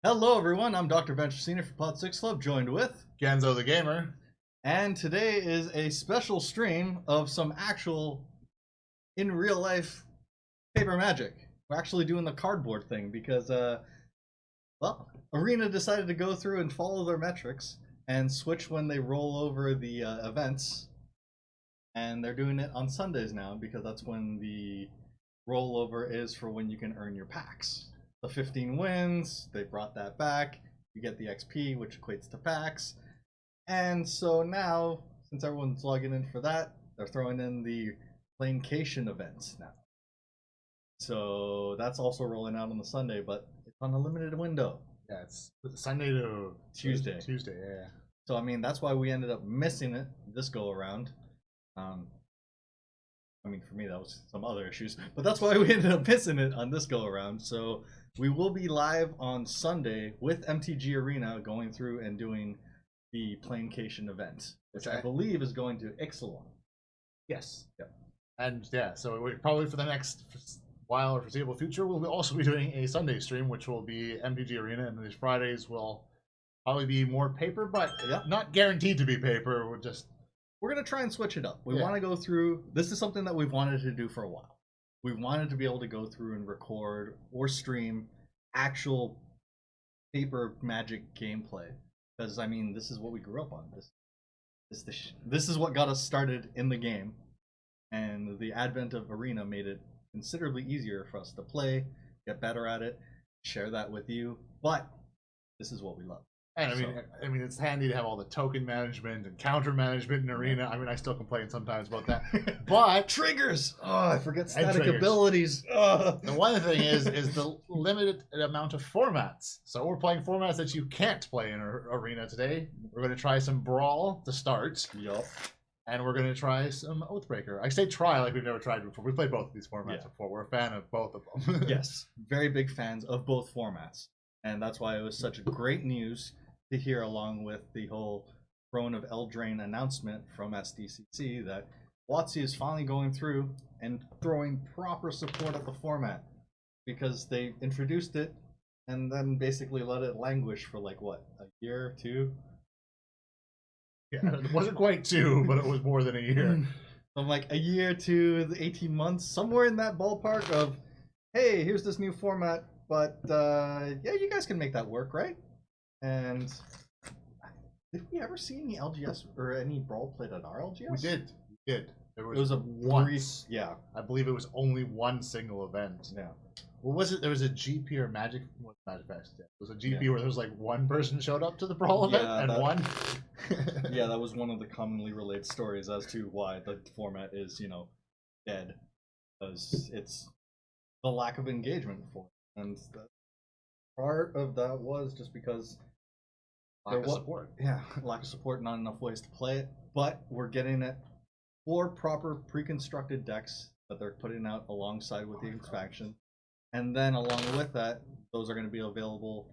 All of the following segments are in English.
Hello everyone, I'm Dr. Venture Senior for Podsixclub, joined with Ganzo the Gamer. And today is a special stream of some actual, in real life, paper magic. We're actually doing the cardboard thing because, well, Arena decided to go through and follow their metrics and switch when they roll over the events. And they're doing it on Sundays now because that's when the rollover is for when you can earn your packs. The 15 wins, they brought that back. You get the XP, which equates to packs. And so now, since everyone's logging in for that, they're throwing in the Planecation events now. So that's also rolling out on the Sunday, but it's on a limited window. Yeah, it's Sunday to Tuesday. Tuesday, yeah. So I mean, that's why we ended up missing it this go around. I mean, for me, that was some other issues, but that's why we ended up missing it on this go around. So we will be live on Sunday with MTG Arena going through and doing the Planecation event, which I believe is going to Ixalan. Yes. Yep. And yeah, so we probably for the next while or foreseeable future, we'll also be doing a Sunday stream, which will be MTG Arena, and these Fridays will probably be more paper, but not guaranteed to be paper. We're going to try and switch it up. We want to go through, this is something that we've wanted to do for a while. We wanted to be able to go through and record or stream actual paper magic gameplay. Because, I mean, this is what we grew up on. This is what got us started in the game. And the advent of Arena made it considerably easier for us to play, get better at it, share that with you. But this is what we love. And I mean, it's handy to have all the token management and counter management in Arena. I mean, I still complain sometimes about that, but triggers. Oh, I forget static abilities. The one thing is the limited amount of formats. So we're playing formats that you can't play in Arena today. We're going to try some Brawl to start. Yup. And we're going to try some Oathbreaker. I say try like we've never tried before. We played both of these formats before. We're a fan of both of them. Yes, very big fans of both formats, and that's why it was such great news to hear, along with the whole Throne of Eldraine announcement from SDCC, that WotC is finally going through and throwing proper support at the format, because they introduced it and then basically let it languish for like what, a year or two? Yeah, it wasn't quite 2, but it was more than a year. From like a year to 18 months, somewhere in that ballpark of, hey, here's this new format, but yeah, you guys can make that work, right? And did we ever see any LGS or any Brawl played at our LGS? We did. There was a once. Yeah. I believe it was only one single event. Yeah. What was it? There was a GP or Magic Fest. It was a GP where there was like one person showed up to the Brawl event and won. Yeah, that was one of the commonly related stories as to why the format is, you know, dead. Because it's the lack of engagement for it. And part of that was just because lack of support. Yeah, lack of support, not enough ways to play it. But we're getting it 4 proper pre-constructed decks that they're putting out alongside with the expansion. And then along with that, those are going to be available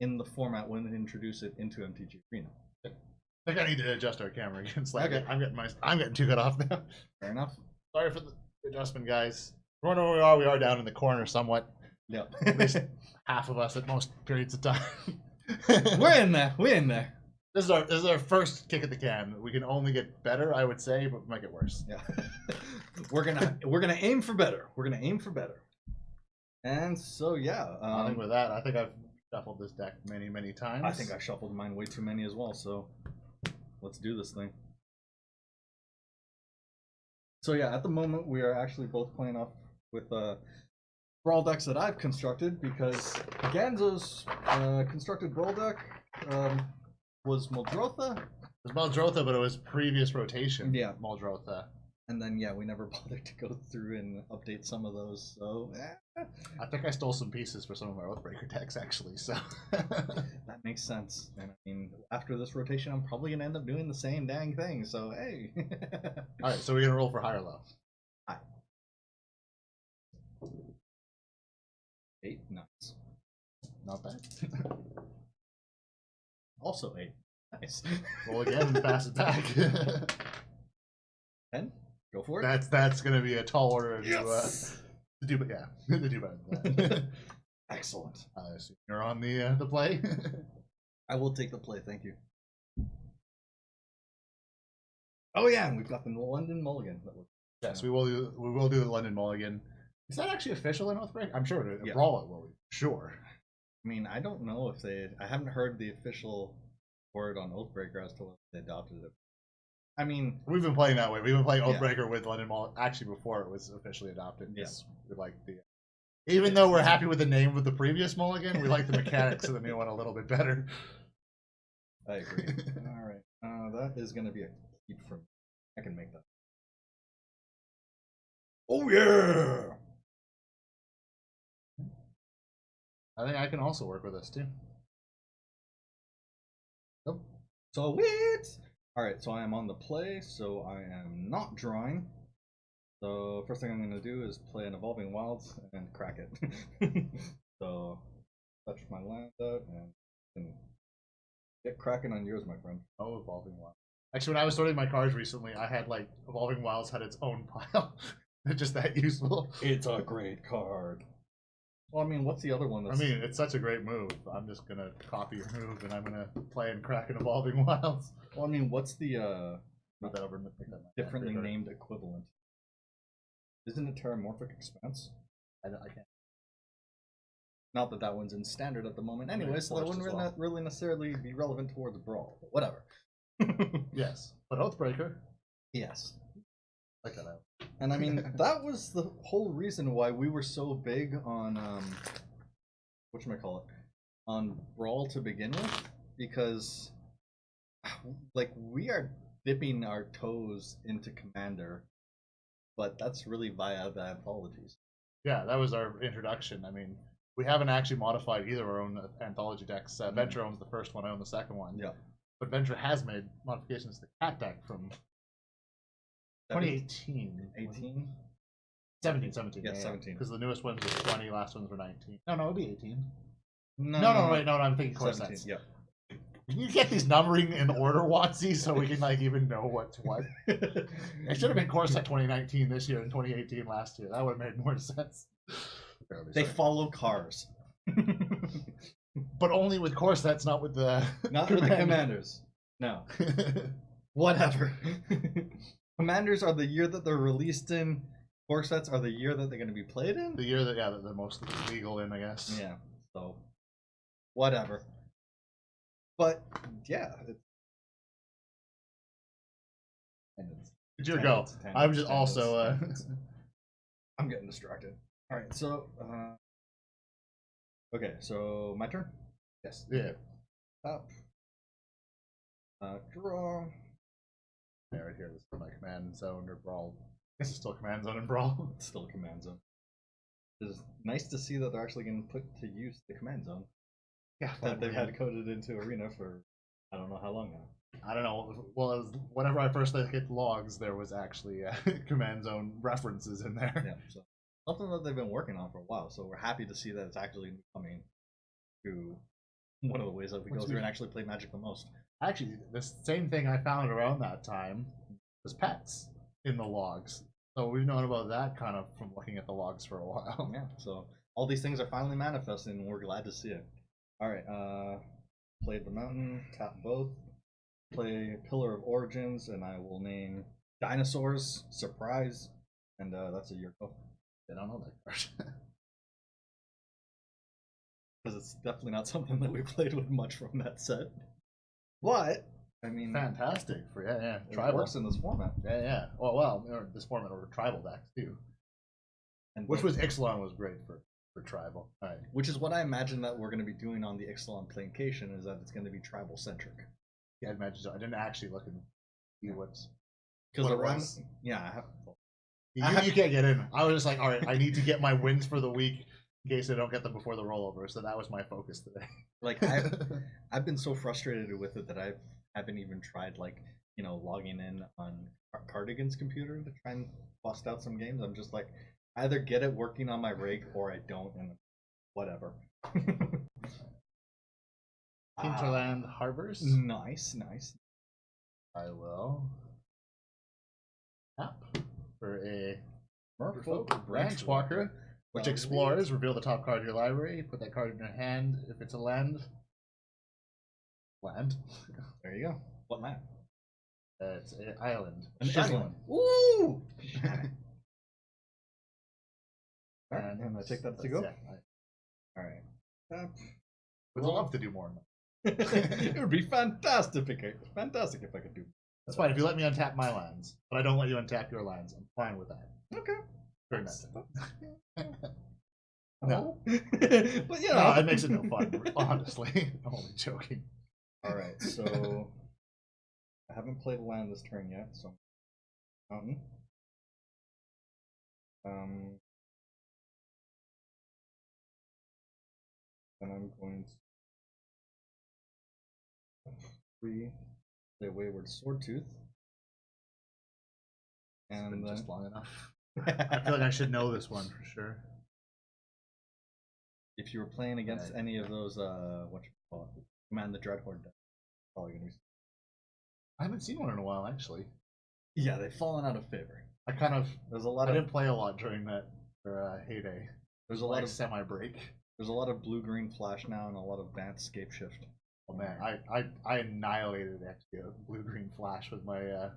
in the format when they introduce it into MTG Arena. I think I need to adjust our camera again. Okay. I'm getting too cut off now. Fair enough. Sorry for the adjustment, guys. We are down in the corner somewhat. Yeah. At least half of us at most periods of time. We're in there. We're in there. This is our first kick at the can. We can only get better, I would say, but we might get worse. Yeah. we're gonna aim for better. We're gonna aim for better. And so yeah. I think with that, I think I've shuffled this deck many times. I think I shuffled mine way too many as well. So let's do this thing. So yeah, at the moment we are actually both playing off with Brawl decks that I've constructed, because Ganzo's constructed Brawl deck was Muldrotha. It was Muldrotha, but it was previous rotation. Yeah, Muldrotha. And then yeah, we never bothered to go through and update some of those. So I think I stole some pieces for some of my Oathbreaker decks actually. So that makes sense. And I mean, after this rotation, I'm probably gonna end up doing the same dang thing. So hey. All right, so we're gonna roll for high or low. High. 8, nice. Not bad. Also 8, nice. Roll again and pass it back. 10, go for it. That's gonna be a tall order to do, but yeah, to do better than that. Excellent. I assume you're on the play. I will take the play, thank you. Oh yeah, and we've got the London Mulligan. Yes, we will do the London Mulligan. Is that actually official in Oathbreaker? I'm sure it. Brawl it will be. Sure. I mean, I don't know if I haven't heard the official word on Oathbreaker as to what they adopted it. I mean, we've been playing that way. We've been playing Oathbreaker with London Mulligan actually before it was officially adopted. Yes, we like the. Even though we're happy with the name of the previous Mulligan, we like the mechanics of the new one a little bit better. I agree. All right, that is going to be a keep for me. I can make that. Oh yeah! I think I can also work with this too. Nope. Sweet! Alright, so I am on the play, so I am not drawing. So first thing I'm going to do is play an Evolving Wilds and crack it. So touch my land out and get cracking on yours, my friend. Oh, Evolving Wilds. Actually, when I was sorting my cards recently, I had like Evolving Wilds had its own pile. Just that useful. It's a great card. Well, I mean, what's the other one? I mean, it's such a great move. I'm just gonna copy your move, and I'm gonna play and crack an Evolving Wilds. Well, I mean, what's the Move that over and pick that differently named equivalent? Isn't it Terramorphic Expanse? I can't. Not that that one's in standard at the moment, anyway, so that wouldn't really necessarily be relevant towards Brawl. But whatever. Yes, but Oathbreaker. Yes. Like that out. And I mean, that was the whole reason why we were so big on whatchamacallit, on Brawl to begin with, because like we are dipping our toes into Commander, but that's really via the anthologies. Yeah, that was our introduction. I mean, we haven't actually modified either of our own anthology decks. Venture owns the first one, I own the second one. Yeah. But Venture has made modifications to the Cat deck from 2018. 18? 17. Yeah, 17. Because the newest ones were 20, last ones were 19. No, it'll be 18. No, wait, I'm thinking core 17, sets. yeah. Can you get these numbering in order, WotC, so we can like even know what's what? It should have been core set 2019 this year and 2018 last year. That would have made more sense. They follow cars. But only with core sets, not with the with the commanders. No. Whatever. Commanders are the year that they're released in. Core sets are the year that they're going to be played in. The year that that they're most legal in, I guess. Yeah. So, whatever. But yeah. It's your go. I'm just also. I'm getting distracted. All right. So. Okay. So my turn. Yes. Yeah. Up. Draw. Yeah, right here. This is my command zone or brawl. I guess it's still command zone and brawl. It's still a command zone. It's nice to see that they're actually going to put to use the command zone. Yeah, that they've had coded into Arena for I don't know how long now. I don't know. Well, it was, whenever I first hit logs, there was actually command zone references in there. Yeah, so something that they've been working on for a while. So we're happy to see that it's actually coming to one of the ways that we go through and actually play Magic the most. Actually, the same thing I found around that time was pets in the logs. So we've known about that kind of from looking at the logs for a while. Yeah, so all these things are finally manifesting, and we're glad to see it. All right, played the mountain, tap both, play Pillar of Origins, and I will name Dinosaurs, Surprise, and that's a year ago. I don't know that card. Because it's definitely not something that we played with much from that set. But, I mean... Fantastic. For it tribal. works in this format. Yeah. Well, this format or tribal decks, too. And which was Ixalan was great for tribal. All right. Which is what I imagine that we're going to be doing on the Ixalan Planecation, is that it's going to be tribal-centric. Yeah, I'd imagine so. I didn't actually look and see what's... Because what yeah, I have... You can't get in. I was just like, all right, I need to get my wins for the week in case I don't get them before the rollover. So that was my focus today. Like, I've been so frustrated with it that I haven't even tried, like, you know, logging in on Cardigan's computer to try and bust out some games. I'm just like, either get it working on my rig or I don't, and whatever. Hinterland Harbors. Nice. I will tap for a Merfolk Branchwalker. Which explores, reveal the top card of your library, put that card in your hand if it's a land. Land. There you go. What land? It's an island. An Shiny island. one. Ooh! And I take that to go? Yeah, Alright. Would love to do more. It would be fantastic if I could do. That's fine if you let me untap my lands, but I don't let you untap your lands. I'm fine with that. Okay. Very nice. No. But you know, no, it makes it no fun. Honestly, I'm only joking. All right, so I haven't played a land this turn yet, so mountain. And I'm going to play Wayward Swordtooth. And just long enough. I feel like I should know this one for sure. If you were playing against any of those, what you call it, Command the Dreadhorde deck, probably gonna be. I haven't seen one in a while, actually. Yeah, they've fallen out of favor. There's a lot. I didn't play a lot during that heyday. There's a lot of semi-break. There's a lot of blue-green flash now and a lot of advanced scape shift. Oh man, I annihilated actually a blue-green flash with my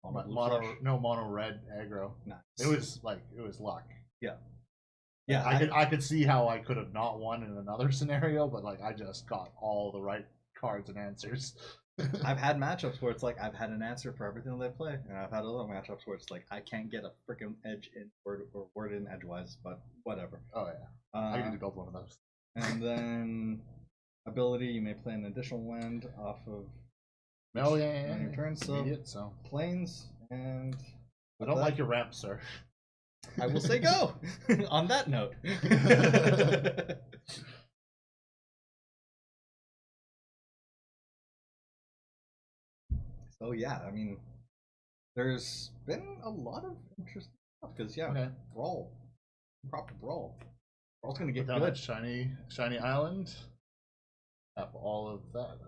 mono red aggro. Nice. It was luck. Yeah. Yeah, I could see how I could have not won in another scenario, but like I just got all the right cards and answers. I've had matchups where it's like I've had an answer for everything they play, and I've had other matchups where it's like I can't get a freaking edge in word in edgewise, but whatever. Oh yeah, I need to build one of those. And then ability, you may play an additional land off of. Oh yeah, on your turn, so planes and. I don't like your ramp, sir. I will say go. On that note. So yeah, I mean, there's been a lot of interesting stuff because Brawl, proper Brawl. Brawl's gonna get good. Shiny Island. Up all of that.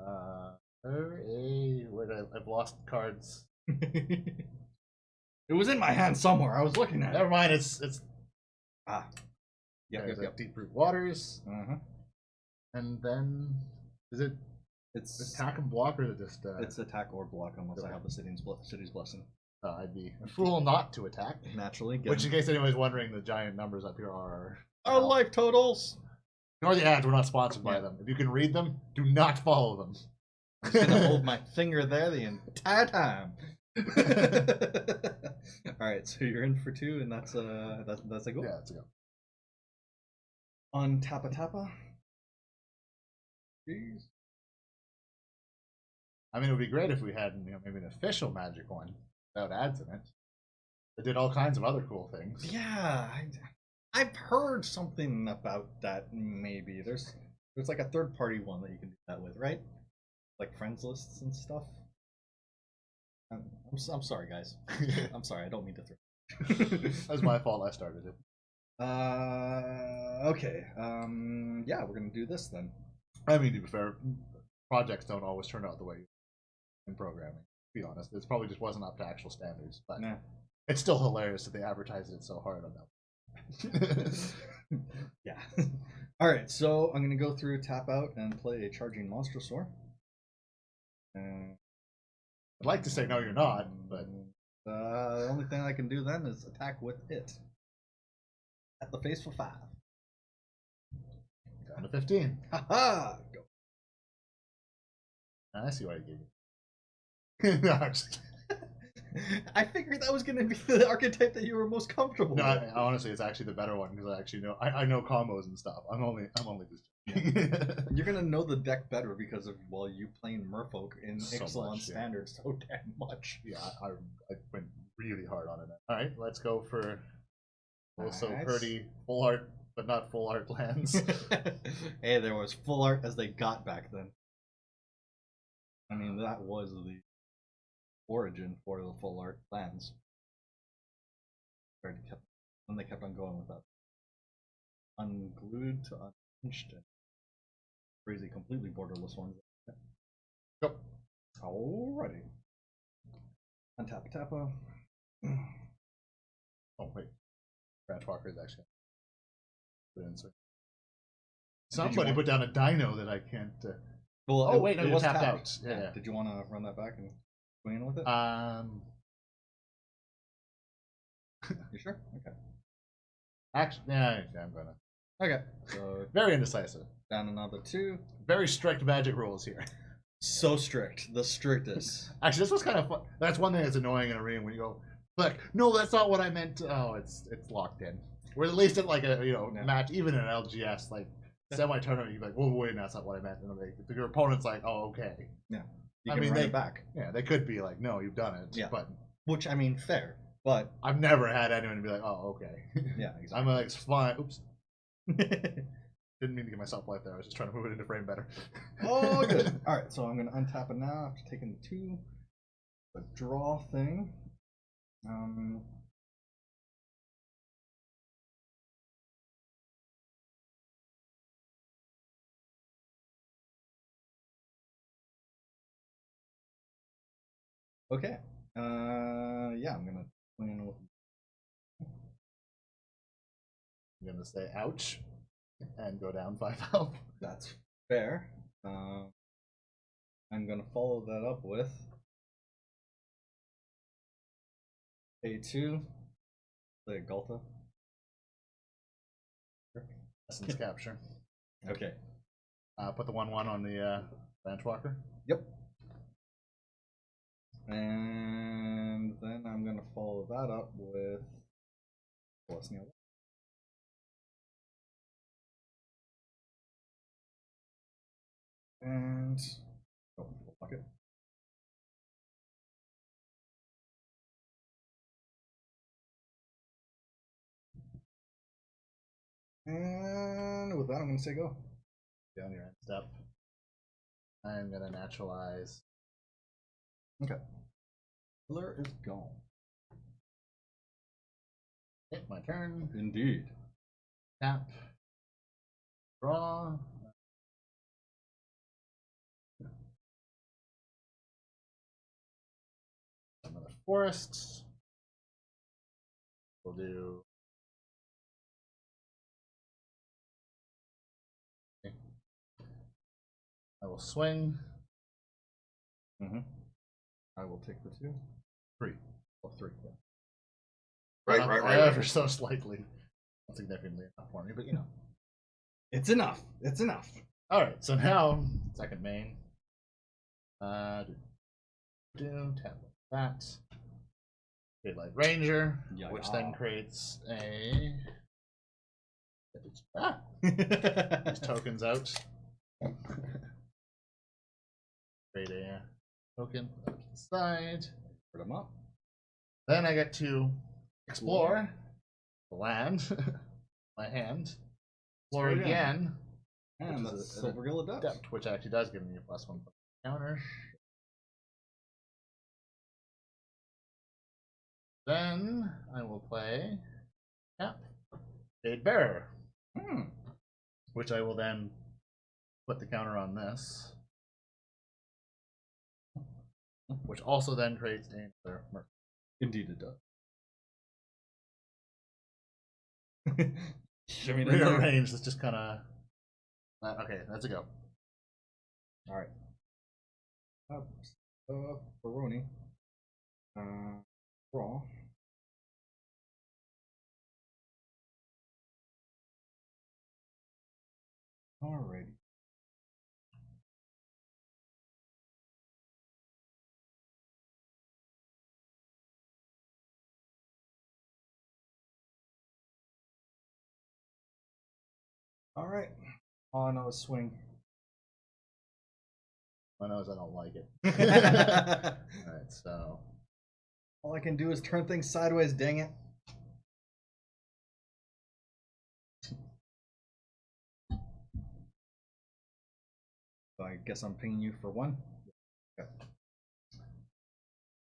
I've lost cards. It was in my hand somewhere. I was looking at it. Never mind. It's Yep. Deep Root Waters. And then it's attack and block, or is it just it's attack or block unless I have the city's blessing. I'd be a fool not to attack. Naturally. Which, in case anyone's wondering, the giant numbers up here are our life totals. Ignore the ads. We're not sponsored by them. If you can read them, do not follow them. I'm just gonna hold my finger there the entire time. All right, so you're in for 2, and that's a go. Yeah, that's a go. On Tappa. Jeez. I mean, it would be great if we had maybe an official Magic one without ads in it. It did all kinds of other cool things. Yeah, I've heard something about that. Maybe there's like a third-party one that you can do that with, right? Like friends lists and stuff. I'm sorry, guys. I'm sorry. I don't mean to throw. That's my fault. I started it. Okay. Yeah, we're gonna do this then. I mean, to be fair, projects don't always turn out the way in programming. To be honest, it probably just wasn't up to actual standards. But it's still hilarious that they advertised it so hard on that. Yeah. All right. So I'm gonna go through tap out and play a charging Monstrosaur. I'd like to say no, you're not, but the only thing I can do then is attack with it at the face for 5. Down to 15. Haha! Go. I see what I gave you. No, I'm just I figured that was going to be the archetype that you were most comfortable with. Honestly, it's actually the better one because I actually know I know combos and stuff. I'm only just. You're gonna know the deck better because of you playing Merfolk in so Ixalan much, standard so damn much. Yeah, I went really hard on it. All right, let's go for also pretty full art, but not full art lands. Hey, there was full art as they got back then. I mean, that was the origin for the full art lands. Then they kept on going with that. Unglued to unhinged. Crazy, completely borderless ones. Go. Alrighty. Untap Tappa. Oh wait, Branch Walker is actually Somebody put down a dino that I can't. Well, oh wait, no, it you was tapped tapped. out. Yeah. Did you want to run that back and swing in with it? You sure? Okay. Actually, yeah, I'm gonna. Okay. So Very indecisive. down another 2. Very strict magic rules here. So strict, the strictest. Actually, this was kind of fun. That's one thing that's annoying in Arena when you go, like, no, that's not what I meant. Oh, it's locked in. Or at least at like a match, even in an LGS, like semi-tournament, you're like, whoa, wait, that's not what I meant. And your opponent's like, oh, okay. Yeah. You can run it back. Yeah, they could be like, no, you've done it. Yeah. But which, I mean, fair. But I've never had anyone be like, oh, okay. Yeah, exactly. I'm like, it's fine. Oops. Didn't mean to give myself life there. I was just trying to move it into frame better. Oh, good. All right, so I'm going to untap it now after taking the 2. The draw thing. Okay. Yeah, I'm going to plan with. I'm going to say ouch and go down 5 health. That's fair. I'm going to follow that up with A2, the Galta. Essence capture. Okay. Put the 1/1 on the Benchwalker. Yep. And then I'm going to follow that up with what's new? And oh, bucket. And with that, I'm going to say go. Down your end step. I'm going to naturalize. Okay. Killer is gone. Hit my turn. Indeed. Tap. Draw. Another forest. We'll do. Okay. I will swing. I will take the 2. 3. Oh, 3. Yeah. Right. Ever so slightly. Not significantly enough for me, but you know. It's enough. It's enough. Alright, so now, second main. Tap that. Daylight Ranger, which then creates a. These tokens out. Create a token out to the side. Put them up. Then I get to explore the land, my hand, explore again, and the Silver Gilded Adept, which actually does give me a +1 counter. Then I will play Jade Bearer, which I will then put the counter on this, which also then creates another Merc. Indeed, it does. Rearrange. That's just kind of okay. That's a go. All right. Baroni. Raw. Alrighty. All right. On a swing. My nose, I don't like it. Alright, so. All I can do is turn things sideways, dang it. So I guess I'm pinging you for 1. Okay.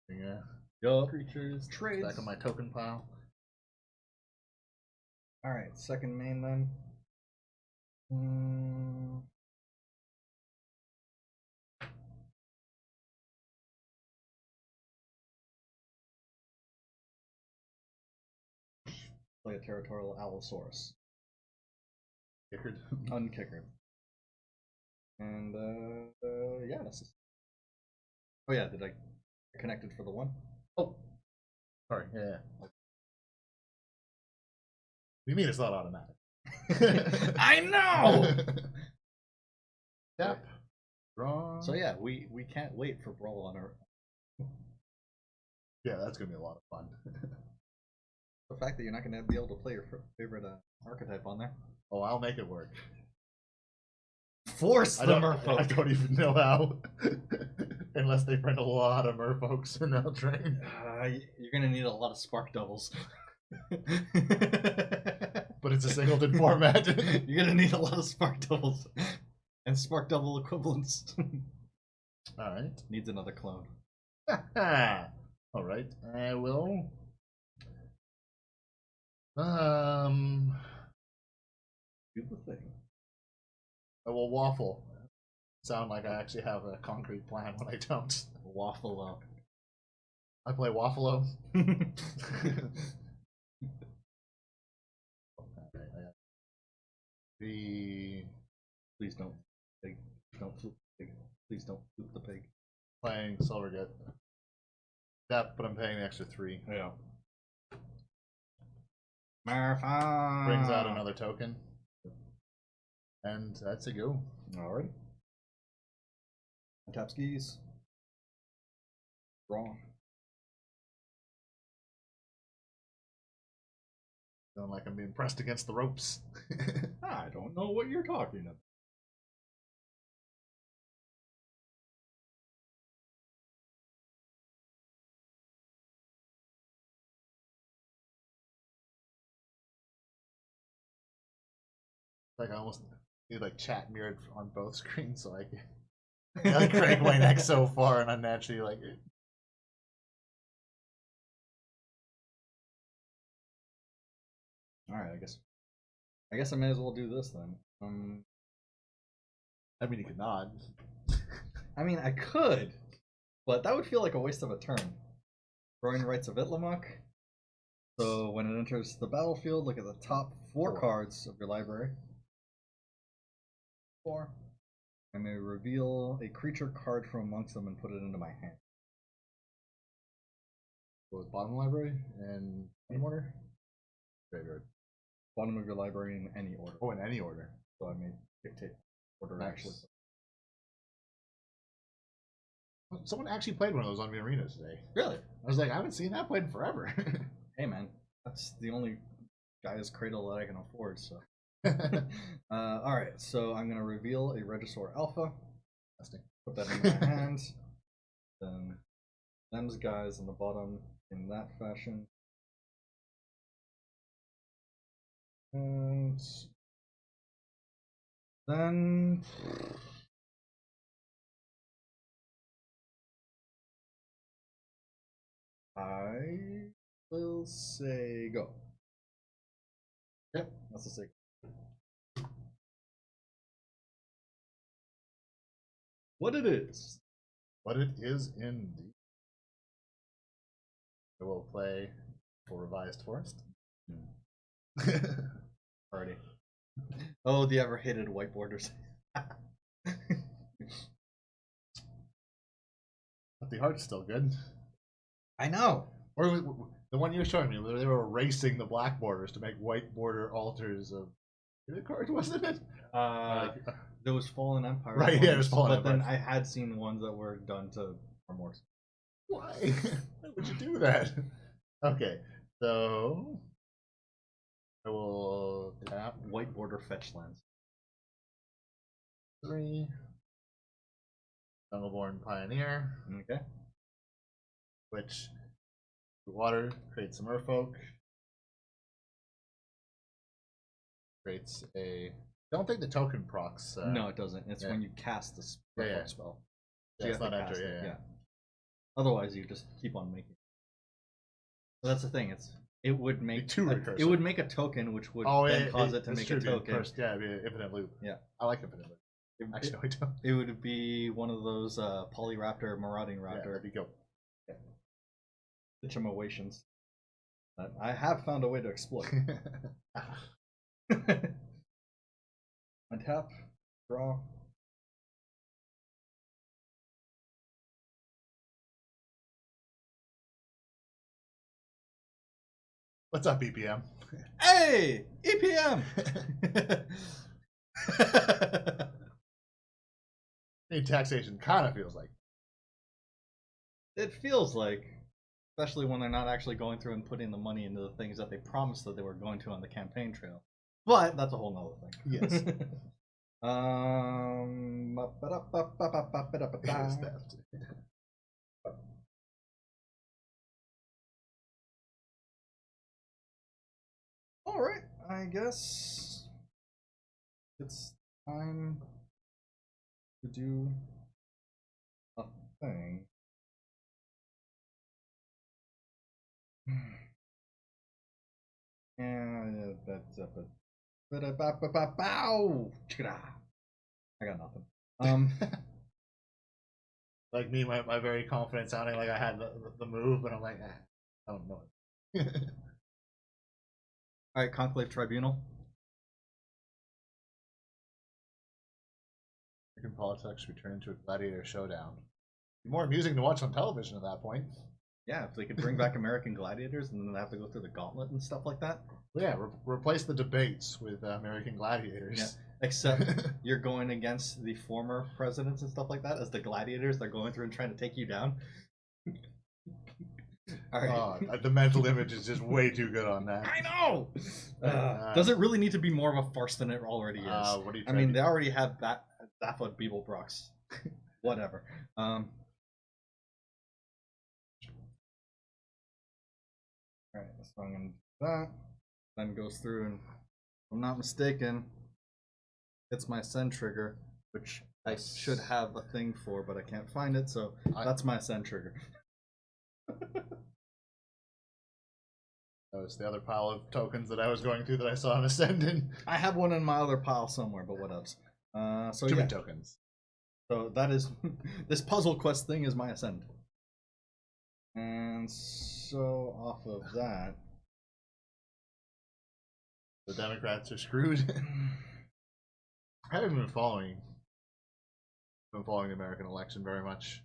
Yeah. Yup. Creatures, trades. Back on my token pile. Alright, second main then. Play a Territorial Allosaurus. Kickered. Unkickered. And yeah, that's just... Oh yeah, did I connected for the one? Oh, sorry. Yeah. What do you mean it's not automatic? I know. Yep. Draw. So yeah, we can't wait for Brawl on our. Yeah, that's gonna be a lot of fun. The fact that you're not gonna be able to play your favorite archetype on there. Oh, I'll make it work. Force the merfolk. I don't even know how. Unless they print a lot of merfolks in Eldraine. You're gonna need a lot of spark doubles. But it's a singleton format. You're gonna need a lot of spark doubles and spark double equivalents. Alright. Needs another clone. Alright, I will. Do the thing. I will waffle. Sound like I actually have a concrete plan when I don't. Waffle up. I play Waffalo. Please don't pig. Don't flip the pig. Please don't flip the pig. Playing Silvergate. That, but I'm paying the extra 3. Yeah. Marathon Brings out another token. And that's a go. Alright. Tap skis. Wrong. Feeling like I'm being pressed against the ropes. I don't know what you're talking about. Like I almost need like chat mirrored on both screens so I can like crank my neck so far and unnaturally like Alright, I guess I may as well do this then. I mean you could nod. I mean I could, but that would feel like a waste of a turn. Drawing Rights of Itlamok. So when it enters the battlefield, look at the top 4 cards of your library. 4. I may reveal a creature card from amongst them and put it into my hand. So with bottom library and any order? Graveyard. Bottom of your library in any order. Oh, in any order. So I may dictate order Nice. actually. Someone actually played one of those on the arena today. Really? I was like, I haven't seen that played in forever. Hey man, that's the only guy's cradle that I can afford, so. Alright, so I'm gonna reveal a Regisaur Alpha. Put that in my hand. Then them's guys on the bottom in that fashion. And then I will say go. Yep, that's a sig. What it is. What it is indeed. I will play for Revised Forest. Already. Oh, the ever hated white borders. But the art's still good. I know. Or the one you were showing me, where they were erasing the black borders to make white border altars of the card, wasn't it? There was Fallen Empire. Right, ones, yeah, there's Fallen Empire. But then Empire. I had seen ones that were done to remorse. Why? Why would you do that? Okay, so I will tap White border fetch lands. 3. Jungleborn Pioneer. Okay. Which water creates a merfolk. Creates a. Don't think the token procs. No, it doesn't. It's when you cast the spell. Yeah, it's not enter. Yeah. Otherwise, you just keep on making. But that's the thing. It would make too recursive. It would make a token, which would then cause it to make a token. Yeah, it'd be an infinite loop. Yeah, I like infinite loop. Actually, I don't. It would be one of those Polyraptor, Marauding Raptor. Yeah, that'd be go. Situations that I have found a way to exploit. Untap, draw. What's up, EPM? Hey, EPM. Taxation kind of feels like. It feels like, especially when they're not actually going through and putting the money into the things that they promised that they were going to on the campaign trail. But that's a whole nother thing. Yes. All right, I guess it's time to do a thing. And that's up. Bow. I got nothing. Like me, my very confident sounding like I had the move, but I'm like, I don't know it. All right, Conclave Tribunal. American politics return to a gladiator showdown. Be more amusing to watch on television at that point. Yeah, if they could bring back American gladiators and then they have to go through the gauntlet and stuff like that. Well, yeah, replace the debates with American gladiators. Yeah, except you're going against the former presidents and stuff like that as the gladiators. They're going through and trying to take you down. All right. The mental image is just way too good on that. I know. Does it really need to be more of a farce than it already is? What are you I mean, they already have that Zaffa Beeblebrox. Whatever. Alright, so I'm going to do that. Then goes through and, if I'm not mistaken, hits my send trigger, which I should have a thing for, but I can't find it, so that's my send trigger. That was the other pile of tokens that I was going through that I saw an ascendant. I have one in my other pile somewhere, but what else? So Too many tokens. So that is this puzzle quest thing is my ascend. And so off of that, the Democrats are screwed. I haven't been following the American election very much.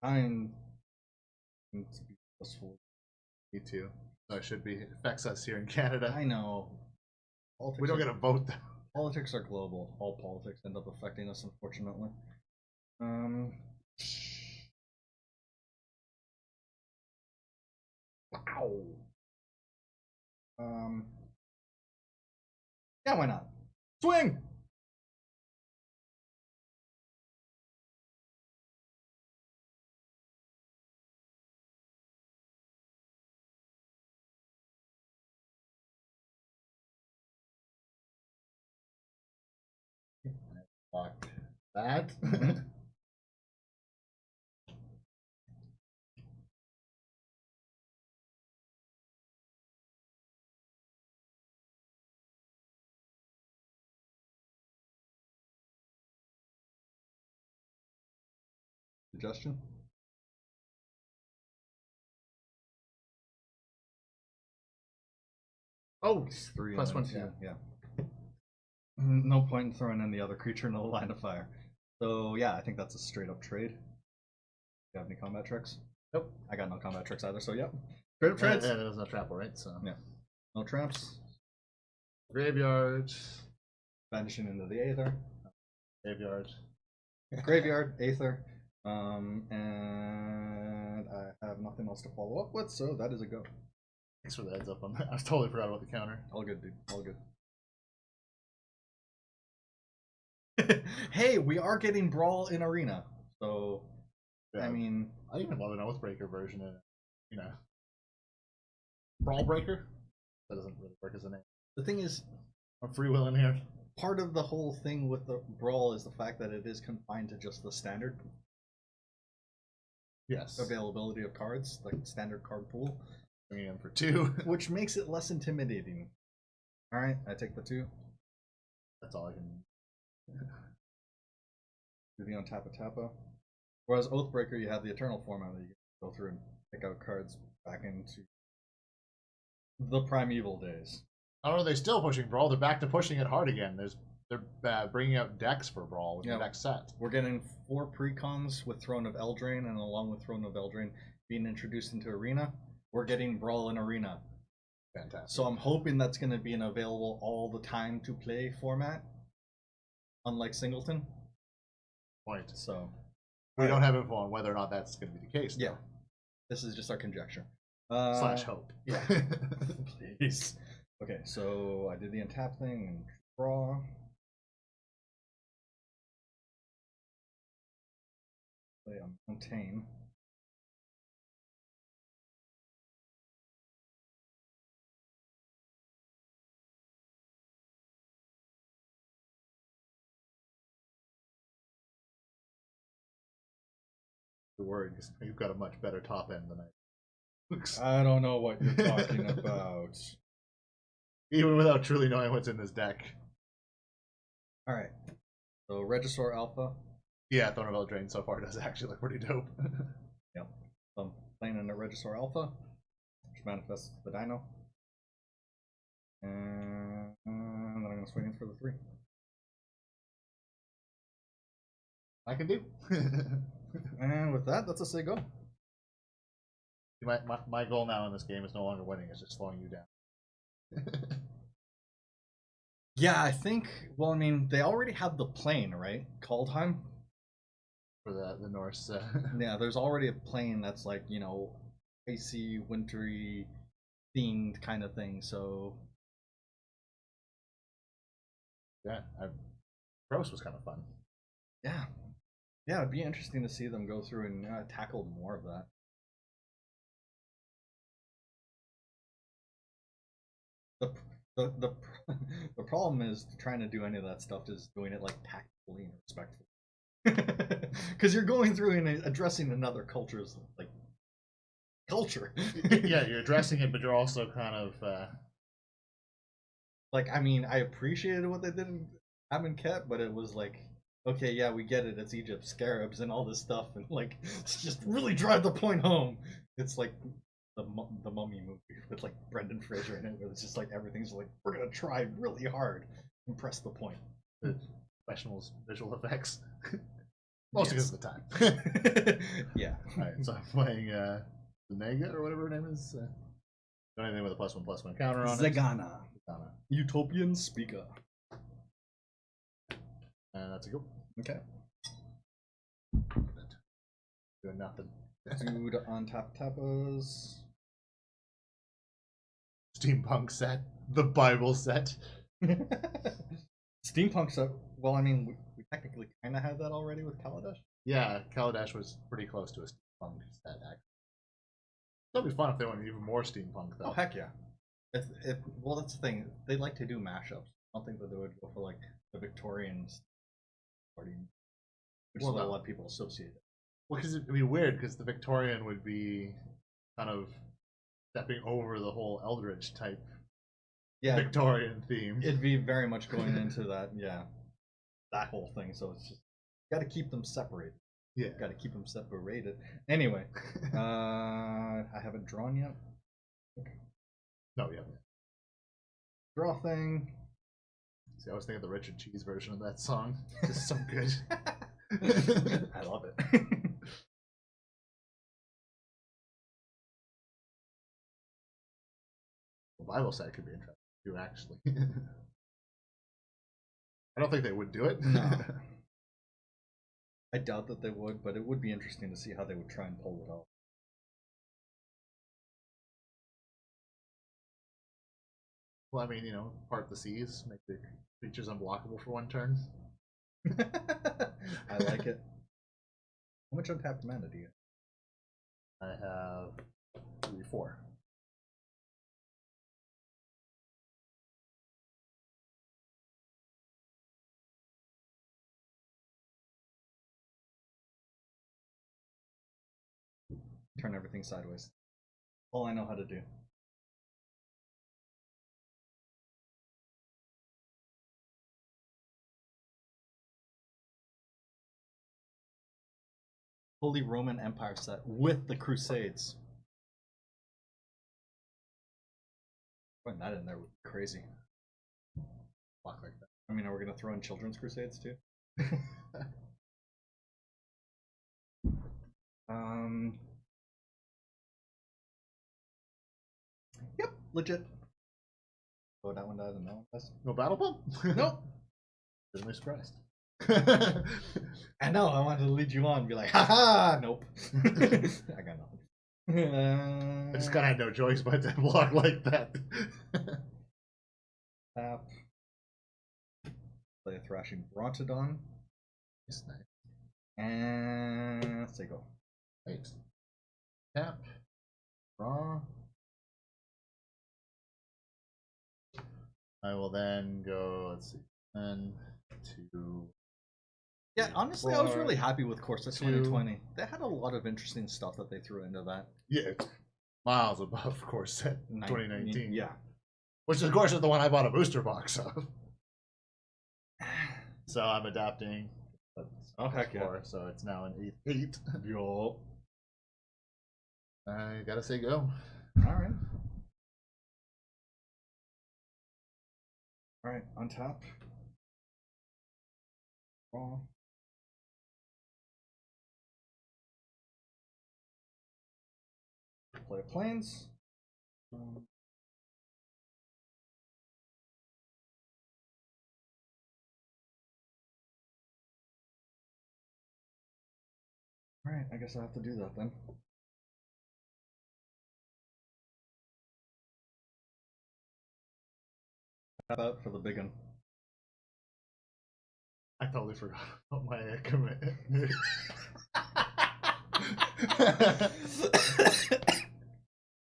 I'm to be blissful. Me too. So it should be. It affects us here in Canada. I know. Politics we don't get a vote though. Politics are global. All politics end up affecting us, unfortunately. Wow. Yeah, why not? Swing! Fuck that. Suggestion? Oh, Three plus 1, 2. Yeah. No point in throwing in the other creature in the line of fire. So yeah, I think that's a straight up trade. You have any combat tricks? Nope. I got no combat tricks either, so yep. Straight up trades. Yeah, there's no trample, right? So yeah. No traps. Graveyard. Vanishing into the Aether. Graveyard. Graveyard, Aether. And I have nothing else to follow up with, so that is a go. Thanks for the heads up on that. I totally forgot about the counter. All good, dude. All good. Hey, we are getting Brawl in Arena, so yeah. I mean, I even love an Oathbreaker version of, Brawl Breaker. That doesn't really work as a name. The thing is, I'm freewheeling here. Part of the whole thing with the Brawl is the fact that it is confined to just the standard. Yes. Availability of cards, like standard card pool. Bringing in for 2, which makes it less intimidating. All right, I take the 2. That's all I can. Do the untappa. Whereas Oathbreaker, you have the Eternal format that you can go through and pick out cards back into the primeval days. Oh, are they still pushing Brawl? They're back to pushing it hard again. There's they're bringing out decks for Brawl with the next set. We're getting 4 precons with Throne of Eldraine, and along with Throne of Eldraine being introduced into Arena, we're getting Brawl in Arena. Fantastic. So I'm hoping that's going to be an available all the time to play format, unlike Singleton. Point. So we don't have info on whether or not that's going to be the case. Though. Yeah, this is just our conjecture. Slash hope. Yeah. Please. Okay, so I did the untap thing and draw. Play a Mountain. You're worried because you've got a much better top end than I don't know what you're talking about. Even without truly knowing what's in this deck. Alright. So Regisaur Alpha. Yeah, Throne of Eldraine so far does actually look pretty dope. Yep. So I'm playing in a Regisaur Alpha, which manifests the Dino. And then I'm going to swing in for the 3. I can do. And with that, that's a say go. My goal now in this game is no longer winning, it's just slowing you down. Yeah, I think, well, I mean, they already have the plane, right? Kaldheim? For the Norse. Yeah, there's already a plane that's like, you know, icy, wintry themed kind of thing, so. Yeah, Gross was kind of fun. Yeah. Yeah, it'd be interesting to see them go through and tackle more of that. The problem is trying to do any of that stuff is doing it like tactfully and respectfully, because you're going through and addressing another culture's like culture. Yeah, you're addressing it, but you're also kind of like, I mean, I appreciated what they did in Amonkhet, but it was like, okay, yeah, we get it. It's Egypt, scarabs, and all this stuff, and like, just really drive the point home. It's like the Mummy movie with like Brendan Fraser in it, where it's just like everything's like, we're gonna try really hard and press the point. The professionals visual effects, mostly because of the time. Yeah. All right, so I'm playing Nega or whatever her name is. Don't anything with a +1/+1 counter on Zegana. it. Utopian Speaker. And that's a go. Okay. Doing nothing. Dude on tapas. Steampunk set. The Bible set. Steampunk set. Well, I mean, we technically kind of had that already with Kaladesh. Yeah, Kaladesh was pretty close to a steampunk set, actually. That'd be fun if they went even more steampunk, though. Oh, heck yeah. Well, that's the thing. They like to do mashups. I don't think that they would go for, like, the Victorians party, which is what a lot of people associate it. Well, because it'd be weird, because the Victorian would be kind of stepping over the whole Eldritch type Victorian theme. It'd be very much going into that, that whole thing. So it's just, got to keep them separated. Yeah. Got to keep them separated. Anyway, I haven't drawn yet. No, you haven't. Draw thing. See, I was thinking of the Richard Cheese version of that song. It's so good. I love it. The Bible set could be interesting too, actually. I don't think they would do it. No. I doubt that they would, but it would be interesting to see how they would try and pull it off. Well, I mean, you know, part the seas, make the creatures unblockable for one turn. I like it. How much untapped mana do you have? I have 4. Turn everything sideways. All I know how to do. Holy Roman Empire set with the Crusades. Putting that in there would be crazy. Block like that. I mean, are we gonna throw in Children's Crusades too? Yep, legit. Oh, that one died and that one dies. No battle pump? Nope. Really surprised. I know, I wanted to lead you on and be like, haha, nope. I got nothing. I just kind of had no choice but to block like that. Tap. Play a Thrashing Brontodon. It's nice. And let's say go. Right. Tap. Draw. I will then go, let's see, 10 to... Yeah, honestly, I was really happy with Corsa 2020. They had a lot of interesting stuff that they threw into that. Yeah, it's miles above Corset 2019. Yeah. Which, of course, is the one I bought a booster box of. So I'm adapting. Oh, heck yeah. So it's now an 8-8. Yo. I gotta say go. Alright. Alright, untap. Draw. Play planes. Alright, I guess I have to do that then. Tap out for the big one. I totally forgot about my commit.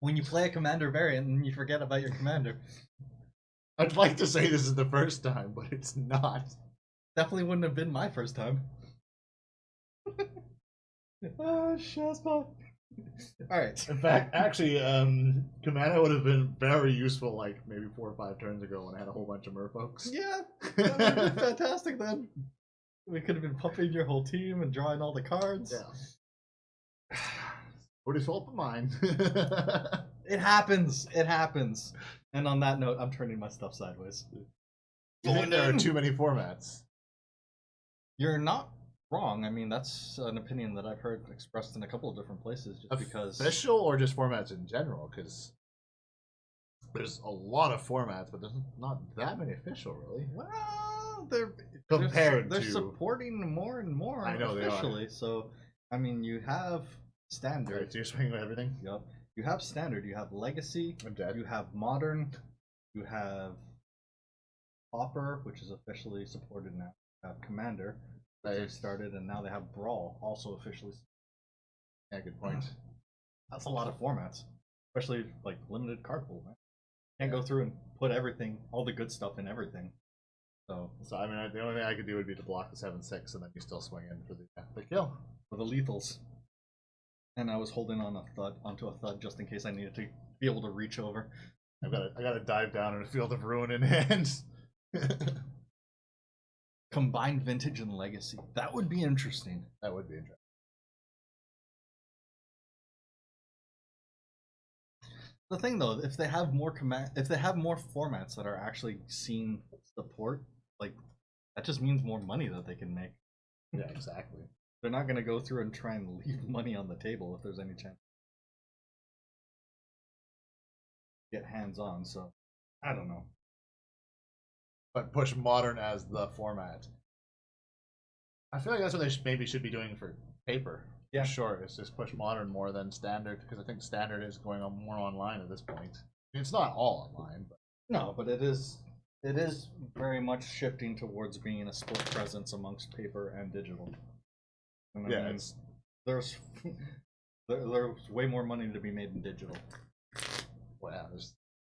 When you play a commander variant and you forget about your commander. I'd like to say this is the first time, but it's not. Definitely wouldn't have been my first time. Oh, Shazbot. Alright. In fact, actually, Commando would have been very useful like maybe 4 or 5 turns ago when I had a whole bunch of merfolks. Yeah, that would have been fantastic then. We could have been pumping your whole team and drawing all the cards. Yeah. Nobody's fault but mine. It happens. It happens. And on that note, I'm turning my stuff sideways. I think there are too many formats. You're not wrong. I mean, that's an opinion that I've heard expressed in a couple of different places. Just because official or just formats in general, because there's a lot of formats, but there's not that many official, really. Well, they're supporting more and more. I know officially. So, I mean, you have standard. Right, so you're swinging with everything. Yep. You have standard. You have legacy. I'm dead. You have modern. You have Pauper, which is officially supported now. You have Commander. They started, and now they have Brawl, also officially. Yeah, good point. That's a lot of formats, especially like limited card pool. Man. Can't go through and put everything, all the good stuff in everything. So I mean, the only thing I could do would be to block the 7/6, and then you still swing in for the kill for the lethals. And I was holding on onto a thud just in case I needed to be able to reach over. I gotta dive down in a field of ruin in hand. Combined vintage and legacy. That would be interesting. That would be interesting. The thing though, if they have more formats that are actually seeing support, like that just means more money that they can make. Yeah, exactly. They're not gonna go through and try and leave money on the table if there's any chance. Get hands on, so I don't know. But push modern as the format. I feel like that's what they maybe should be doing for paper. Yeah, sure. It's just push modern more than standard, because I think standard is going on more online at this point. I mean, it's not all online, but no, but it is very much shifting towards being a split presence amongst paper and digital. And yeah, I mean, there's way more money to be made in digital. Well, yeah,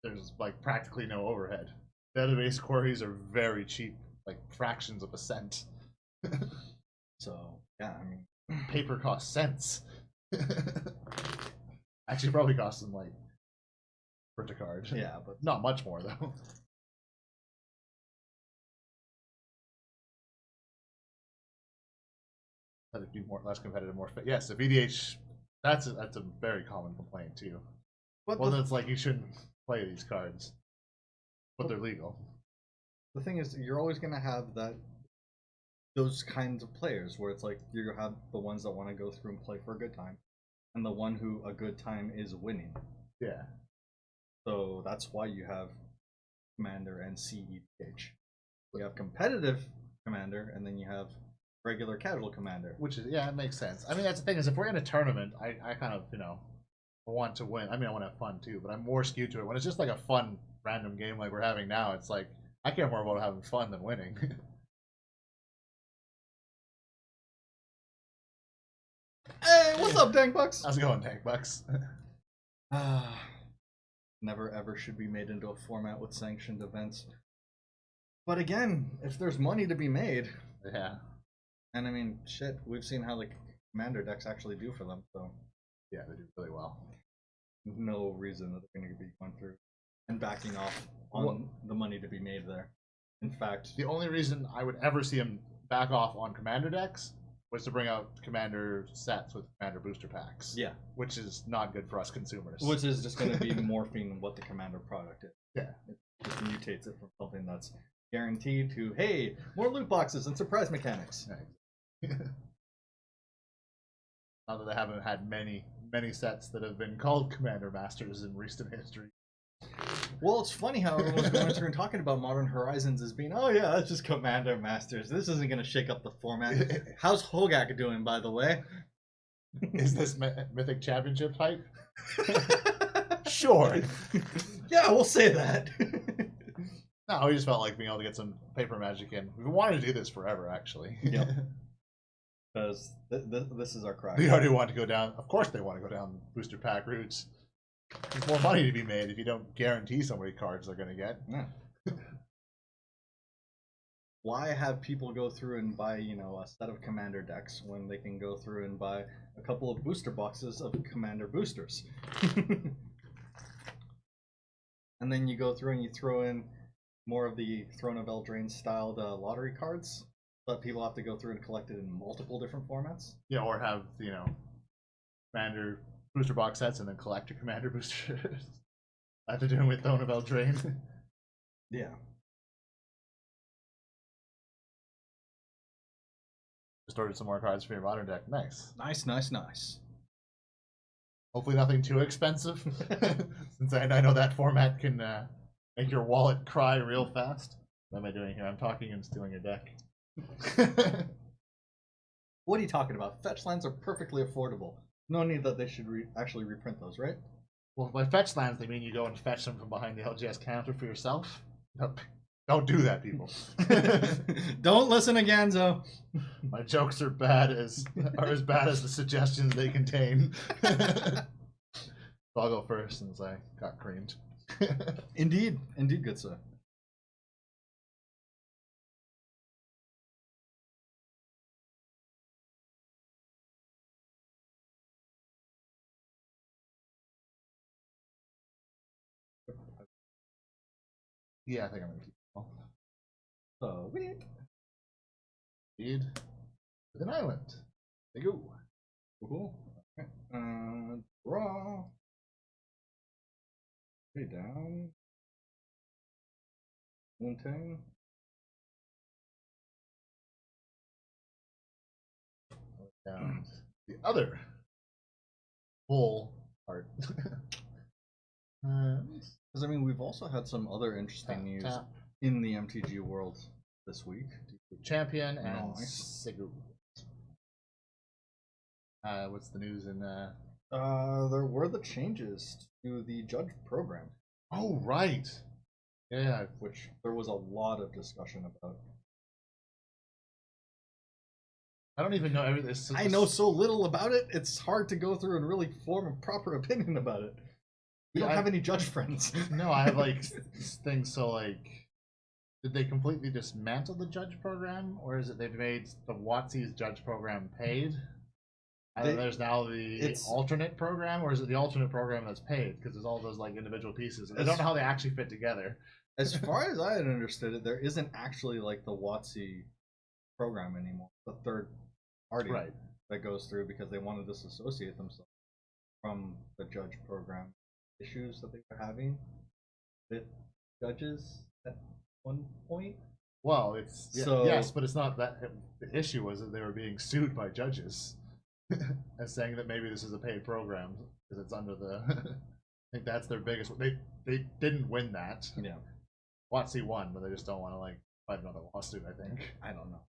there's like practically no overhead. Database queries are very cheap, like fractions of a cent. So yeah, I mean, paper costs cents. Actually, probably costs them like print a card. Yeah, but not much more though. Let it be less competitive, more fit. Yes, the VDH. That's a very common complaint too. Well, it's like you shouldn't play these cards, but they're legal. the thing is, you're always gonna have those kinds of players where it's like you have the ones that want to go through and play for a good time, and the one who a good time is winning. Yeah. So that's why you have Commander and CEDH. You have competitive Commander, and then you have regular casual Commander. Which is, yeah, it makes sense. I mean, that's the thing is, if we're in a tournament, I kind of, want to win. I mean, I want to have fun too, but I'm more skewed to it. When it's just like a fun, random game like we're having now, it's like, I care more about having fun than winning. Hey, what's up, Dankbucks? How's it going, Dankbucks? Never ever should be made into a format with sanctioned events. But again, if there's money to be made, Yeah. and I mean, shit, we've seen how the Commander decks actually do for them, so Yeah, they do really well. no reason that they're going to be going through and backing off on the money to be made there. In fact, The only reason I would ever see them back off on Commander decks was to bring out Commander sets with Commander booster packs. yeah, Which is not good for us consumers. which is just going to be morphing what the Commander product is. Yeah. It just mutates it from something that's guaranteed to, hey, more loot boxes and surprise mechanics. Not that they haven't had many sets that have been called Commander Masters in recent history. Well, it's funny how everyone's going through and talking about Modern Horizons as being, oh yeah, that's just Commander Masters. This isn't going to shake up the format. How's Hogak doing, by the way? Is this Mythic Championship hype? Sure. Yeah, we'll say that. No, I just felt like being able to get some paper magic in. We've wanted to do this forever, actually. Yep. Because this is our crack. They already want to go down. Of course, they want to go down booster pack routes. There's more money to be made if you don't guarantee so many cards they're going to get. Yeah. Why have people go through and buy, a set of Commander decks when they can go through and buy a couple of booster boxes of Commander boosters? And then you go through and you throw in more of the Throne of Eldraine styled lottery cards that people have to go through and collect it in multiple different formats. Yeah, or have, Commander booster box sets and then collect your Commander boosters. After doing with Throne of Eldraine. Yeah. Just ordered some more cards for your modern deck. Nice. Nice. Hopefully nothing too expensive. Since I know that format can make your wallet cry real fast. What am I doing here? I'm talking and stealing your deck. What are you talking about? Fetch lands are perfectly affordable. No need that they should actually reprint those, right? Well, by fetch lands, they mean you go and fetch them from behind the LGS counter for yourself. Nope. Don't do that, people. Don't listen to Ganzo. My jokes are as bad as the suggestions they contain. I'll go first since I got creamed. Indeed, good sir. Yeah, I think I'm gonna keep it. So weird. Lead with an island. There you go. Cool. Okay. Draw. Way down. Mountain. Down the other full part. Because I mean, we've also had some other interesting news in the MTG world this week. Champion and Nice. Sigurd. What's the news in there were the changes to the judge program. Oh, right. Yeah. Which there was a lot of discussion about. I don't even know everything. I know so little about it, it's hard to go through and really form a proper opinion about it. We don't have any judge friends. No, I have like things. So like, did they completely dismantle the judge program, or is it they've made the WotC's judge program paid? And there's now the alternate program, or is it the alternate program that's paid? Because there's all those like individual pieces. And I don't know how they actually fit together. As far as I had understood it, there isn't actually like the WotC program anymore. The third party that goes through because they want to disassociate themselves from the judge program issues that they were having with judges. one point. Well, it's So- yes, but it's not that. The issue was that they were being sued by judges and saying that maybe this is a paid program because it's under the. I think that's their biggest. They didn't win that. Yeah. WotC won, but they just don't want to like fight another lawsuit. I think. I don't know.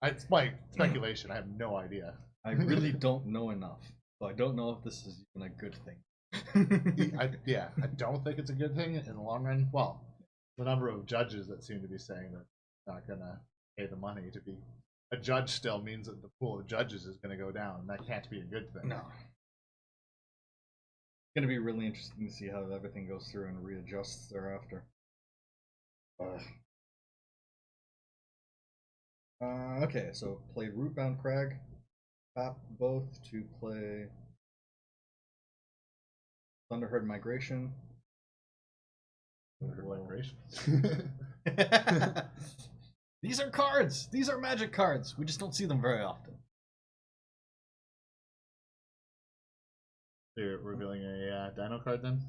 It's my speculation. I have no idea. I really don't know enough. So I don't know if this is even a good thing. I don't think it's a good thing in the long run. Well, the number of judges that seem to be saying that they're not gonna pay the money to be a judge still means that the pool of judges is gonna go down, and that can't be a good thing. No. It's gonna be really interesting to see how everything goes through and readjusts thereafter. Okay, so played Rootbound Crag. Tap both to play Thunderherd Migration. Migration. These are cards! These are Magic cards! We just don't see them very often. You're revealing a Dino card then?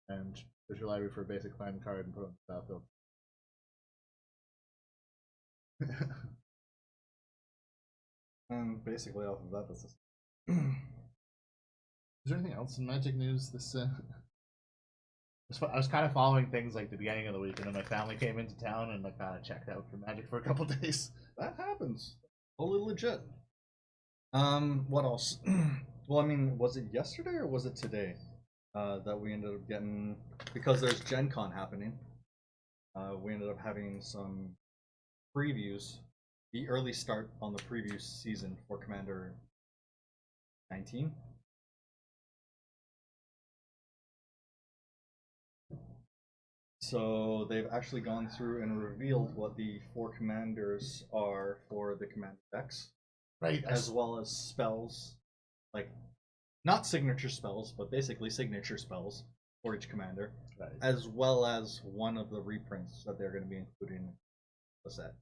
And there's your library for a basic land card and put it on the battlefield. Basically off of that, that's Is there anything else in Magic news this I was kind of following things like the beginning of the week, and then my family came into town and I kind of checked out for Magic for a couple days. That happens. Totally legit. What else? Well, I mean, was it yesterday or was it today that we ended up getting, because there's Gen Con happening, we ended up having some previews, the early start on the preview season for Commander 19. So they've actually gone through and revealed what the 4 commanders are for the commander decks. Right. As well as spells, like not signature spells, but basically signature spells for each commander, Right. as well as one of the reprints that they're going to be including in the set,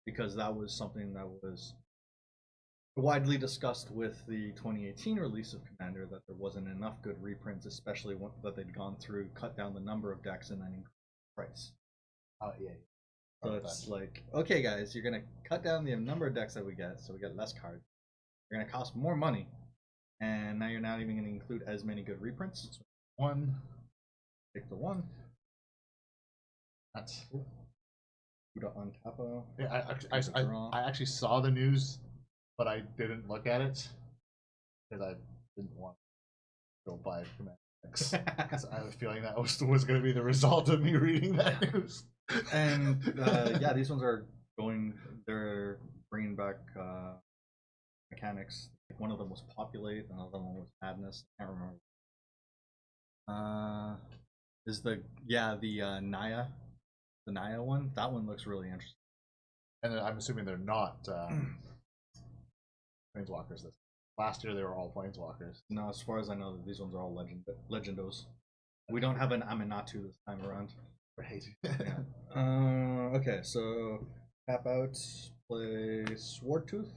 because that was something that was widely discussed with the 2018 release of Commander, that there wasn't enough good reprints, especially that they'd gone through, cut down the number of decks, and then increase the price. Oh yeah. So it's like, okay, guys, you're gonna cut down the number of decks that we get, so we get less cards. They're gonna cost more money, and now you're not even gonna include as many good reprints. One. Pick the one. That's. Buddha on Tapo. Yeah, I actually saw the news, but I didn't look at it because I didn't want to go buy Commander decks. Because I have a feeling that was going to be the result of me reading that news. And yeah, these ones are they're bringing back mechanics. One of them was Populate, another one was Madness. I can't remember. Is the Naya, the Naya one? That one looks really interesting. And I'm assuming they're not Planeswalkers. Last year they were all Planeswalkers. No, as far as I know, these ones are all Legendos. We don't have an Aminatu this time around. Right. Yeah. Okay, so tap out, play Swordtooth,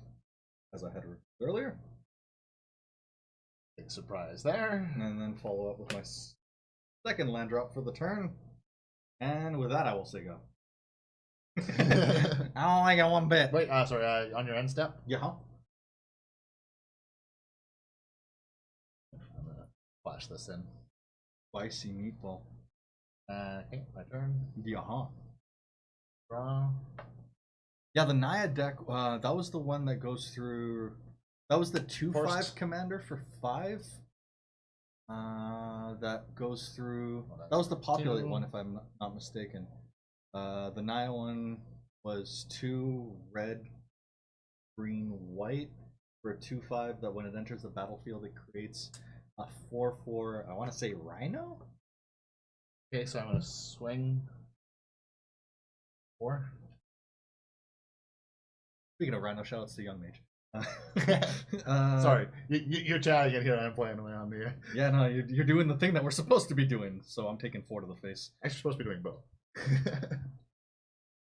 as I had reviewed earlier. Big surprise there. And then follow up with my second land drop for the turn. And with that, I will say go. I don't like it one bit. Wait, sorry, on your end step? Yeah. I'm going to flash this in. Spicy meatball. Okay, my turn. Yeah. Draw. Yeah, the Naya deck, that was the one that goes through. That was the 2/5 First. commander for 5. That goes through. That was the Populate one, if I'm not mistaken. The Naya one was 2 red, green, white for a 2/5 that when it enters the battlefield, it creates a 4/4. I want to say Rhino. Okay, so I'm going to swing 4. Speaking of Rhino, shout outs to Young Mage. Sorry, you're chatting in here. I'm playing away on the. Yeah, no, you're doing the thing that we're supposed to be doing, so I'm taking 4 to the face. Actually, supposed to be doing both.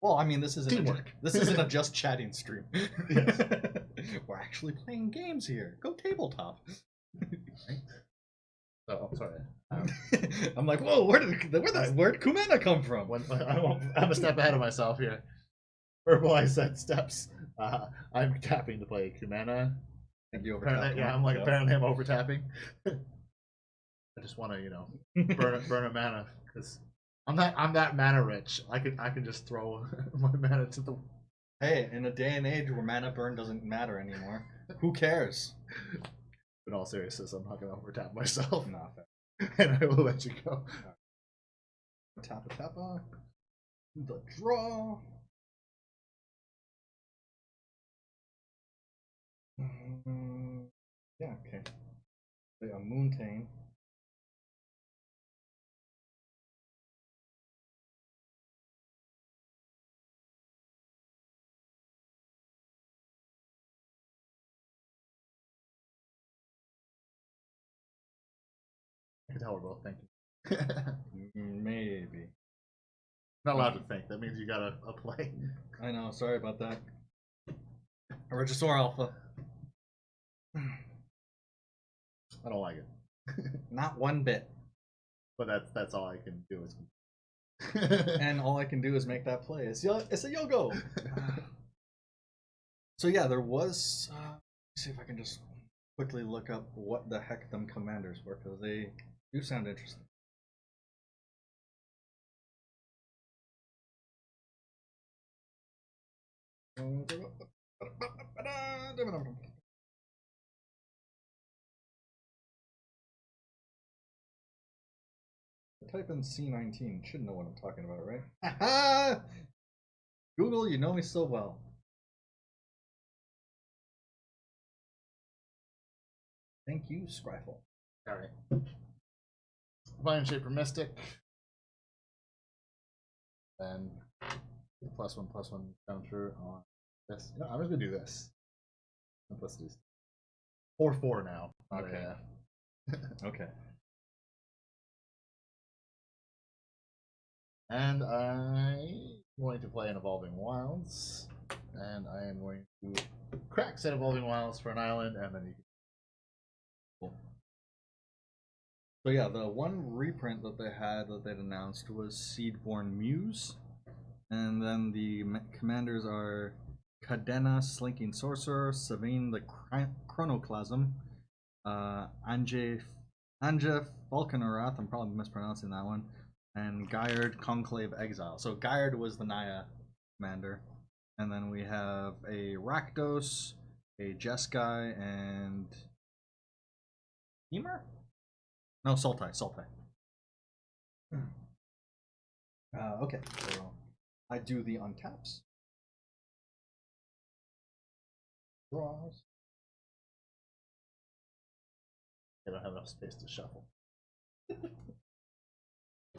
Well, I mean, this isn't Teamwork. This isn't a just chatting stream. Yes. We're actually playing games here. Go tabletop. Right. So, sorry. I'm like, whoa, where'd Kumana come from? I'm a step ahead of myself here. Verbalize said steps. I'm tapping to play Kumana. Apparently, yeah, I'm like apparently I'm over tapping. I just want to burn a mana because I'm that mana rich. I can just throw my mana to the. Hey, in a day and age where mana burn doesn't matter anymore, who cares? In all seriousness, I'm not gonna overtap myself. Nah, and I will let you go. Tappa. The draw. Yeah, okay. Play a Moontain. I can tell we're both thinking. Maybe. Not allowed to think. That means you got a play. I know. Sorry about that. Regisaur Alpha. I don't like it. Not one bit. But that's all I can do is. And all I can do is make that play. It's a Yogo. So yeah, there was. Let's see if I can just quickly look up what the heck them commanders were, because they do sound interesting. Type in C19. Should know what I'm talking about, right? Haha! Google, you know me so well. Thank you, Scryfall. Alright. Vine Shaper Mystic. And +1/+1 counter on this. No, I'm just gonna do this. Let's do 4/4 now. Okay. Okay. And I'm going to play an Evolving Wilds. And I am going to crack set Evolving Wilds for an island, and then you can. Cool. So yeah, the one reprint that they had that they'd announced was Seedborn Muse. And then the commanders are Cadena, Slinking Sorcerer, Savine the Chronoclasm, Anja Falconerath, I'm probably mispronouncing that one, and Gyard Conclave Exile. So Gyard was the Naya commander. And then we have a Rakdos, a Jeskai, and Emer? No, Sultai. Okay, so I do the untaps. Draws. I don't have enough space to shuffle.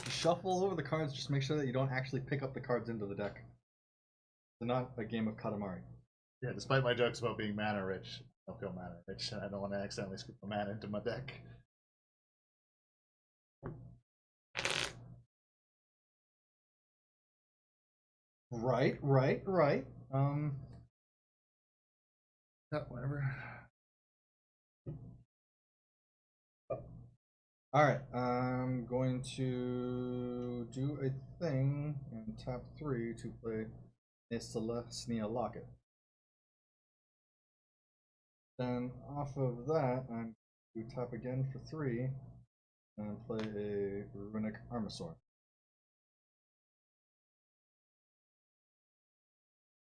Shuffle over the cards, just make sure that you don't actually pick up the cards into the deck. It's not a game of Katamari. Yeah, despite my jokes about being mana rich, I don't feel mana rich, and I don't want to accidentally scoop the mana into my deck. Right. Whatever. Alright, I'm going to do a thing and tap 3 to play a Celestia Locket. Then off of that, I'm going to tap again for 3 and play a Runic Armasaur.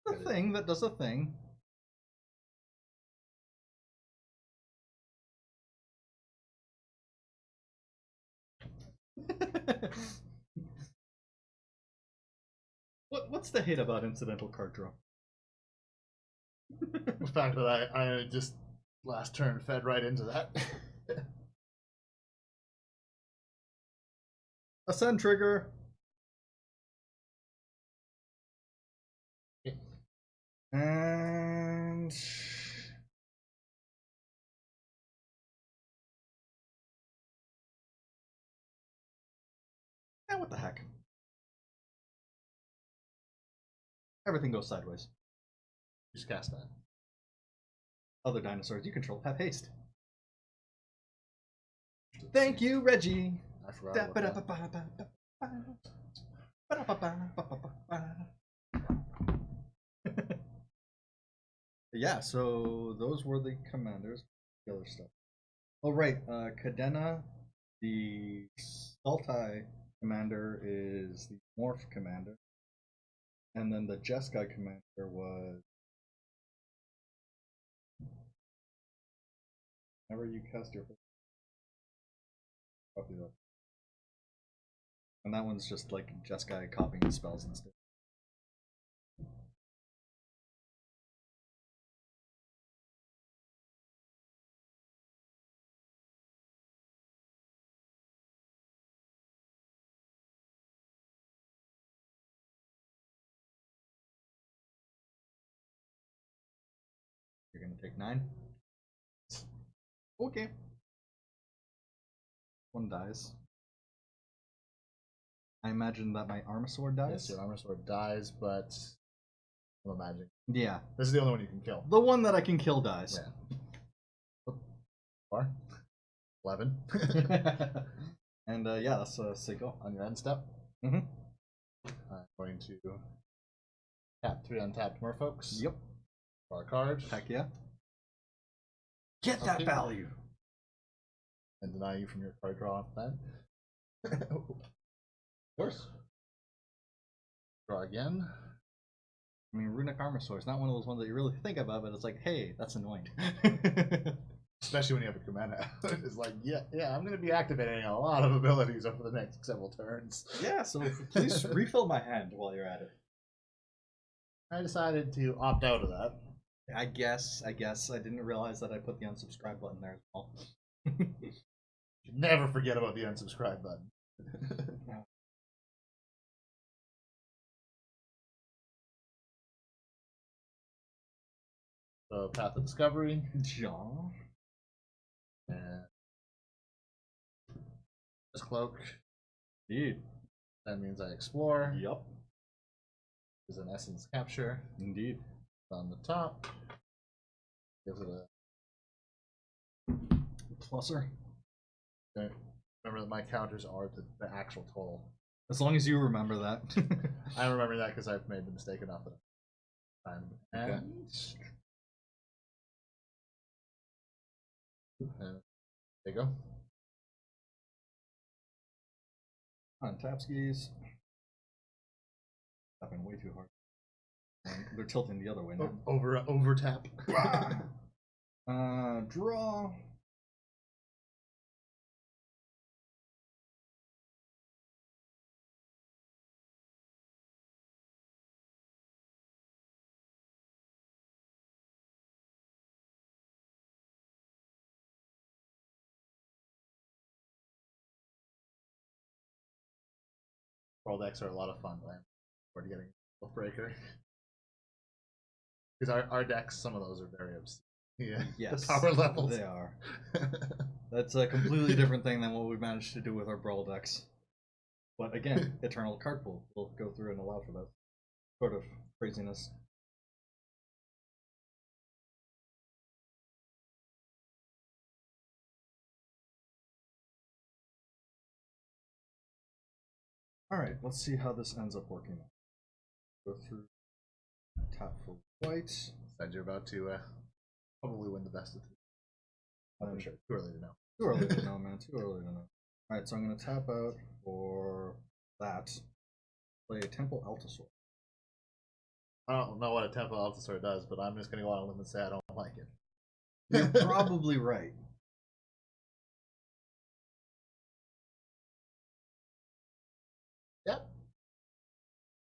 The thing that does a thing. What's the hate about incidental card draw? The fact that I just last turn fed right into that. Ascend trigger. And what the heck? Everything goes sideways. Just cast that. Other dinosaurs you control have haste. Thank you, Reggie. forgot about that. Yeah, so those were the commanders. The other stuff. Oh right, Cadena, the Sultai commander, is the Morph commander, and then the Jeskai commander was. Whenever you cast your first copy that. And that one's just like Jeskai copying spells instead. You're gonna take 9? Okay. One dies. I imagine that my Armasaur dies? Yes, your Armasaur dies, but I'm imagining. Yeah. This is the only one you can kill. The one that I can kill dies. Yeah. Far? 11. And yeah, that's a Seiko. On your end step. Mm-hmm. I'm going to tap 3 untapped merfolks. Yep. Draw a card. Heck yeah. Get that value! And deny you from your card draw then. Of course. Draw again. I mean, Runic Armasaur is not one of those ones that you really think about, but it's like, hey, that's annoying. Especially when you have a command out. It's like, yeah, I'm going to be activating a lot of abilities over the next several turns. Yeah, so please refill my hand while you're at it. I decided to opt out of that. I guess. I didn't realize that I put the unsubscribe button there as well. Should never forget about the unsubscribe button. So, Path of Discovery. John. And this cloak. Indeed. That means I explore. Yup. Is an essence capture. Indeed. On the top. Gives it a pluser. Okay. Remember that my counters are the actual total. As long as you remember that. I remember that because I've made the mistake enough of time. And okay. There you go. On Tapskis. Tapping way too hard. And they're tilting the other way now. Over tap. Draw. Brawl decks are a lot of fun, but I'm already getting Oathbreaker. Because our decks, some of those are very obscene. Yeah, yes, the power levels. They are. That's a completely different thing than what we managed to do with our Brawl decks. But again, Eternal Card Pool will go through and allow for that sort of craziness. Alright, let's see how this ends up working. Go through tap for white. Said you're about to probably win the best of 3. I'm sure. Too early to know. Too early to know, man. Too early to know. Alright, so I'm going to tap out for that. Play a Temple Altasaur. I don't know what a Temple Altasaur does, but I'm just going to go on a limb and say I don't like it. You're probably right. Yep.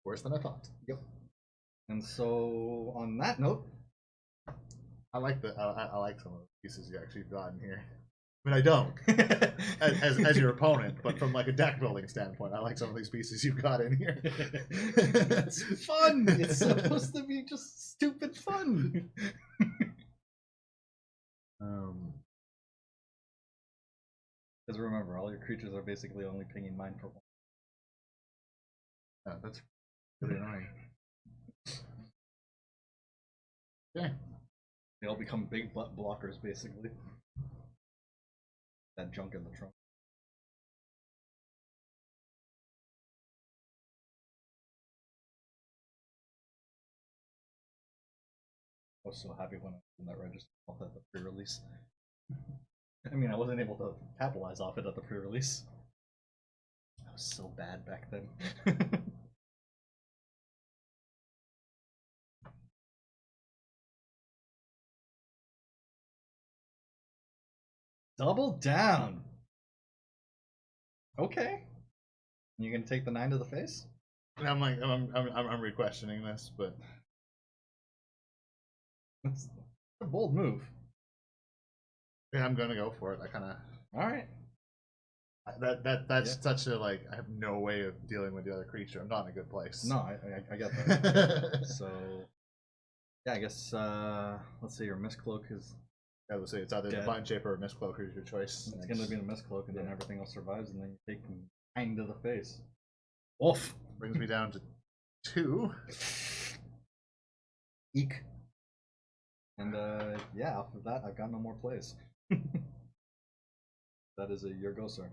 Worse than I thought. Yep. And so, on that note, I like I like some of the pieces you actually got in here. I mean, I don't as your opponent, but from like a deck building standpoint, I like some of these pieces you've got in here. It's fun. It's supposed to be just stupid fun. Because remember, all your creatures are basically only pinging mine for 1. Oh, that's really annoying. Okay. They all become big butt blockers, basically. That junk in the trunk. was so happy when I opened that register off at the pre-release. I mean, I wasn't able to capitalize off it at the pre-release. I was so bad back then. Double down. Okay. You gonna take the 9 to the face? And I'm like, I'm re-questioning this, but That's a bold move. yeah, I'm gonna go for it. I kind of. All right. That's such a like. I have no way of dealing with the other creature. I'm not in a good place. No, I get that. So, yeah, I guess let's see. Your Mistcloak is. I would say it's either dead. Divine Shaper or Mistcloak is your choice. It's gonna be the Mistcloak, and then everything else survives, and then you take 9 to the face. Wolf Brings me down to 2. Eek. And yeah, after that, I've got no more plays. That is your go, sir.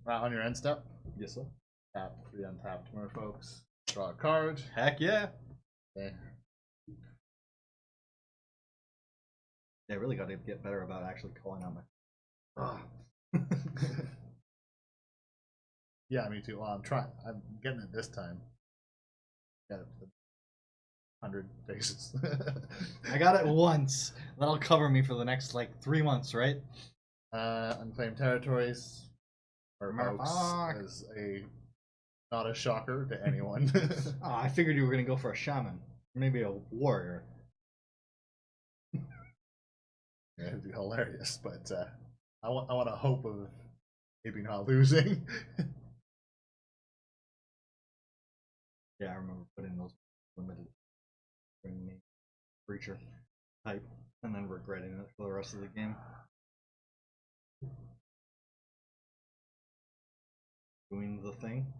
On your end step, Yes, sir. tap 3 untapped merfolks. Draw a card. Heck yeah. Okay. Yeah, I really got to get better about actually calling out my. Yeah, me too. Well, I'm trying. I'm getting it this time. Got it to the 100 faces. I got it once. That'll cover me for the next like 3 months, right? Unclaimed territories. Or Fuck. is not a shocker to anyone. Oh, I figured you were gonna go for a shaman, maybe a warrior. Yeah, it'd be hilarious, but I want a hope of maybe not losing. Yeah, I remember putting those limited creature type and then regretting it for the rest of the game. Doing the thing.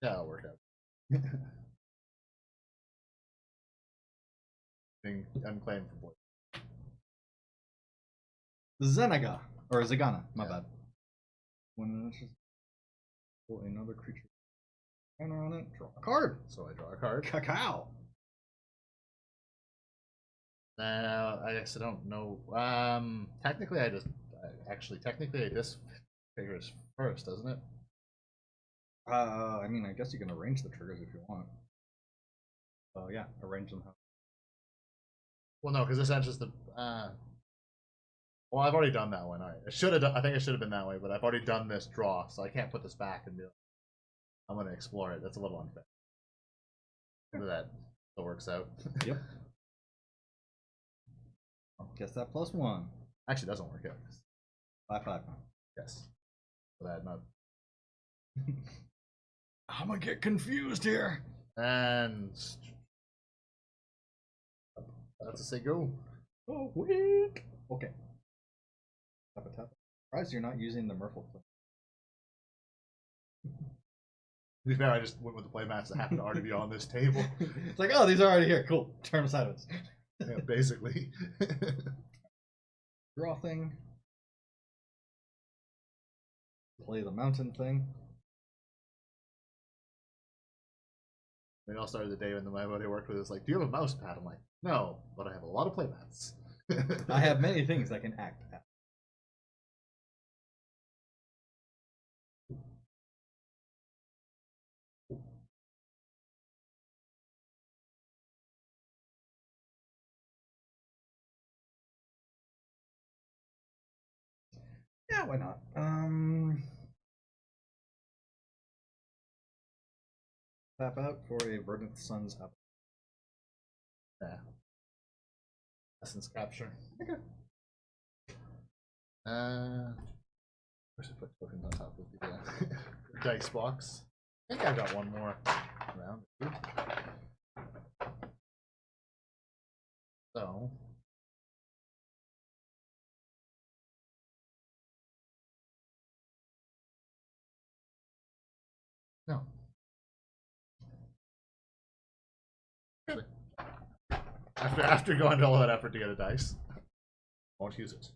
Yeah, it'll work out. Being unclaimed for boy. Zenaga or Zagana, my Yeah. bad. When it's just pull another creature counter on it, draw a card. So I draw a card. Cacao. Now I guess I don't know. Technically, I this figures first, doesn't it? I mean, I guess you can arrange the triggers if you want. Oh yeah, arrange them. Well, no, because this enters the. Well, I've already done that one. I should have. I think it should have been that way, but I've already done this draw, so I can't put this back and be like, I'm going to explore it. That's a little unfair. That still works out. Yep. Guess that +1. Actually, doesn't work out. 5/5. Yes. For that, not. I'm gonna get confused here. And that's a say go. Oh, weak. Okay. Tap a tap. Surprised you're not using the Merfolk play. To be fair, I just went with the playmats that happened to already be on this table. It's like, oh, these are already here. Cool. Turn them sideways. Yeah, basically. Draw thing. Play the mountain thing. We all started the day when my buddy worked with us like, do you have a mouse pad? I'm like, no, but I have a lot of playmats. I have many things that can act. Yeah, why not? Tap out for a Verdant Sun's up. Yeah. Essence capture. Okay. Where should I put tokens on top of the dice box? I think I've got one more round. So. No. Really? After going to all that effort to get a dice, won't use it.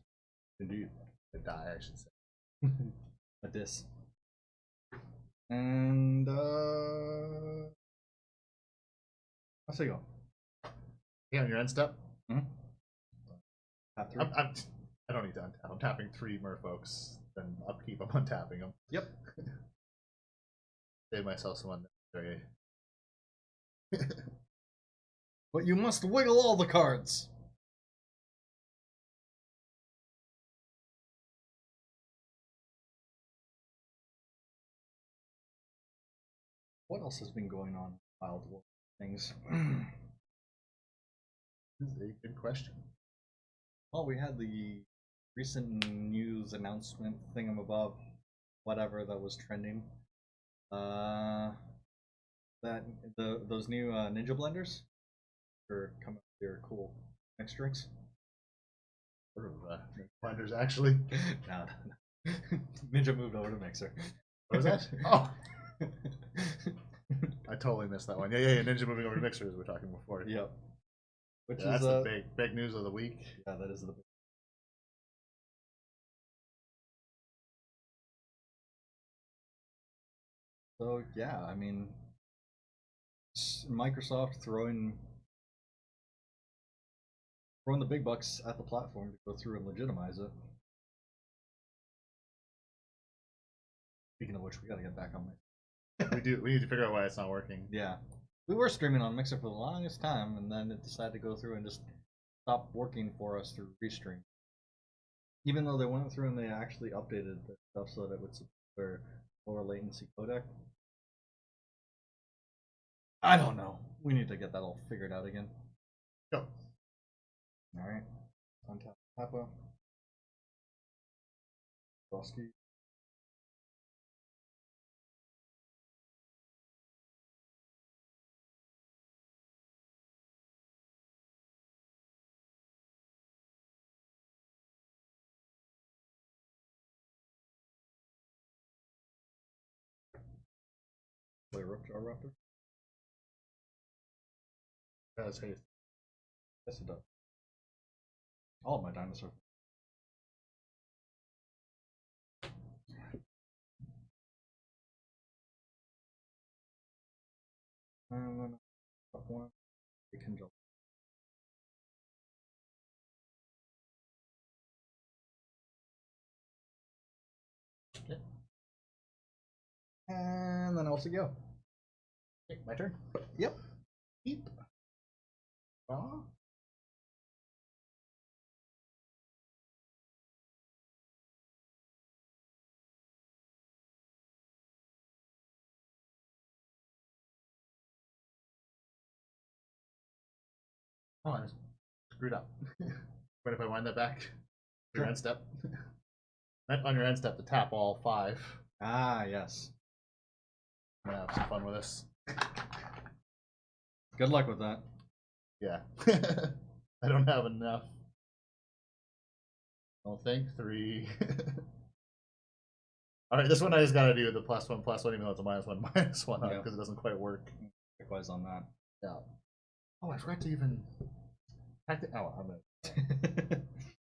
Indeed. A die, I should say. A dis. And I'll say go. Yeah, on your end step. Tap 3. I don't need to untap. I'm tapping 3 merfolks, then upkeep. I'm untapping them. Yep. Save myself some unnecessary. But you must wiggle all the cards. What else has been going on in Wild War things? This is a good question. Well, we had the recent news announcement thingamabob, whatever that was trending. That those new Ninja blenders are coming. They're cool mixed drinks. What are blenders actually? No. Ninja moved over to Mixer. What was that? Oh, I totally missed that one. Yeah. Ninja moving over to Mixer as we were talking before. Yep. Which yeah, is that's the big news of the week. Yeah, that is the big. So yeah, I mean, Microsoft throwing the big bucks at the platform to go through and legitimize it. Speaking of which, we got to get back on Mixer. We need to figure out why it's not working. Yeah, we were streaming on Mixer for the longest time, and then it decided to go through and just stop working for us through Restream. Even though they went through and they actually updated the stuff so that it would support their lower latency codec. I don't know. We need to get that all figured out again. Go. Alright. Untap Papa. Bosky. Play Rookjaw Raptor. That's haste. Yes, it does. All of my dinosaurs. And then up one. We can jump. Okay. And then also go. Okay, my turn. Yep. Eep. Oh. Oh, I screwed up. What if I wind that back? Your end step. On your end step to tap all 5. Ah, yes. I'm gonna have some fun with this. Good luck with that. Yeah. I don't have enough. I don't think 3. Alright, this one I just gotta do the +1/+1, even though it's a -1/-1 Yeah. because it doesn't quite work. Likewise on that. Yeah. Oh, I forgot to even. Oh, I'm gonna.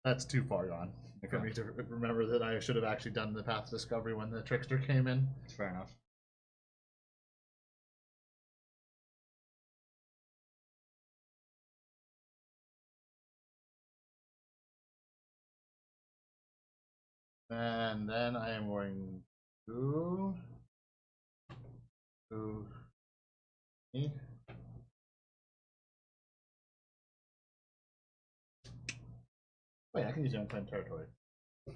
That's too far gone for me to remember that I should have actually done the Path to Discovery when the Trickster came in. Fair enough. And then I am going to. Me. Wait, I can use unclaimed territory.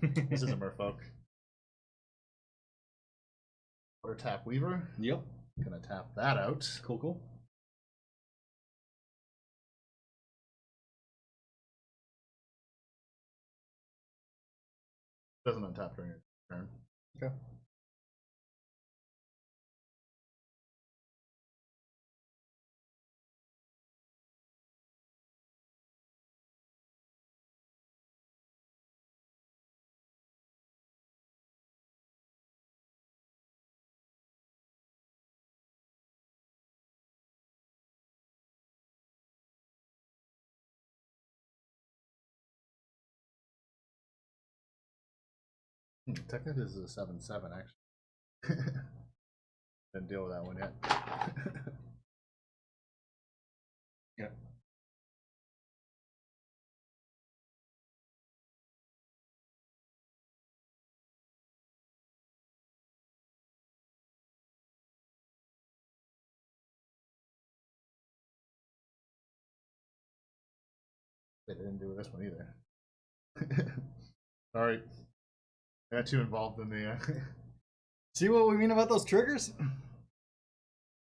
This is a merfolk. Or tap Weaver. Yep. Gonna tap that out. Cool. Doesn't untap during your turn. Okay. Technically, this is a 7/7 actually. Didn't deal with that one yet. Yeah. Wait, I didn't do this one either. Sorry. I got too involved in the... See what we mean about those triggers? It's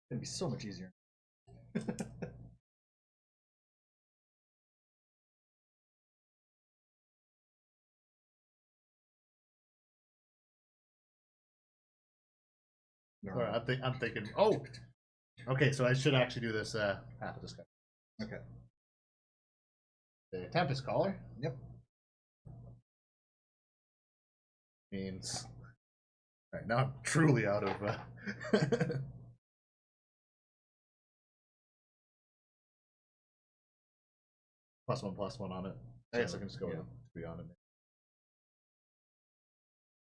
gonna be so much easier. Right, I'm thinking. Oh, okay. So I should actually do this half of this guy. Okay. The Tempest Caller. Yep. Means. All right, now I'm truly out of. +1/+1 on it. I guess I can just go with beyond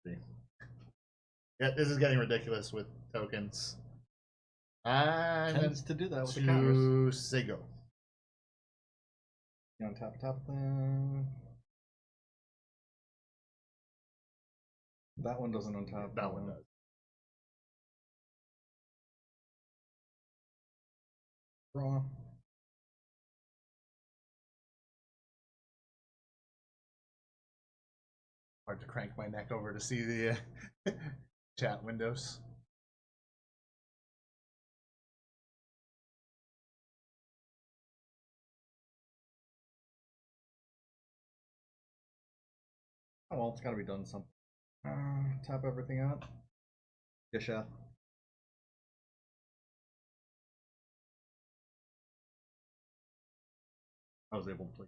it. Yeah, this is getting ridiculous with tokens. Tends to do that with the counters. Sigo. You on top thing. That one doesn't untap. That one does. Draw. Hard to crank my neck over to see the chat windows. Oh well, it's gotta be done something. Tap everything out. Gisha. I was able to play.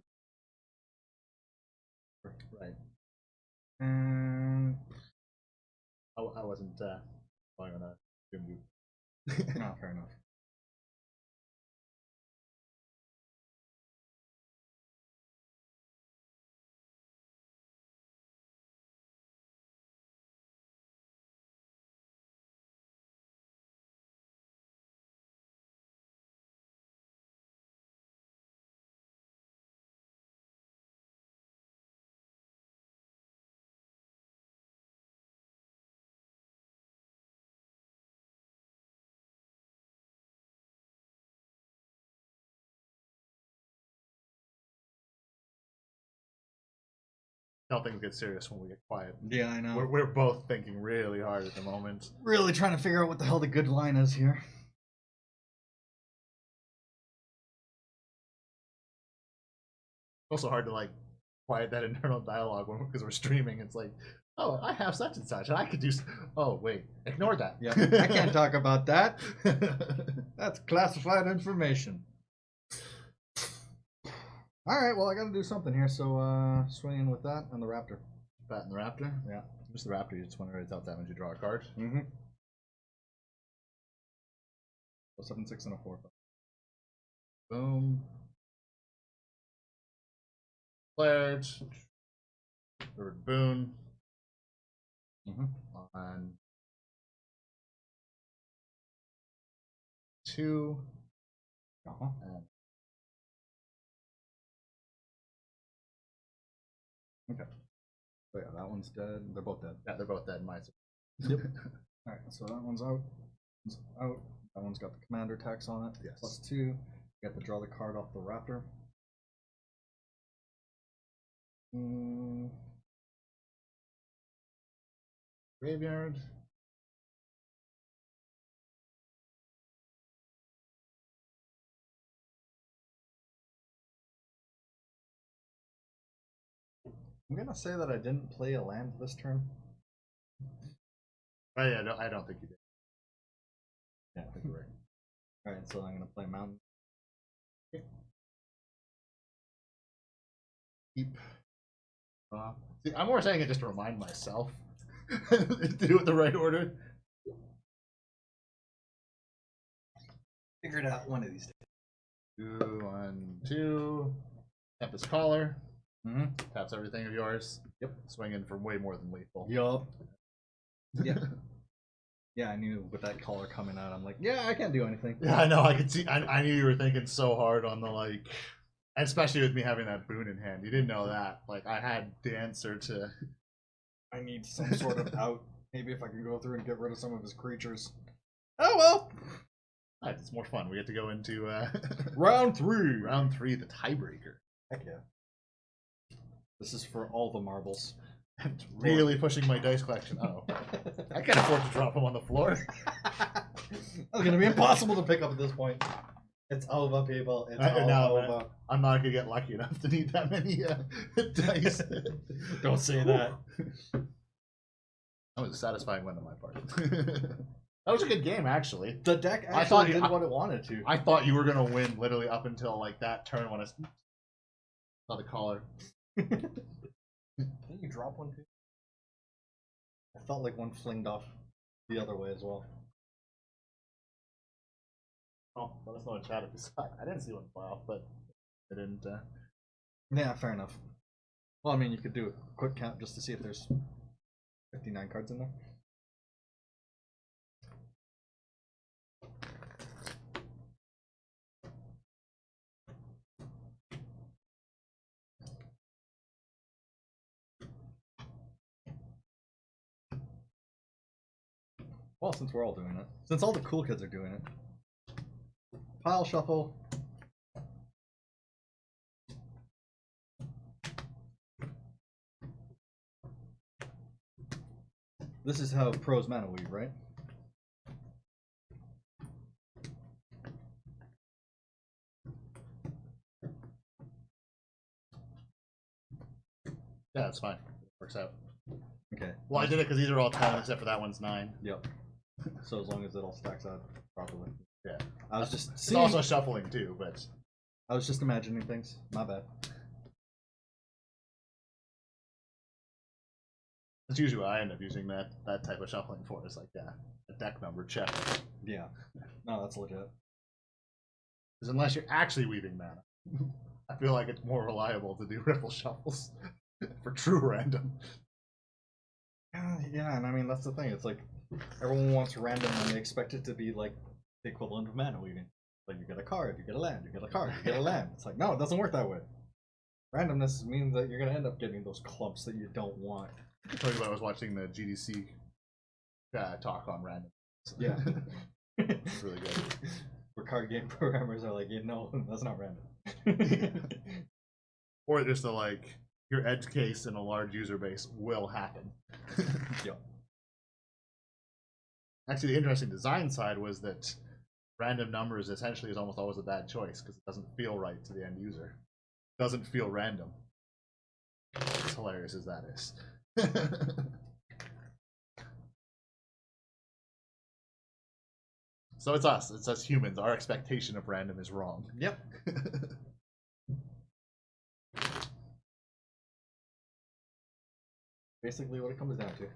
Right. And I wasn't going on a good move. no, fair enough. I don't think we get serious when we get quiet. Yeah, I know. We're both thinking really hard at the moment. Really trying to figure out what the hell the good line is here. Also hard to like quiet that internal dialogue because we're streaming. It's like, oh, I have such and such, and I could do. Oh, wait, ignore that. Yeah, I can't talk about that. That's classified information. All right, well, I got to do something here, so swing in with that and the Raptor. That and the Raptor? Yeah. Just the Raptor, you just want to raise out damage, you draw a card. Mm-hmm. 7/6 and a 4/5. Boom. Declared. Third boon. On 2. And okay. So yeah, that one's dead. They're both dead. yeah, they're both dead in my Yep. Alright, so that one's out. One's out. That one's got the commander tax on it. Yes. +2. You have to draw the card off the Raptor. Graveyard. I'm gonna say that I didn't play a land this turn. Oh yeah, no, I don't think you did. Yeah, I think you're right. Alright, so I'm gonna play Mountain. Keep. See, I'm more saying it just to remind myself to do it the right order. Figure it out one of these days. 2, 1, 2. Tempest Caller. Mm-hmm. Taps everything of yours. Yep. Swinging for way more than lethal. Yup. Yeah. Yeah, I knew with that caller coming out, I'm like, yeah, I can't do anything. Yeah, I know. I could see. I knew you were thinking so hard on the like, especially with me having that boon in hand. You didn't know that. Like, I had the answer to. I need some sort of out. Maybe if I can go through and get rid of some of his creatures. Oh well. Right, it's more fun. We get to go into round 3. Round 3, the tiebreaker. Heck yeah. This is for all the marbles. It's really pushing my dice collection. Oh, I can't afford to drop them on the floor. It's gonna be impossible to pick up at this point. It's over, people. It's over. I'm not gonna get lucky enough to need that many dice. Don't say that. That was a satisfying win on my part. That was a good game, actually. The deck actually did what it wanted to. I thought you were gonna win literally up until like that turn when I saw the caller. Didn't you drop one too? I felt like one flinged off the other way as well. Oh, let us know in chat if you saw it. I didn't see one fly off, but I didn't. Yeah, fair enough. Well, I mean, you could do a quick count just to see if there's 59 cards in there. Well, since we're all doing it. Since all the cool kids are doing it. Pile shuffle. This is how pros mana weave, right? Yeah, it's fine. It works out. Okay. Well, I did it because these are all 10 except for that one's 9. Yep. So as long as it all stacks out properly. Yeah. I was just It's also shuffling too, but I was just imagining things. My bad. that's usually what I end up using that type of shuffling for. Is like a deck number check. Yeah. No, that's legit. Because unless you're actually weaving mana, I feel like it's more reliable to do riffle shuffles for true random. Yeah, and I mean that's the thing. It's like everyone wants random and they expect it to be like the equivalent of mana weaving. Like you get a card, you get a land, you get a card, you get a land. It's like no, it doesn't work that way. Randomness means that you're gonna end up getting those clumps that you don't want. I told you about I was watching the GDC talk on random. Yeah. It's really good. Where card game programmers are like, no, that's not random. Or just the like your edge case in a large user base will happen. Yep. Actually, the interesting design side was that random numbers essentially is almost always a bad choice because it doesn't feel right to the end user. It doesn't feel random. As hilarious as that is. So it's us. It's us humans. Our expectation of random is wrong. Yep. Basically what it comes down to.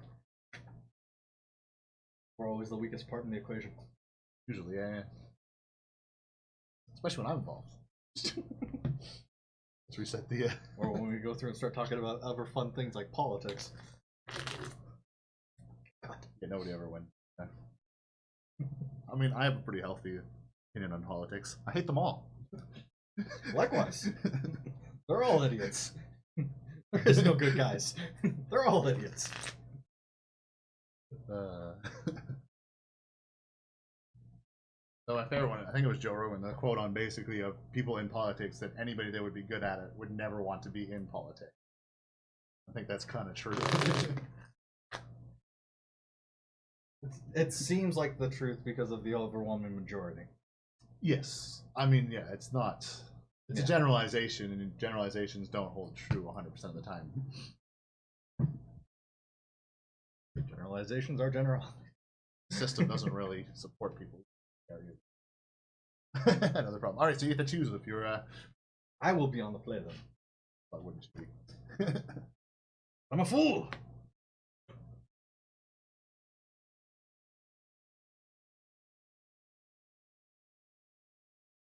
We're always the weakest part in the equation. Usually, yeah. Especially when I'm involved. Let's reset the... Or when we go through and start talking about other fun things like politics. God, yeah, nobody ever wins. Yeah. I mean, I have a pretty healthy opinion on politics. I hate them all. Likewise. They're all idiots. There is no good guys. They're all idiots. So my favorite one, I think it was Joe Rogan, the quote on basically of people in politics that anybody that would be good at it would never want to be in politics. I think that's kind of true. It seems like the truth because of the overwhelming majority. Yes. I mean, yeah, it's not... It's a generalization, and generalizations don't hold true 100% of the time. Generalizations are general. The system doesn't really support people. Another problem. All right, so you have to choose if you're... I will be on the play, though. Why wouldn't you be? I'm a fool!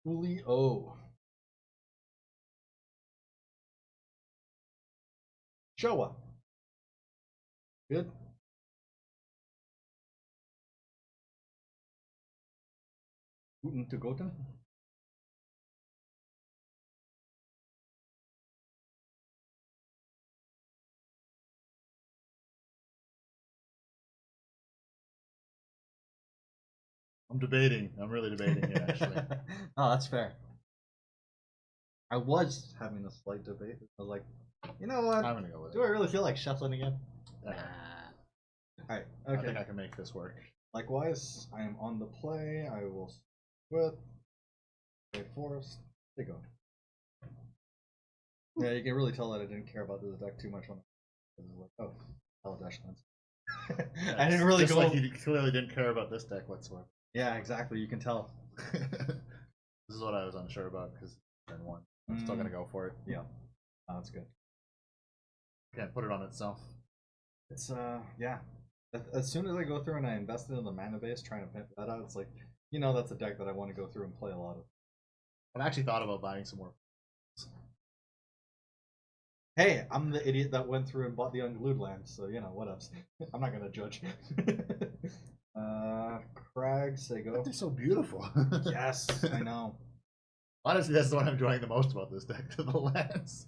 Julio. Showa. Good. Guten to Goten. I'm debating. I'm really debating it, actually. Oh, that's fair. I was having a slight debate. I was like, You know what? I'm gonna go with Do I really feel like shuffling again? it. Alright, I okay. think I can make this work. Likewise, I am on the play. I will with a forest. They go. Yeah, you can really tell that I didn't care about this deck too much on it. Like, oh, Kaladesh Lens. I didn't really just go. Like you clearly didn't care about this deck whatsoever. Yeah, exactly. You can tell. This is what I was unsure about because turn 1. I'm still gonna go for it. Yeah, oh, that's good. Can't put it on itself. It's yeah. As soon as I go through and I invested in the mana base trying to pimp that out, it's like, you know, that's a deck that I want to go through and play a lot of. I've actually thought about buying some more. Hey, I'm the idiot that went through and bought the unglued land, so you know what else. I'm not gonna judge. Crag, Sego. They're so beautiful. Yes, I know. Honestly, that's what I'm enjoying the most about this deck, to the lands.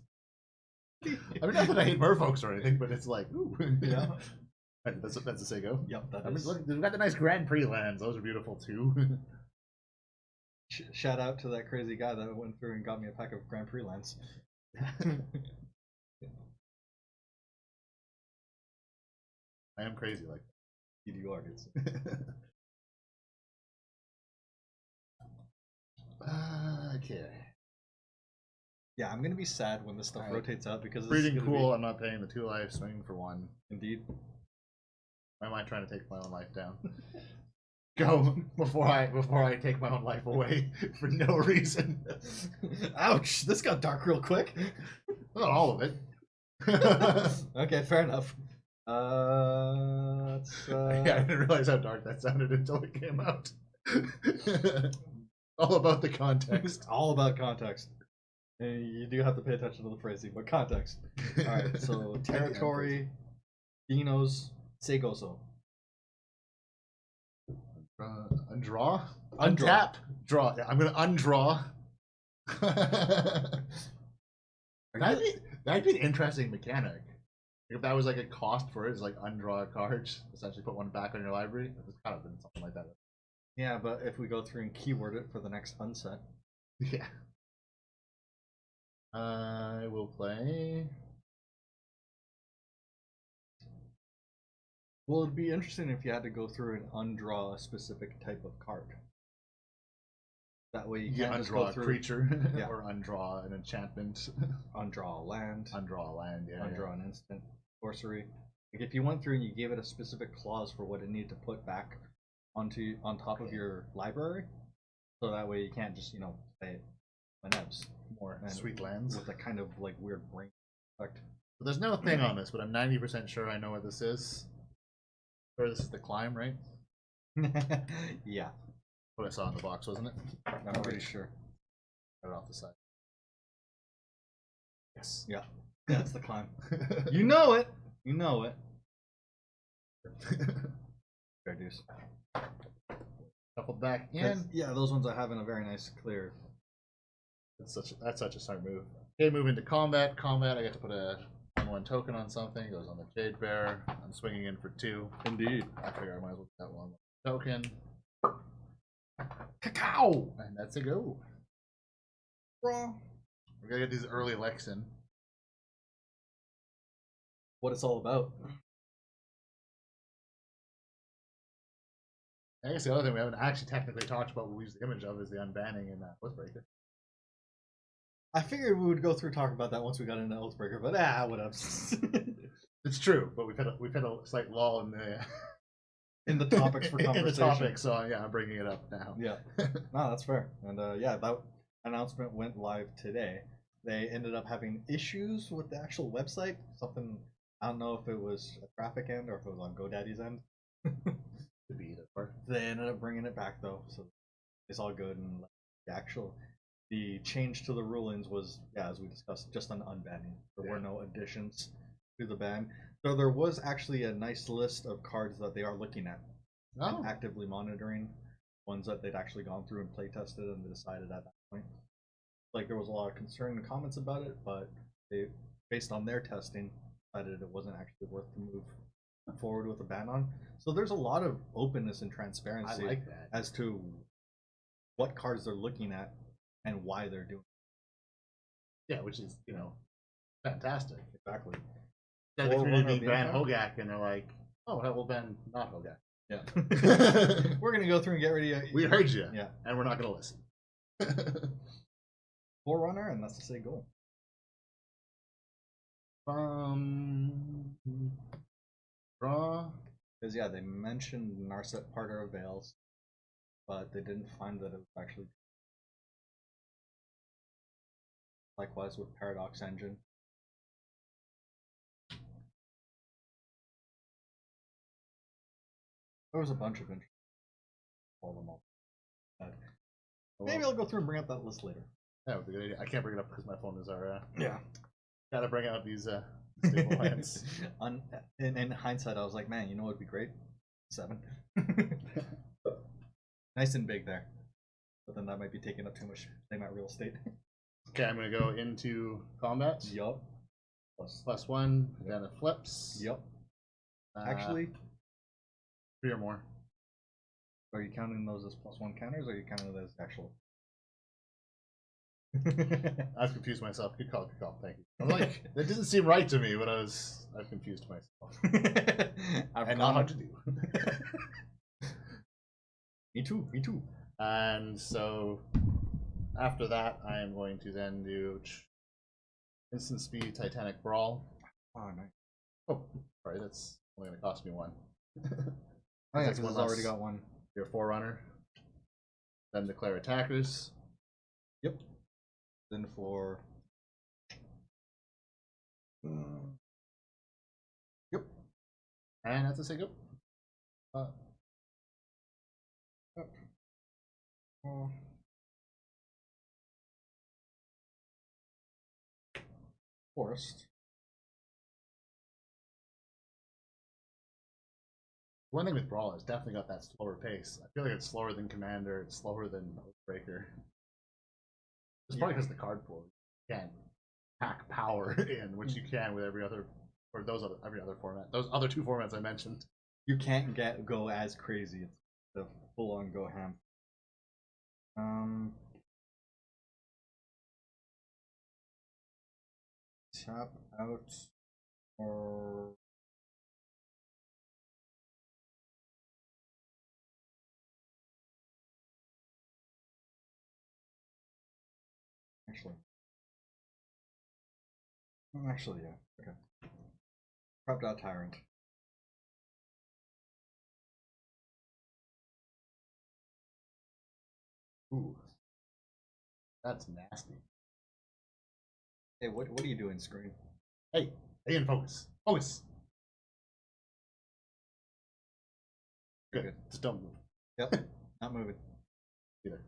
I mean, not that I hate merfolks or anything, but it's like, ooh. Yeah. That's a Sego. Yep, that I mean, is. look, they've got the nice Grand Prix lands. Those are beautiful too. Shout out to that crazy guy that went through and got me a pack of Grand Prix lands. I am crazy like that. You are, dudes. Okay. Yeah, I'm gonna be sad when this stuff rotates out because Breeding cool. I'm not paying the 2 life. Swinging for 1. Indeed. Why am I trying to take my own life down? Go before I take my own life away for no reason. Ouch! This got dark real quick. Not all of it. Okay, fair enough. Yeah, I didn't realize how dark that sounded until it came out. All about the context. All about context. And you do have to pay attention to the phrasing, but context. Alright, so territory, Dinos, Segoso. Undraw? Undraw. Untap? Draw. Yeah, I'm going to undraw. That'd be an interesting mechanic. If that was like a cost for it, it's like undraw a card, essentially put one back on your library. It's kind of been something like that. Yeah, but if we go through and keyword it for the next unset. Yeah. I will play. Well, it'd be interesting if you had to go through and undraw a specific type of card. That way you can't just go through a creature, yeah. or undraw an enchantment. Undraw a land. Undraw a land, yeah. Undraw an instant. Sorcery. Like if you went through and you gave it a specific clause for what it needed to put back on top of your library, so that way you can't just, you know, say whenevs. More sweet lands. With a kind of like weird brain effect. So there's no thing on this, but I'm 90% sure I know what this is. Or this is the climb, right? Yeah. What I saw in the box, wasn't it? I'm pretty sure. Right off the side. Yes. Yeah. Yeah, it's the climb. You know it. You know it. Fair dues. Shuffled back in. Yeah, those ones I have in a very nice clear. That's such a smart move. Okay, move into combat. Combat, I get to put a 1/1 token on something. Goes on the Jade Bear. I'm swinging in for 2. Indeed. I figure I might as well put that 1 token. Cacao! And that's a go. Bro. We're gonna get these early Lex in. What it's all about. I guess the other thing we haven't actually technically talked about, what we use the image of, is the unbanning in Oathbreaker. I figured we would go through talk about that once we got into Oathbreaker, but whatever. It's true, but we've had a slight lull in the topics for conversation. In the topic, so yeah, I'm bringing it up now. Yeah, no, that's fair. And yeah, that announcement went live today. They ended up having issues with the actual website. Something, I don't know if it was a traffic end or if it was on GoDaddy's end. Could be either part. They ended up bringing it back though, so it's all good. And the change to the rulings was, yeah, as we discussed, just an unbanning. There were no additions to the ban. So there was actually a nice list of cards that they are looking at and actively monitoring, ones that they'd actually gone through and play tested and decided at that point. Like there was a lot of concern and comments about it, but they, based on their testing, decided it wasn't actually worth to move forward with a ban on. So there's a lot of openness and transparency as to what cards they're looking at and why they're doing it. Yeah, which is, you know, Fantastic. Exactly. Then they Forerunner community ban Vampire? Hogak, and they're like, oh, that will ban not Hogak. Yeah. We're gonna go through and get rid of you. We heard you. Yeah. And we're not gonna listen. Forerunner, and that's to say go. Draw. Because yeah, they mentioned Narset Parter of Veils, but they didn't find that it was actually. Likewise with Paradox Engine. There was a bunch of interest. All them all. Maybe I'll go through and bring up that list later. That would be a good idea. I can't bring it up because my phone is our. Yeah. Gotta bring out these stable lands. In hindsight, I was like, man, you know what would be great? 7. Nice and big there. But then that might be taking up too much real estate. Okay, I'm gonna go into combat. Yup. +1, then it flips. Yup. Actually, 3 or more. are you counting those as +1 counters, or are you counting those as actual? I've confused myself. Good call, thank you. I'm like, that doesn't seem right to me, but I've confused myself. And not hard to do. Me too. And so after that, I am going to then do instant speed Titanic Brawl. Oh, nice. Oh, sorry, that's only going to cost me 1. Oh yeah, because it's already got 1. Your Forerunner. Then declare attackers. Yep. Then for. Yep. And that's a say go. Yep. Forest. One thing with Brawl is definitely got that slower pace. I feel like it's slower than Commander. It's slower than Oathbreaker. It's probably because the card pool can't pack power in, which you can with every other format. Those other 2 formats I mentioned. You can't go as crazy. It's the full on go ham. Tap out or actually yeah. Okay. Trapped out Tyrant. Ooh, that's nasty. Hey, what are you doing, screen? Hey, stay in focus. Focus. Good. Just don't move. Yep, not moving. Either.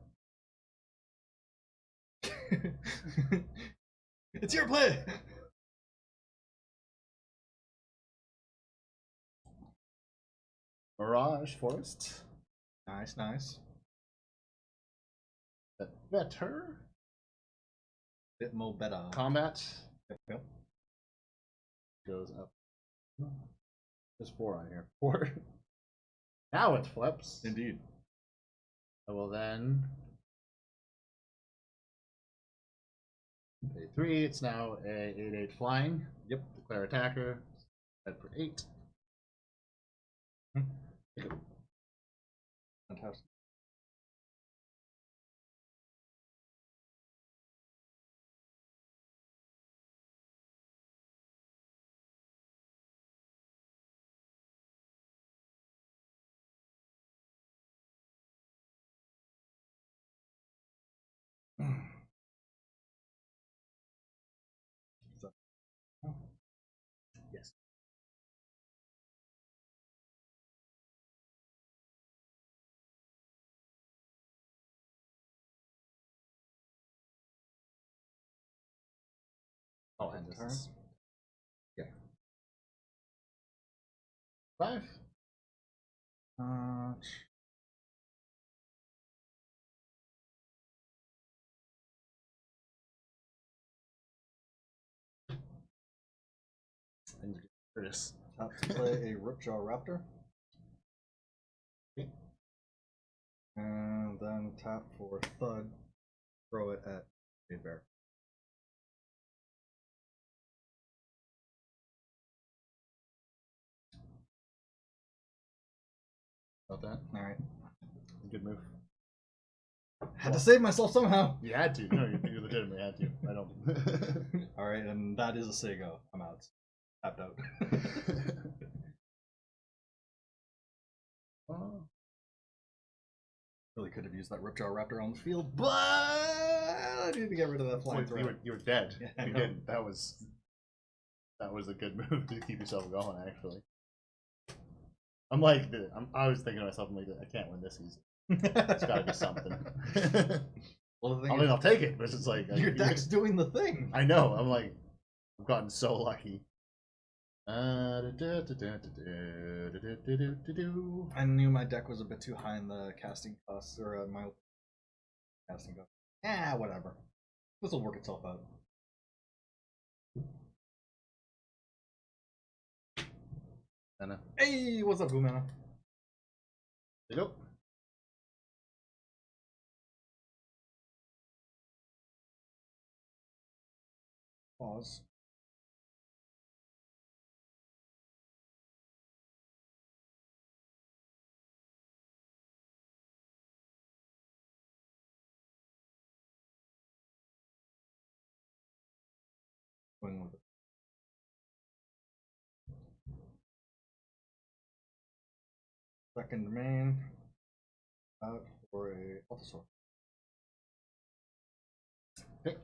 It's your play. Mirage Forest. Nice. Better. Bit more better. Combat. Yep. Goes up. There's 4 on here. 4. Now it flips. Indeed. I will then pay 3. It's now a 8/8 flying. Yep. Declare attacker. Head for 8. Fantastic. Yes. Oh, and this is... Yeah. 5. Things are getting serious. Tap to play a Ripjaw Raptor. Okay. And then tap for Thud. Throw it at a bear. that. All right. Good move. Had to save myself somehow. You had to. No, you legitimately had to. I don't. All right, and that is a Sego. I'm out. Tapped out. Really could have used that Ripjaw Raptor on the field, but I need to get rid of that flying threat. You were dead. Yeah, you didn't. That was a good move to keep yourself going. Actually, I'm like, I was thinking to myself, I'm like, I can't win this season. It's got to be something. Well, the thing I mean, I'll take it, but it's just like your deck's doing the thing. I know. I'm like, I've gotten so lucky. I knew my deck was a bit too high in the casting costs, or my casting cost. Whatever. This will work itself out. Anna. Hey, what's up, Boomana? There you go. Pause. Going with it. Second main. Out for a officer. Okay.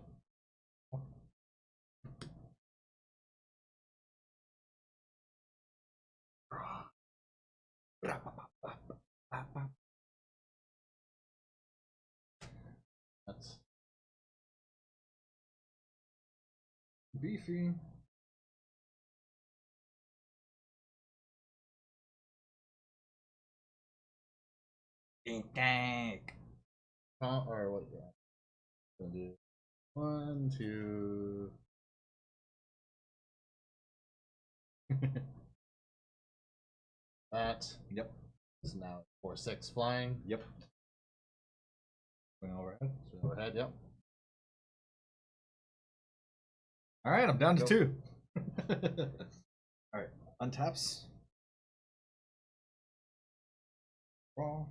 That's beefy. Tank. Or what? Yeah. Gonna do 1, 2. That. Yep. Is now 4/6 flying. Yep. Going overhead. So overhead. Yep. All right, I'm down to 2. All right, untaps. Raw.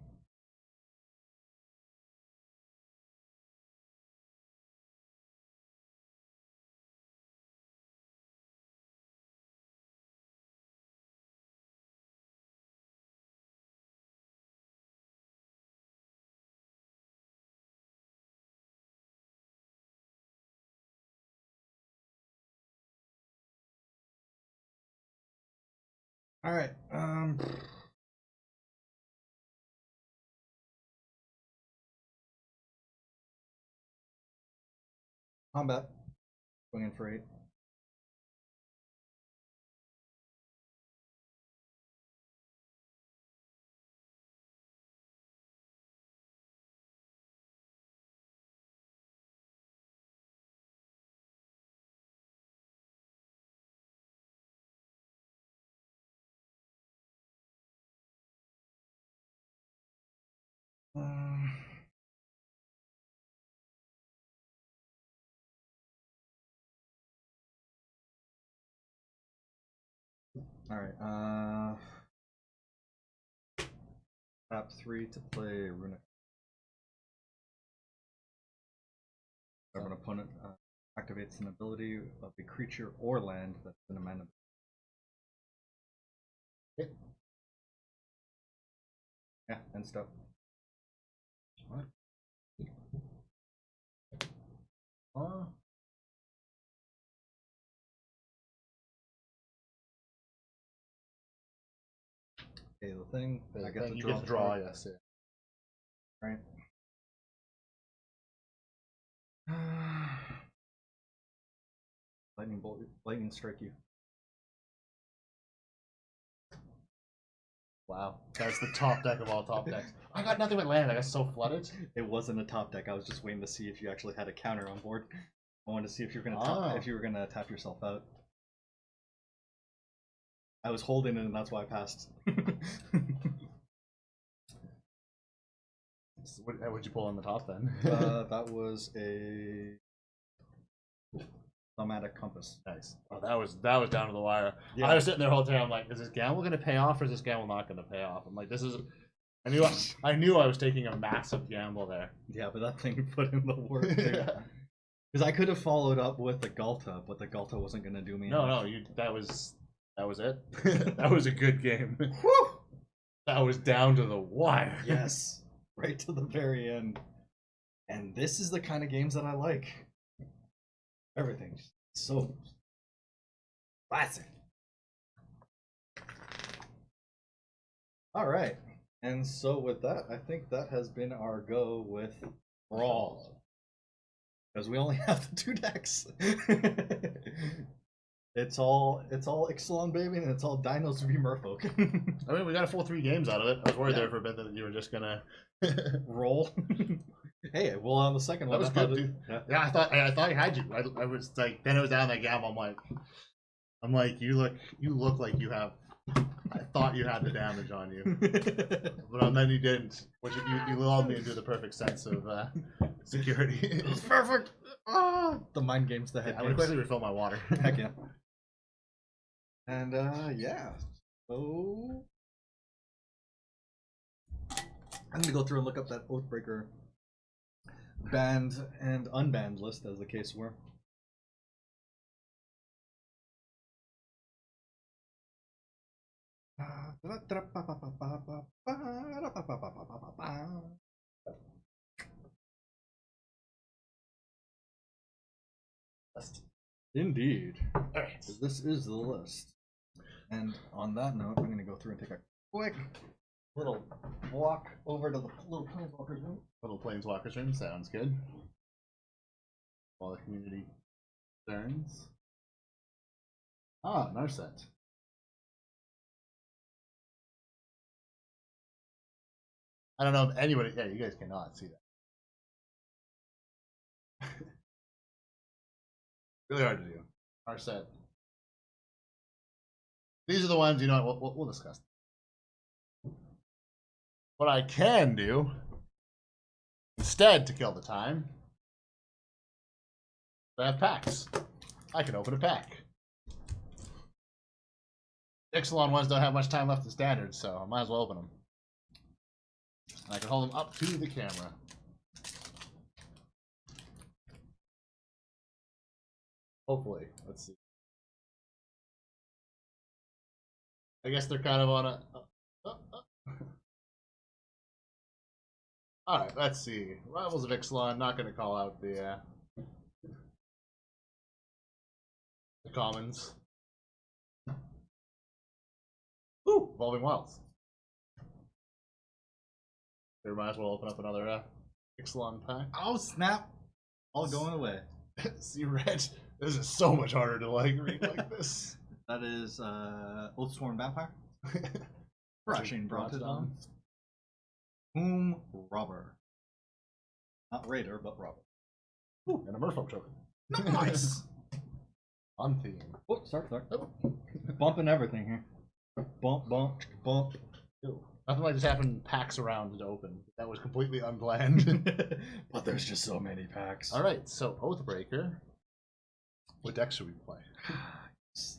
All right. Combat. Going in for 8. All right. Tap 3 to play Runic. If an opponent activates an ability of a creature or land that's been amended. Okay. Yeah, and stuff. What? Okay, the thing. I get to you draw. get to draw. Yes. Yeah. Right. Lightning bolt. Lightning strike you. Wow, that's the top deck of all top decks. I got nothing but land. I got so flooded. It wasn't a top deck. I was just waiting to see if you actually had a counter on board. I wanted to see if you were gonna tap yourself out. I was holding it, and that's why I passed. What'd you pull on the top then? That was a thematic compass. Nice. Oh, that was down to the wire. Yeah. I was sitting there all day. I'm like, is this gamble going to pay off, or is this gamble not going to pay off? I'm like, this is I knew I was taking a massive gamble there. Yeah, but that thing put in the work, dude. Because I could have followed up with the Galta, but the Galta wasn't gonna do me. No, that was it. That was a good game. Whew! That was down to the wire. Yes, right to the very end. And this is the kind of games that I like. Everything's so classic. All right, and so with that, I think that has been our go with Brawl. Because we only have the 2 decks. It's all Ixalan, baby, and it's all Dinos v Merfolk. I mean, we got a full 3 games out of it. I was worried there for a bit that you were just gonna roll. Hey, well, on the second one, that was good, dude. Yeah, I thought you had you. I was like, then it was down that gamble. I'm like, you look like you have. I thought you had the damage on you, but then you didn't. Which you lulled me into the perfect sense of security. It was perfect. Ah, the mind games, the head I'm games. gonna quickly refill my water. Heck yeah. And yeah, so I'm gonna go through and look up that Oathbreaker banned and unbanned list, as the case were. Indeed. Alright. This is the list. And on that note, I'm going to go through and take a quick little walk over to the little Planeswalkers room. Little Planeswalkers room sounds good. While the community turns. Ah, Narset. I don't know if anybody. Yeah, you guys cannot see that. Really hard to do. Narset. These are the ones, you know, we'll discuss. What I can do, instead, to kill the time, I have packs. I can open a pack. Ixalan ones don't have much time left in standard, so I might as well open them. And I can hold them up to the camera. Hopefully, let's see. I guess they're kind of on a. All right, let's see. Rivals of Ixalan. Not going to call out the commons. Ooh, Evolving Wilds. We might as well open up another Ixalan pack. Oh snap! All going away. See, red. This is so much harder to read like this. That is Oathsworn Vampire. Crushing Brontodon. Whom Robber. Not Raider, but Robber. Ooh, and a Merfolk token. Nice! On theme. Oh, sorry. Oh. Bumping everything here. Bump. Ew. Nothing like this happened packs around to open. That was completely unplanned. But there's just so many packs. Alright, so Oathbreaker. What deck should we play?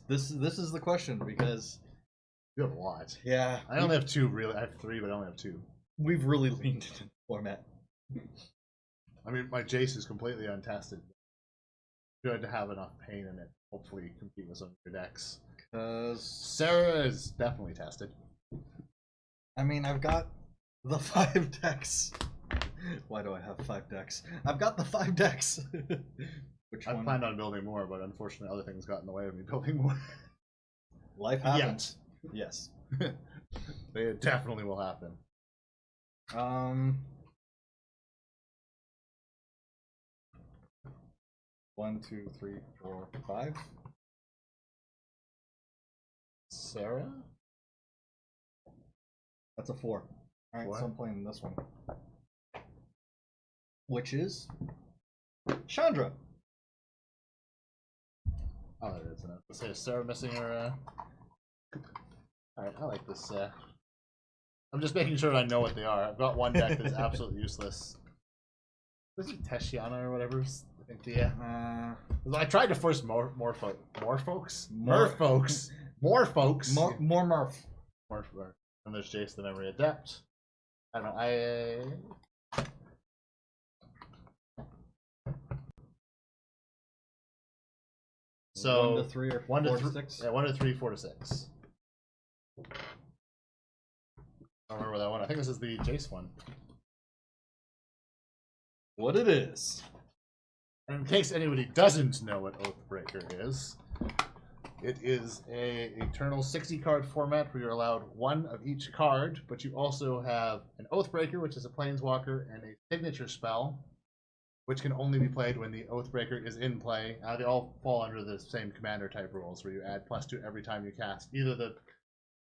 This is the question, because you have a lot. Yeah. I only have 2 really. I have 3, but I only have 2. We've really leaned into the format. I mean, my Jace is completely untested. Good to have enough pain in it. Hopefully compete with some of your decks. Because Sarah is definitely tested. I mean, I've got the 5 decks. Why do I have 5 decks? I've got the 5 decks. Which I one? planned on building more, but unfortunately other things got in the way of me building more. Life happens. Yes. They definitely will happen. 1, 2, 3, 4, 5. Sarah? That's a 4. Alright, so I'm playing this one. Which is Chandra. Oh, there it is. Let's say Sarah missing her. Alright, I like this. I'm just making sure I know what they are. I've got one deck that's absolutely useless. Was it Teshiana or whatever? I think I tried to force more folks. And there's Jace the Memory Adept. I don't know. So 1 to 3 or 1 4 to to 6. Yeah, 1 to 3, 4 to 6. I don't remember that one. I think this is the Jace one. What it is. And in case anybody doesn't know what Oathbreaker is, it is a eternal 60-card format where you're allowed 1 of each card, but you also have an Oathbreaker, which is a planeswalker, and a signature spell, which can only be played when the Oathbreaker is in play. They all fall under the same commander type rules, where you add +2 every time you cast either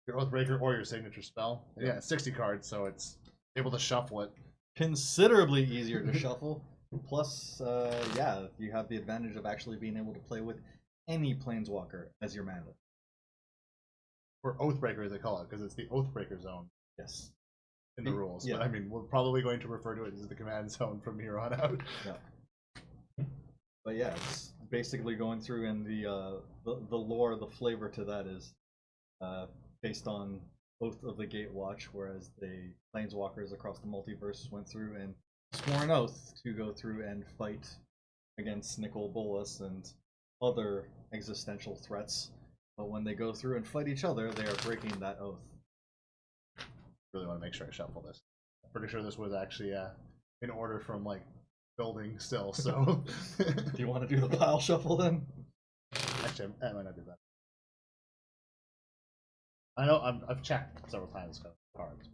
your Oathbreaker or your signature spell. And yeah, it's 60 cards, so it's able to shuffle it. Considerably easier to shuffle. Plus, yeah, you have the advantage of actually being able to play with any planeswalker as your mana. Or Oathbreaker, as they call it, because it's the Oathbreaker zone. Yes. In the rules. Yeah. But I mean, we're probably going to refer to it as the command zone from here on out. Yeah. But yeah, it's basically going through, and the lore, the flavor to that is based on Oath of the Gatewatch, whereas the planeswalkers across the multiverse went through and swore an oath to go through and fight against Nicol Bolas and other existential threats. But when they go through and fight each other, they are breaking that oath. Really want to make sure I shuffle this. I'm pretty sure this was actually in order from like building still. So, do you want to do the pile shuffle then? Actually, I might not do that. I know I've checked several times for cards.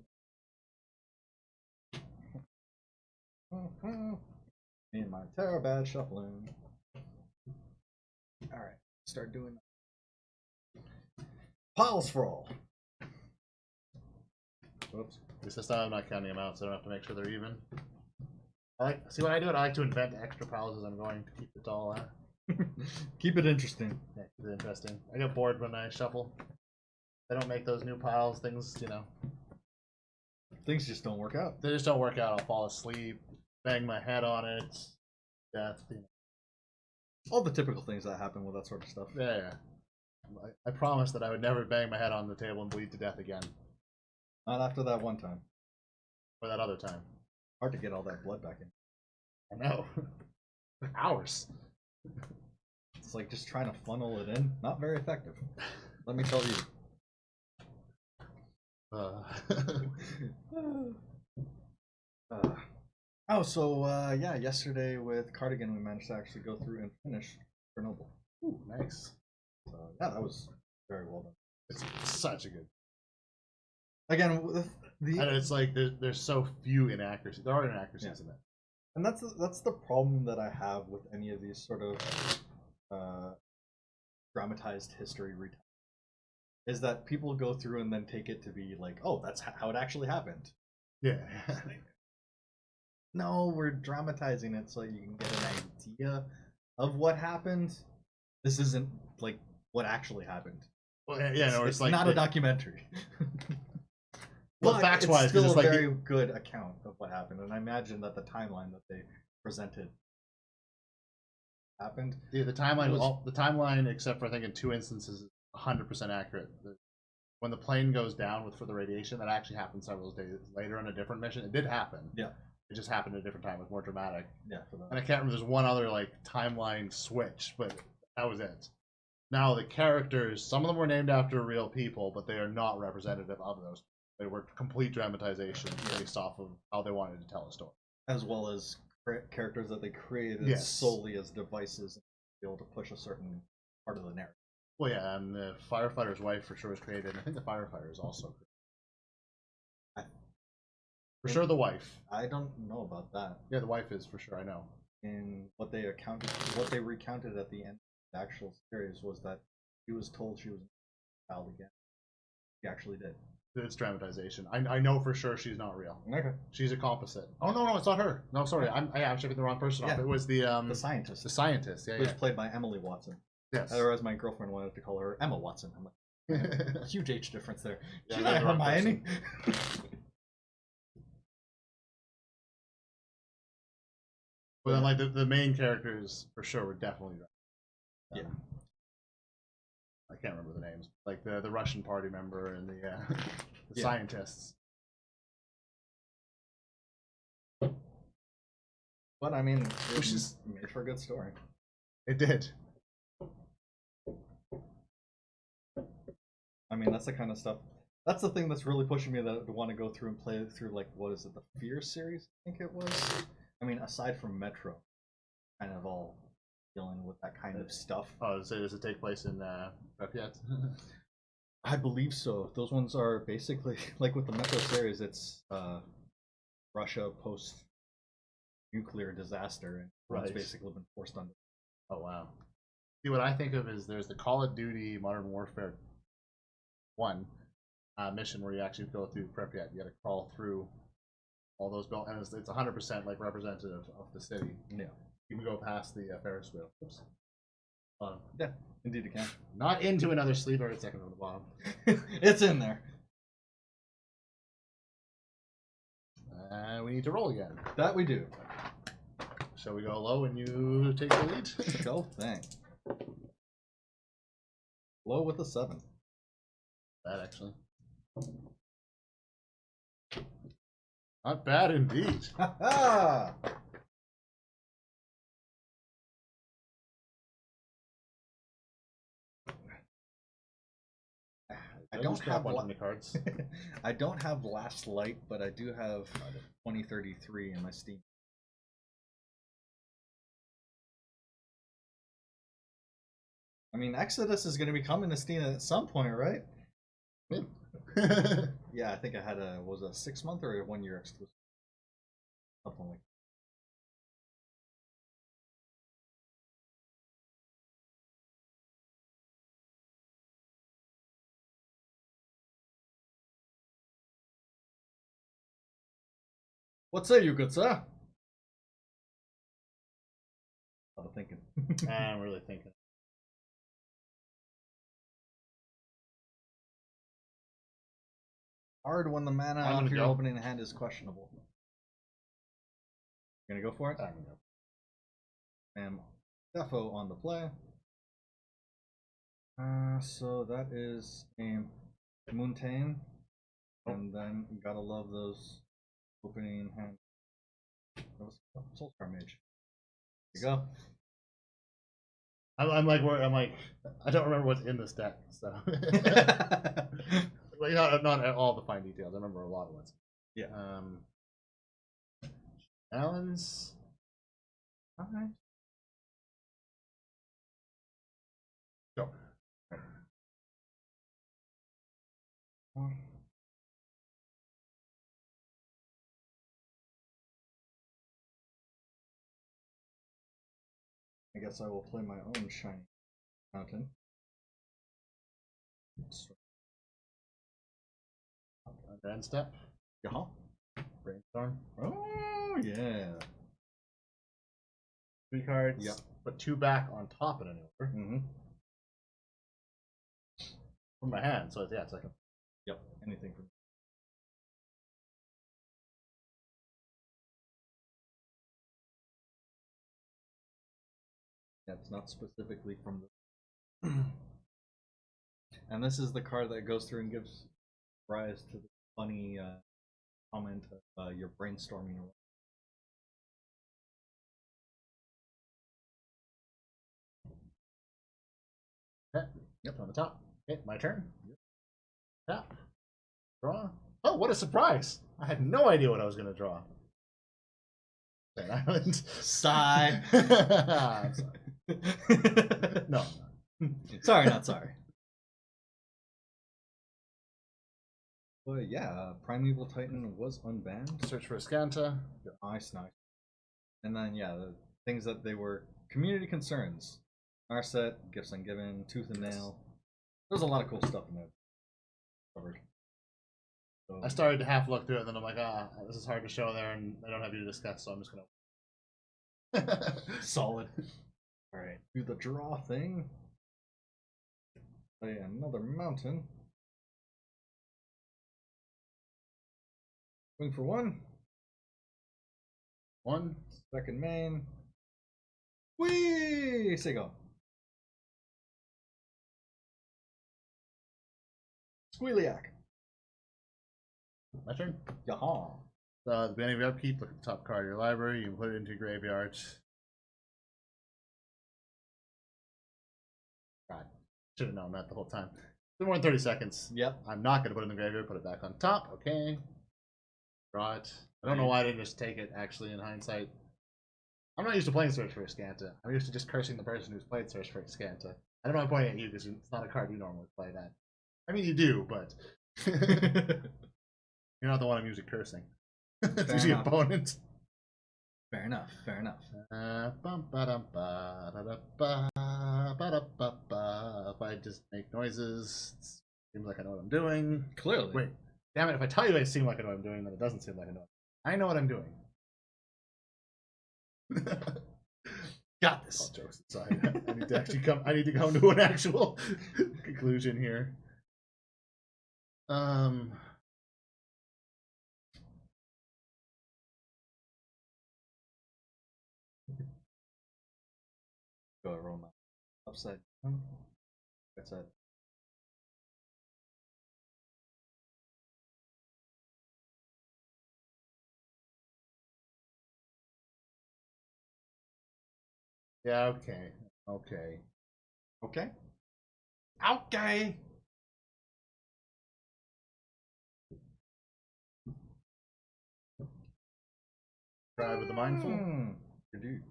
Me and my terror bad shuffling. All right, start doing piles for all. Whoops. This time I'm not counting them out, so I don't have to make sure they're even. See what I do? I like to invent extra piles as I'm going to keep it all. Keep it interesting. Yeah, keep it interesting. I get bored when I shuffle. I don't make those new piles. Things, Things just don't work out. They just don't work out. I'll fall asleep, bang my head on it, death. All the typical things that happen with that sort of stuff. Yeah. I promised that I would never bang my head on the table and bleed to death again. Not after that one time. Or that other time. Hard to get all that blood back in. I know. Hours. It's like just trying to funnel it in. Not very effective. Let me tell you. Yeah, yesterday with Cardigan we managed to actually go through and finish Chernobyl. Ooh, nice. So yeah, that was very well done. It's such a good. Again, And it's like there's so few inaccuracies. There are inaccuracies in it. And that's the problem that I have with any of these sort of dramatized history retelling. Is that people go through and then take it to be like, oh, that's how it actually happened. Yeah. No, we're dramatizing it so you can get an idea of what happened. This isn't like what actually happened. Well, yeah, no, it's like not a documentary. Well, but facts-wise, it's still it's a like very good account of what happened, and I imagine that the timeline that they presented happened. Yeah, the timeline, except for I think in 2 instances, is 100% accurate. When the plane goes down for the radiation, that actually happened several days later on a different mission. It did happen. Yeah. It just happened at a different time. It was more dramatic. Yeah. For that. And I can't remember. There's one other like timeline switch, but that was it. Now the characters, some of them were named after real people, but they are not representative of those. They were complete dramatization based off of how they wanted to tell a story. As well as characters that they created solely as devices to be able to push a certain part of the narrative. Well, yeah, and the firefighter's wife for sure was created. And I think the firefighter is also created. For sure, the wife. I don't know about that. Yeah, the wife is for sure. I know. And what they recounted at the end of the actual series was that she was told she was a child again. She actually did. It's dramatization. I know for sure she's not real. Okay. She's a composite. Oh no, it's not her. No, sorry, I'm checking the wrong person off. It was the scientist. The scientist. Yeah, who was played by Emily Watson. Yes. Or as my girlfriend wanted to call her, Emma Watson. I'm like, huge age difference there. Yeah, She's not Hermione. But then, like the main characters for sure were definitely. Yeah. I can't remember the names. Like the Russian party member and the scientists. But I mean, it is made for a good story. It did. I mean, that's the kind of stuff. That's the thing that's really pushing me to want to go through and play through, like, what is it, the Fear series? I think it was. I mean, aside from Metro, kind of all dealing with that kind of stuff. Oh, so does it take place in Pripyat? I believe so. Those ones are basically like with the Metro series. It's Russia post nuclear disaster, and it's basically been forced under. Oh wow! See, what I think of is there's the Call of Duty Modern Warfare 1 mission where you actually go through Pripyat. You got to crawl through all those buildings, and it's 100% like representative of the city. Yeah, you can go past the Ferris wheel. Oops. Yeah, indeed you can. Not into another sleeper. It's second from the bottom. It's in there. We need to roll again. That we do. Shall we go low and you take the lead? Go thing. Low with a 7. Bad, actually. Not bad indeed. Ha ha! I don't have one of the cards. I don't have Last Light, but I do have 2033 in my Steam. I mean, Exodus is going to be coming to Steam at some point, right? Yeah, I think I had was a 6-month or a 1-year exclusive. Something like that. What say you, good sir? I'm thinking. I'm really thinking. Hard when the mana off your opening hand is questionable. You gonna go for it? I'm gonna go. And Defo on the play. So that is a Moontain. And then you gotta love those opening hand. Soulscar Mage. There you go. I'm like, I don't remember what's in this deck, so. Like, not all the fine details. I remember a lot of ones. Yeah. Allen's. Okay. Go. I guess I will play my own shiny mountain. Grand step. Yeah. Brainstorm. Oh yeah. 3 cards. Yep. Put 2 back on top of an over. Mm-hmm. From my hand, so yeah, it's like a. Yep. Anything from. Yeah, it's not specifically from the. And this is the card that goes through and gives rise to the funny comment of you're brainstorming. Okay. Yep, on the top. Okay, my turn. Yep. Tap. Draw. Oh, what a surprise! I had no idea what I was going to draw. Island. Sigh. I'm sorry. No. Sorry, not sorry. But yeah, Primeval Titan was unbanned. Search for Ascanta. Nice. And then yeah, the things that they were community concerns. Narset, Gifts Ungiven, Tooth and Nail. There's a lot of cool stuff in there. Covered. So, I started to half look through it, and then I'm like, this is hard to show there, and I don't have you to discuss, so I'm just gonna. Solid. All right, do the draw thing. Play another mountain. Swing for 1. 1. Second main. Whee! Say go. Squealiac. My turn. Yaha. at the beginning of your upkeep, look at the top card of your library. You can put it into your graveyard. God, should have known that the whole time. More than 30 seconds. Yep. I'm not going to put it in the graveyard. Put it back on top. Okay. Draw it. I don't know why I didn't just take it, actually, in hindsight. I'm not used to playing Search for Scanta. I'm used to just cursing the person who's played Search for Scanta. I don't know, I'm pointing at you because it's not a card you normally play that. I mean, you do, but you're not the one I'm usually cursing. It's usually opponent. Fair enough. Fair enough. If I just make noises, it seems like I know what I'm doing. Clearly. Wait, damn it! If I tell you I seem like I know what I'm doing, then it doesn't seem like I know. I know what I'm doing. Got this. All jokes aside, I need to actually come. I need to come to an actual conclusion here. Go roll my upside down. That's it. Yeah. Okay. Okay. Okay. Okay. Try with the mindful. Good dude.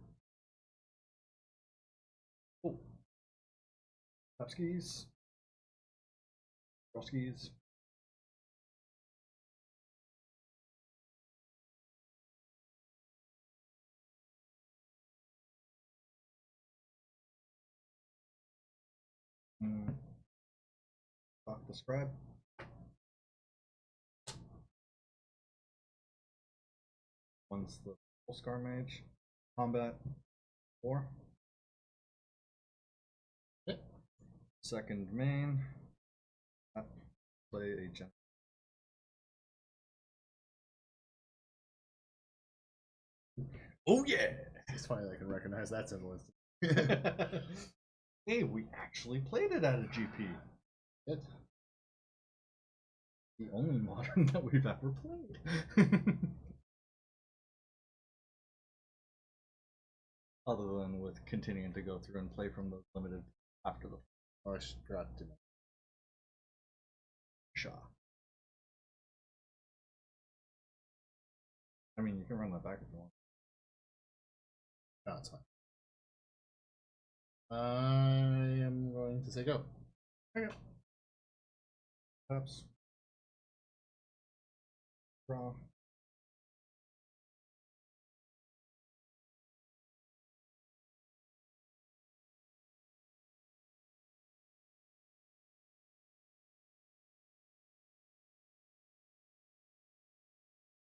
Oh. Top skis. Cross skis. Talk the scribe. One's the full scar mage. Combat 4. Yep. Second main. Play a gen. Oh yeah! It's funny that I can recognize that symbol. Hey, we actually played it at a GP. Good. The only modern that we've ever played. Other than with continuing to go through and play from those limited after the Shaw. I mean, you can run that back if you want. No, it's fine. I am going to say go. Okay. Perhaps. Draw.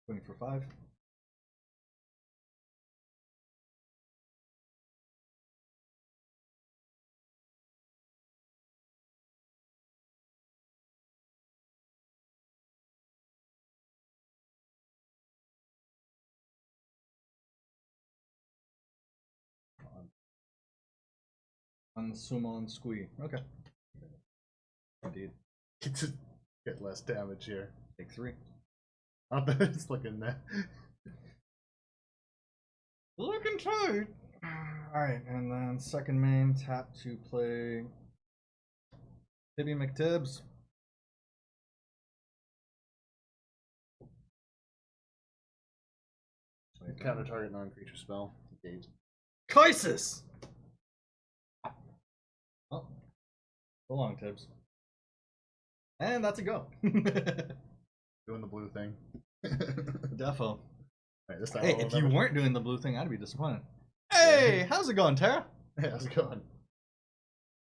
Going for 5. On summon squee. Okay. Indeed. Get less damage here. Take 3. Not that it's looking that. Looking tight. Alright, and then second main, tap to play Tibby McTibbs. Counter target non-creature spell. Engage. Crisis! Oh. So long, Tibbs. And that's a go. Doing the blue thing. Defo. Right, this time Hey, if you weren't doing the blue thing, I'd be disappointed. Hey, how's it going, Tara? Hey, how's it going?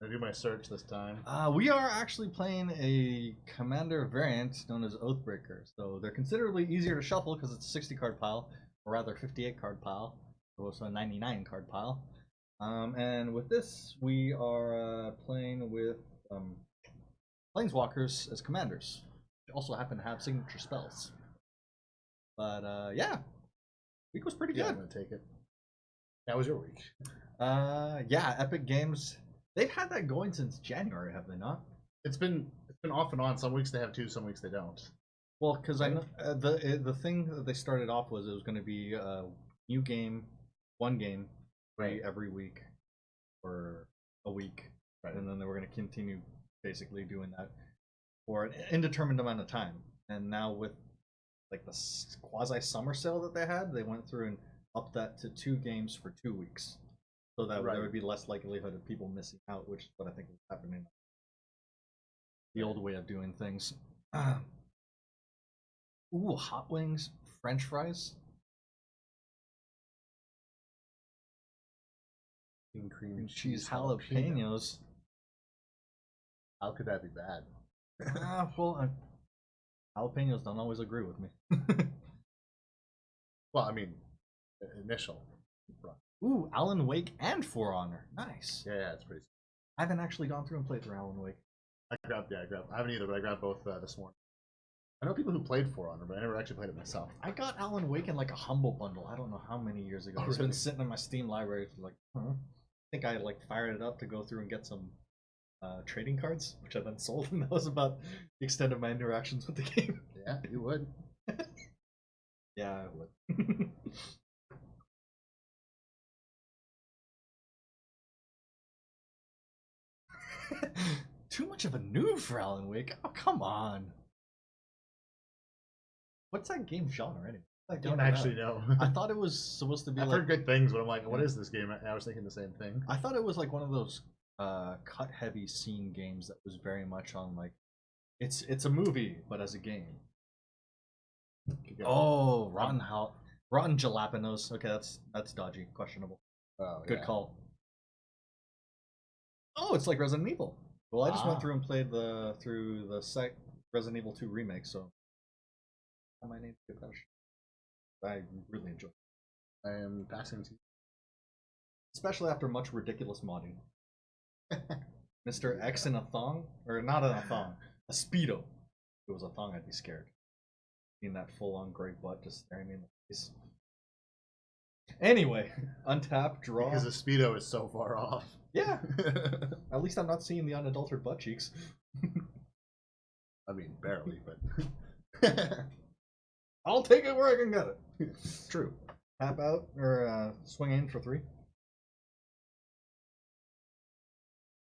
I'm gonna do my search this time. We are actually playing a commander variant known as Oathbreaker. So they're considerably easier to shuffle because it's a 60 card pile, or rather 58 card pile, also a 99 card pile. And with this, we are playing with Planeswalkers as commanders, which also happen to have signature spells. But yeah, week was pretty good. I'm gonna take it. That was your week. Yeah, Epic Games. They've had that going since January, have they not? It's been off and on. Some weeks they have 2, some weeks they don't. Well, because I know the thing that they started off was it was going to be a new game, one game, every week for a week, and then they were going to continue basically doing that for an indeterminate amount of time. And now with like the quasi summer sale that they had, they went through and upped that to 2 games for 2 weeks, so that there would be less likelihood of people missing out, which is what I think was happening. The old way of doing things. Ooh, hot wings, French fries, cream cheese jalapenos. How could that be bad? Well, jalapenos don't always agree with me. Well, I mean, initial. Ooh, Alan Wake and For Honor. Nice. Yeah, it's pretty. I haven't actually gone through and played through Alan Wake. I haven't either, but I grabbed both this morning. I know people who played For Honor, but I never actually played it myself. I got Alan Wake in like a humble bundle. I don't know how many years ago. It's been sitting in my Steam library for like, I think I like fired it up to go through and get some trading cards, which I then sold, and that was about the extent of my interactions with the game. Yeah, you would. Yeah, I would. Too much of a noob for Alan Wake. Oh, come on. What's that game genre anyway? I don't actually know. I thought it was supposed to be I've like... heard good things, but I'm like, what is this game? I was thinking the same thing. I thought it was like one of those cut-heavy scene games that was very much on like... It's a movie, but as a game. Oh, Rotten Jalapenos. Okay, that's dodgy. Questionable. Oh, good call. Oh, it's like Resident Evil. Well, I just went through and played through the Resident Evil 2 remake, so I might need to give that a shot. I really enjoyed it. I am passing to you. Especially after much ridiculous modding. Mr. X in a thong? Or not in a thong. A Speedo. If it was a thong, I'd be scared. Seeing that full-on gray butt just staring me in the face. Anyway, untap, draw. Because the Speedo is so far off. Yeah. At least I'm not seeing the unadulterated butt cheeks. I mean, barely, but... I'll take it where I can get it. True. Tap out, or swing in for 3.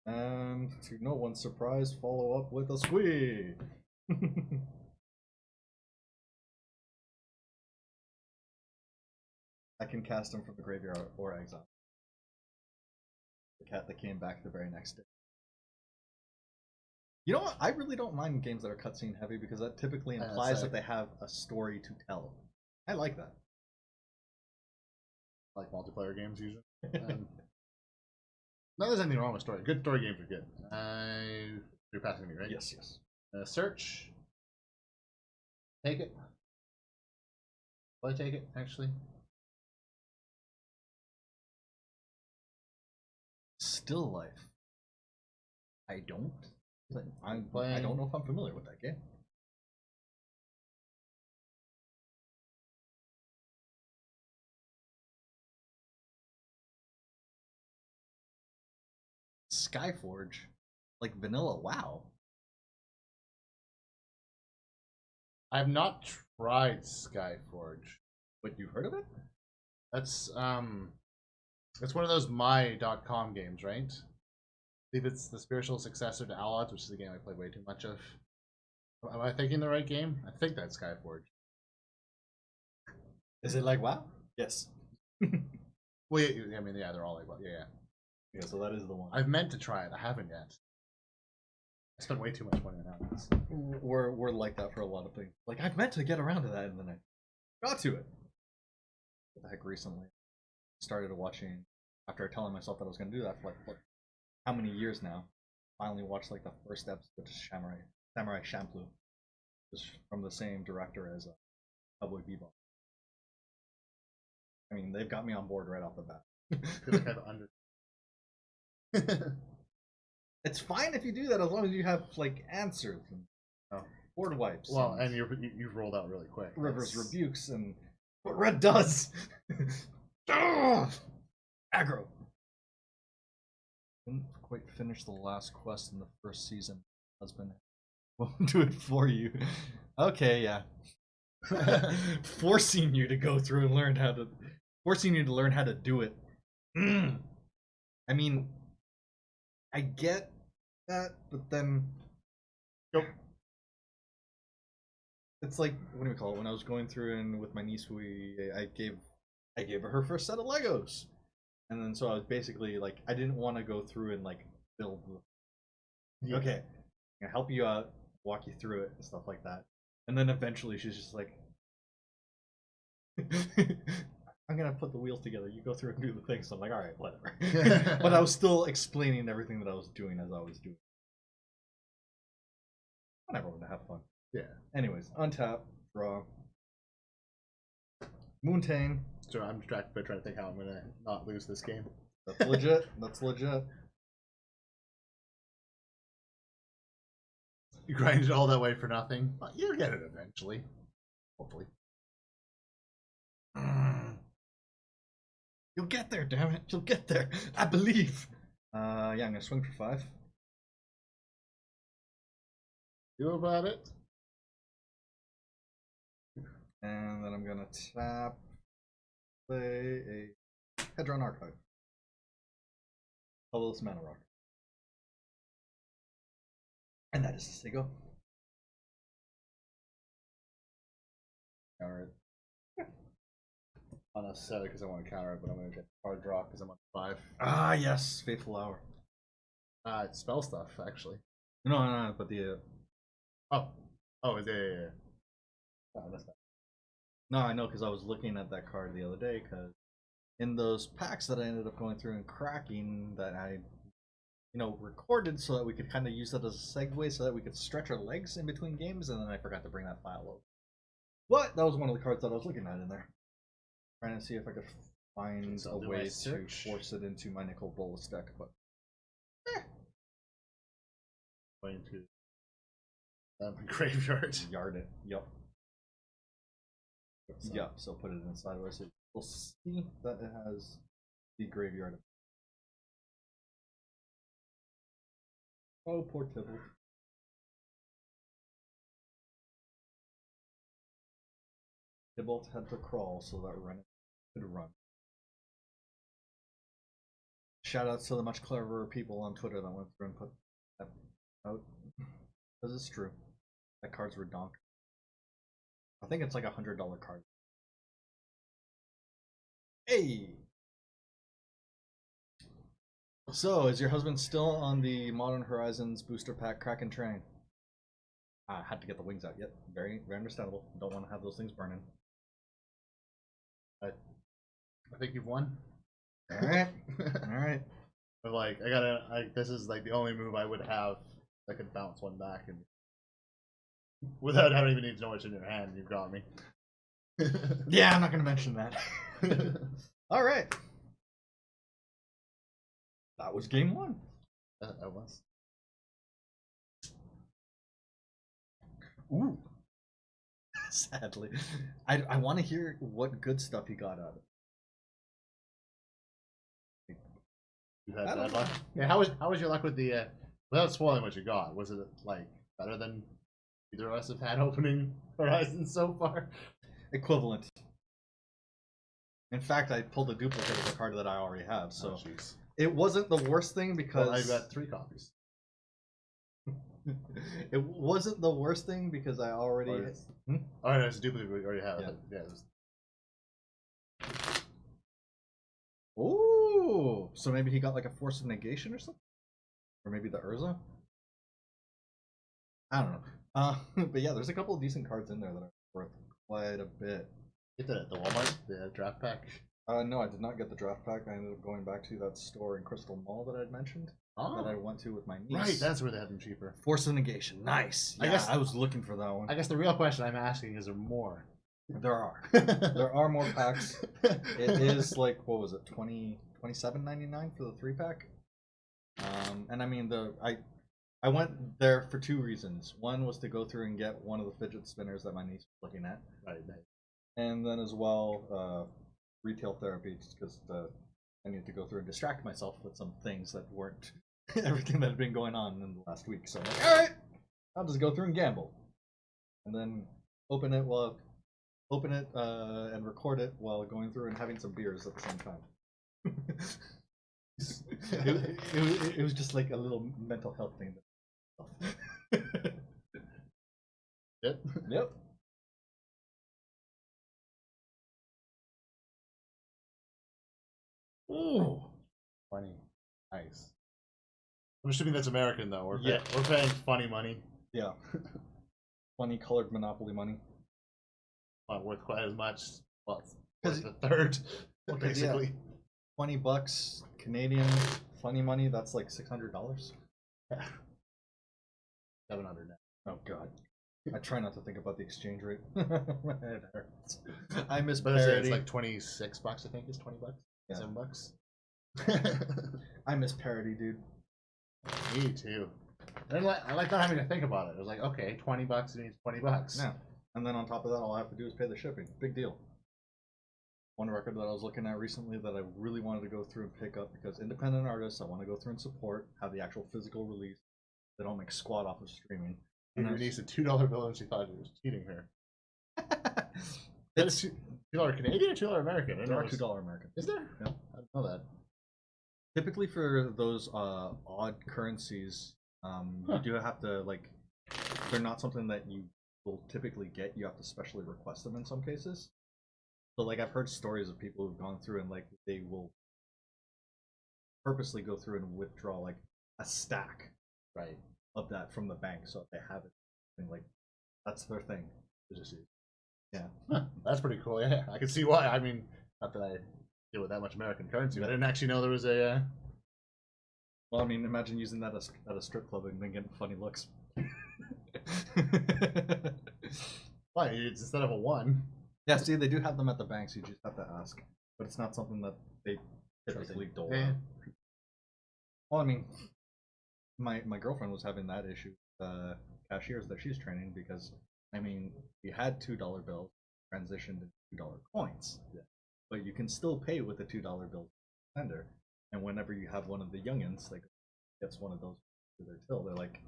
And to no one's surprise, follow up with a squee. I can cast him from the graveyard or exile. The cat that came back the very next day. You know what? I really don't mind games that are cutscene heavy because that typically implies that they have a story to tell. I like that. Like multiplayer games usually. No, there's anything wrong with story. Good story games are good. You're passing me, right? Yes, yes. Search. Take it. Will I take it, actually? Still Life. I don't. I don't know if I'm familiar with that game. Skyforge, like vanilla. Wow. I have not tried Skyforge. But you've heard of it? That's it's one of those my.com games, right? I believe it's the spiritual successor to Allods, which is a game I play way too much of. Am I thinking the right game? I think that's Skyforge. Is it like WoW? Yes. Well, yeah, I mean, yeah, they're all like WoW. Yeah. Yeah, so that is the one. I've meant to try it. I haven't yet. I spent way too much money on that. We're like that for a lot of things. Like, I've meant to get around to that, and then I got to it. What the heck, recently started watching, after telling myself that I was going to do that for like how many years now, finally watched like the first episode of Samurai Champloo, which is from the same director as Cowboy Bebop. I mean, they've got me on board right off the bat. It's fine if you do that as long as you have like answers and board wipes. Well, and you've rolled out really quick. Rivers rebukes and what red does. Aggro. Didn't quite finish the last quest in the first season. Husband won't do it for you. Okay, yeah. Forcing you to go through and learn how to, forcing you to learn how to do it. I mean, I get that, but then, Yep. It's like, what do we call it? When I was going through and with my niece, I gave her her first set of Legos, and then so I was basically like, I didn't want to go through and like build. Yeah. Okay, I'm gonna help you out, walk you through it and stuff like that, and then eventually she's just like, I'm gonna put the wheels together. You go through and do the thing. So I'm like, all right, whatever. But I was still explaining everything that I was doing as I was doing. Whatever, to have fun. Yeah. Anyways, untap, draw. Moontain. So I'm distracted by trying to think how I'm gonna not lose this game. That's legit. That's legit. You grinded all that way for nothing, but you'll get it eventually. Hopefully. You'll get there, damn it. You'll get there. I believe. Yeah, I'm gonna swing for 5. Do about it. And then I'm gonna tap, play a Hedron Archive. Colorless Mana Rock. And that is to say go. Counter it. Not necessarily because I want to counter it, but I'm going to get hard draw because I'm on 5. Ah, yes, Fateful Hour. It's spell stuff, actually. No, but the. Oh, is it? Oh, that's not. No, I know because I was looking at that card the other day because in those packs that I ended up going through and cracking that I, recorded so that we could kind of use that as a segue so that we could stretch our legs in between games, and then I forgot to bring that file over. But that was one of the cards that I was looking at in there. Trying to see if I could find a way to force it into my Nicol Bolas deck, but Going to graveyard. Yard it. Yep. Yeah, so put it in sideways. So we'll see that it has the graveyard. Oh, poor Tibble. Tybalt had to crawl so that Rennet could run. Shoutouts to the much cleverer people on Twitter that went through and put that out. Because it's true. That card's redonk. I think it's like $100 card. Hey! So, is your husband still on the Modern Horizons booster pack Kraken train? I had to get the wings out. Yep, very, very understandable. Don't want to have those things burning. I think you've won. Alright. Alright. But like, this is like the only move I would have that could bounce one back and without having even need to know what's in your hand, you've got me. Yeah, I'm not gonna mention that. Alright. That was game 1. That was. Ooh. Sadly. I want to hear what good stuff he got out of it. You had bad luck. Yeah, how was your luck with the without spoiling what you got? Was it like better than either of us have had opening Horizons so far? Equivalent. In fact, I pulled a duplicate of the card that I already have, so it wasn't the worst thing because I got 3 copies. It wasn't the worst thing because I already. Oh, no, it's a duplicate we already have. Yeah. Yeah. Ooh, so maybe he got like a Force of Negation or something, or maybe the Urza. I don't know. But yeah, there's a couple of decent cards in there that are worth quite a bit. Get that at the Walmart, the draft pack. No, I did not get the draft pack. I ended up going back to that store in Crystal Mall that I'd mentioned. That I went to with my niece. Right, that's where they had them cheaper. Force of Negation, nice. Yeah, I guess I was looking for that one. I guess the real question I'm asking is there more? There are. There are more packs. It is like, what was it, $27.99 for the 3-pack? And I mean, I went there for 2 reasons. One was to go through and get one of the fidget spinners that my niece was looking at. Right. And then as well, retail therapy, just because I need to go through and distract myself with some things that weren't everything that had been going on in the last week. So I'm like, all right, I'll just go through and gamble. and then open it and record it while going through and having some beers at the same time. it was just like a little mental health thing. Yep. Yep. Ooh. Funny. Nice. I'm assuming that's American though. Yeah. We're paying funny money. Yeah. Funny colored Monopoly money. Not worth quite as much. Well, it's worth a third, basically. Yeah. $20 Canadian funny money. That's like $600. Yeah. 700 now. Oh God. I try not to think about the exchange rate. It hurts. I miss But parity. it's like $26, I think, is $20. Yeah. $7. I miss parity, dude. Me too. And I like not having to think about it. It was like, okay, $20 means $20. Yeah. And then on top of that, all I have to do is pay the shipping. Big deal. One record that I was looking at recently that I really wanted to go through and pick up because independent artists, I want to go through and support, have the actual physical release. They don't make squat off of streaming. And your niece a $2 bill and she thought you was cheating her. It's $2 Canadian or $2 American? there are $2 American. Is there? Yeah. I didn't know that. Typically for those odd currencies, you do have to like they're not something that you will typically get. You have to specially request them in some cases. So like I've heard stories of people who've gone through and like they will purposely go through and withdraw like a stack Right. of that from the bank so they have it and like that's their thing. Yeah. Huh, that's pretty cool. Yeah, I can see why. I mean, not that I deal with that much American currency, but I didn't actually know there was a. Well, I mean, imagine using that at a strip club and then getting funny looks. Why? It's instead of a 1. Yeah, see, they do have them at the banks. You just have to ask, but it's not something that they typically dole out. Yeah. Well, I mean, my girlfriend was having that issue. Cashiers that she's training because I mean, we had $2 bills transitioned to $2 coins, but you can still pay with a $2 bill vendor. And whenever you have one of the youngins like gets one of those to their till, they're like,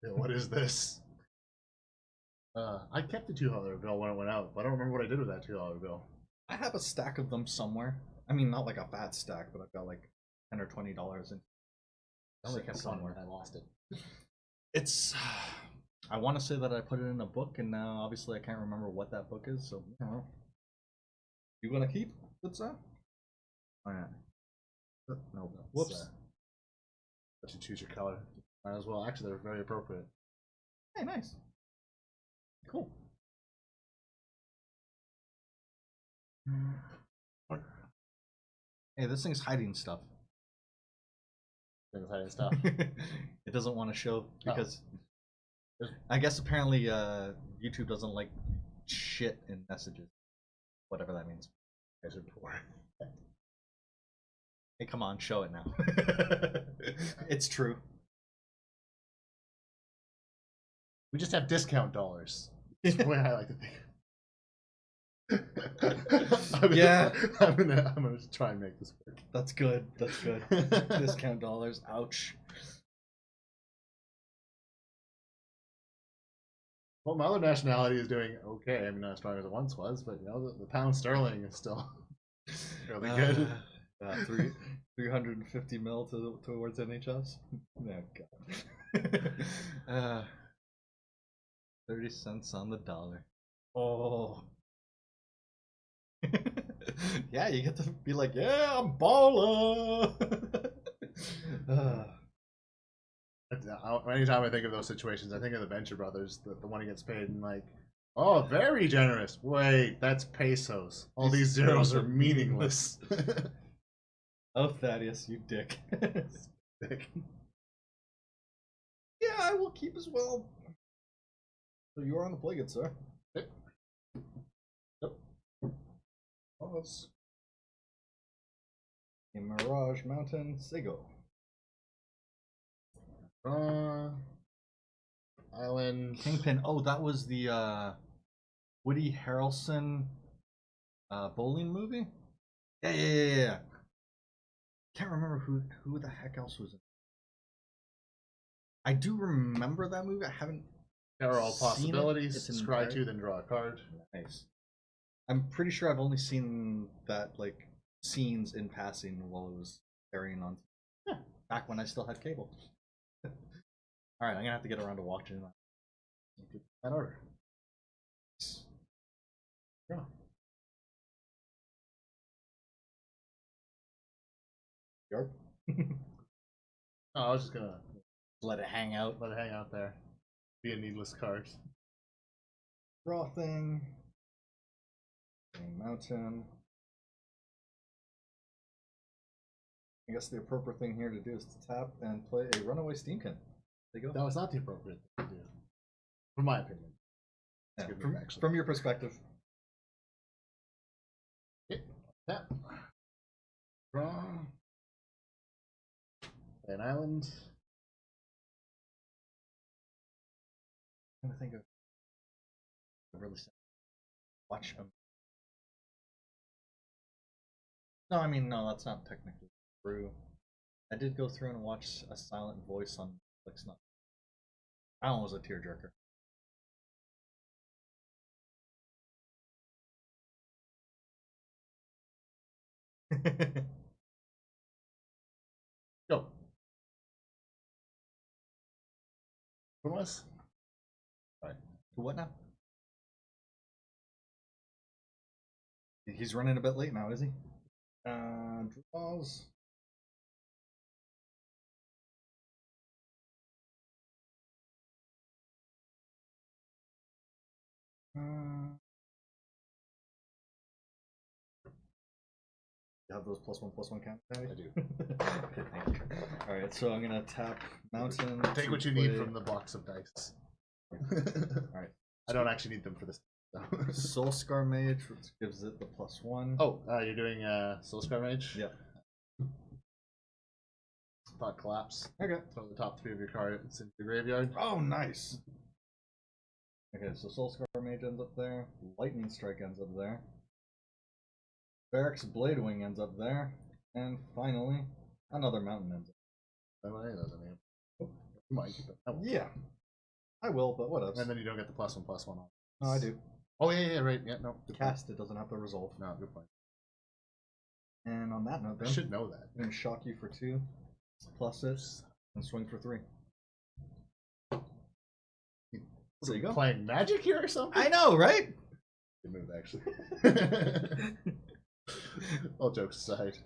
What is this? I kept the $2 bill when it went out, but I don't remember what I did with that $2 bill. I have a stack of them somewhere. I mean, not like a fat stack, but I've got like $10 or $20 in. I only kept somewhere and I lost it. It's. I want to say that I put it in a book, and now obviously I can't remember what that book is. So I don't know. You want to keep? What's that? Oh yeah. No. Whoops. Let you choose your color. Might as well. Actually, they're very appropriate. Hey, nice. Cool. Hey, this thing's hiding stuff. Things hiding stuff. It doesn't want to show because I guess apparently YouTube doesn't like shit in messages, whatever that means. Guys are poor. Hey, come on, show it now. It's true. We just have discount dollars. That's the way I like to think. I'm gonna try and make this work. That's good. That's good. Discount dollars. Ouch. Well, my other nationality is doing okay. I mean, not as strong as it once was, but you know, the pound sterling is still really good. 350 mil towards NHS. Oh god. 30 cents on the dollar. Oh. Yeah, you get to be like, yeah, I'm baller. Anytime I think of those situations, I think of the Venture Brothers, the one who gets paid and like, oh, very generous. Wait, that's pesos. All these zeros are meaningless. Oh, Thaddeus, you dick. Dick. Yeah, I will keep as well. So you are on the play, good sir. Yep. Pause. In Mirage Mountain, Sego. Island. Kingpin. Oh, that was the Woody Harrelson bowling movie? Yeah. Can't remember who the heck else was in it. I do remember that movie. I haven't. There are all seen possibilities. It's in Scry 2, then draw a card. Nice. I'm pretty sure I've only seen that like scenes in passing while it was carrying on. Yeah. Back when I still had cable. All right, I'm gonna have to get around to watching that. That order. Yeah. Yard. Oh, I was just gonna Let it hang out. let it hang out there. Be a needless card. Raw thing. Mountain. I guess the appropriate thing here to do is to tap and play a runaway Steamkin. There you go. That was not the appropriate thing to do, from my opinion. Yeah, Good from, move, actually. from your perspective. Tap. Draw. An island. I'm trying to think of really watch them. No, I mean no, that's not technically true. I did go through and watch A Silent Voice on Netflix. Not that one was a tearjerker. Go. What was? Alright. What now? He's running a bit late now, is he? Draws. You have those +1/+1 count? I do. Okay, thank you. Alright, so I'm gonna tap Mountain. Take what you need from the box of dice. Alright. I don't actually need them for this. Soulscar Mage, which gives it the +1. Oh, you're doing Soulscar Mage? Yep. Thought Collapse. Okay. Throw the top 3 of your cards into the graveyard. Oh, nice. Okay, so Soulscar Mage ends up there. Lightning Strike ends up there. Barracks Bladewing ends up there. And finally, another Mountain ends up. You might keep it. Oh. Yeah. I will, but what else? And then you don't get the +1/+1 on. No, I do. Oh, yeah, right. Yeah, no. Cast, it doesn't have to resolve. No, good point. And on that note, then, I should know that. I'm going to shock you for 2, plus it, and swing for 3. There you go. Playing Magic here or something? I know, right? Good move, actually. All jokes aside.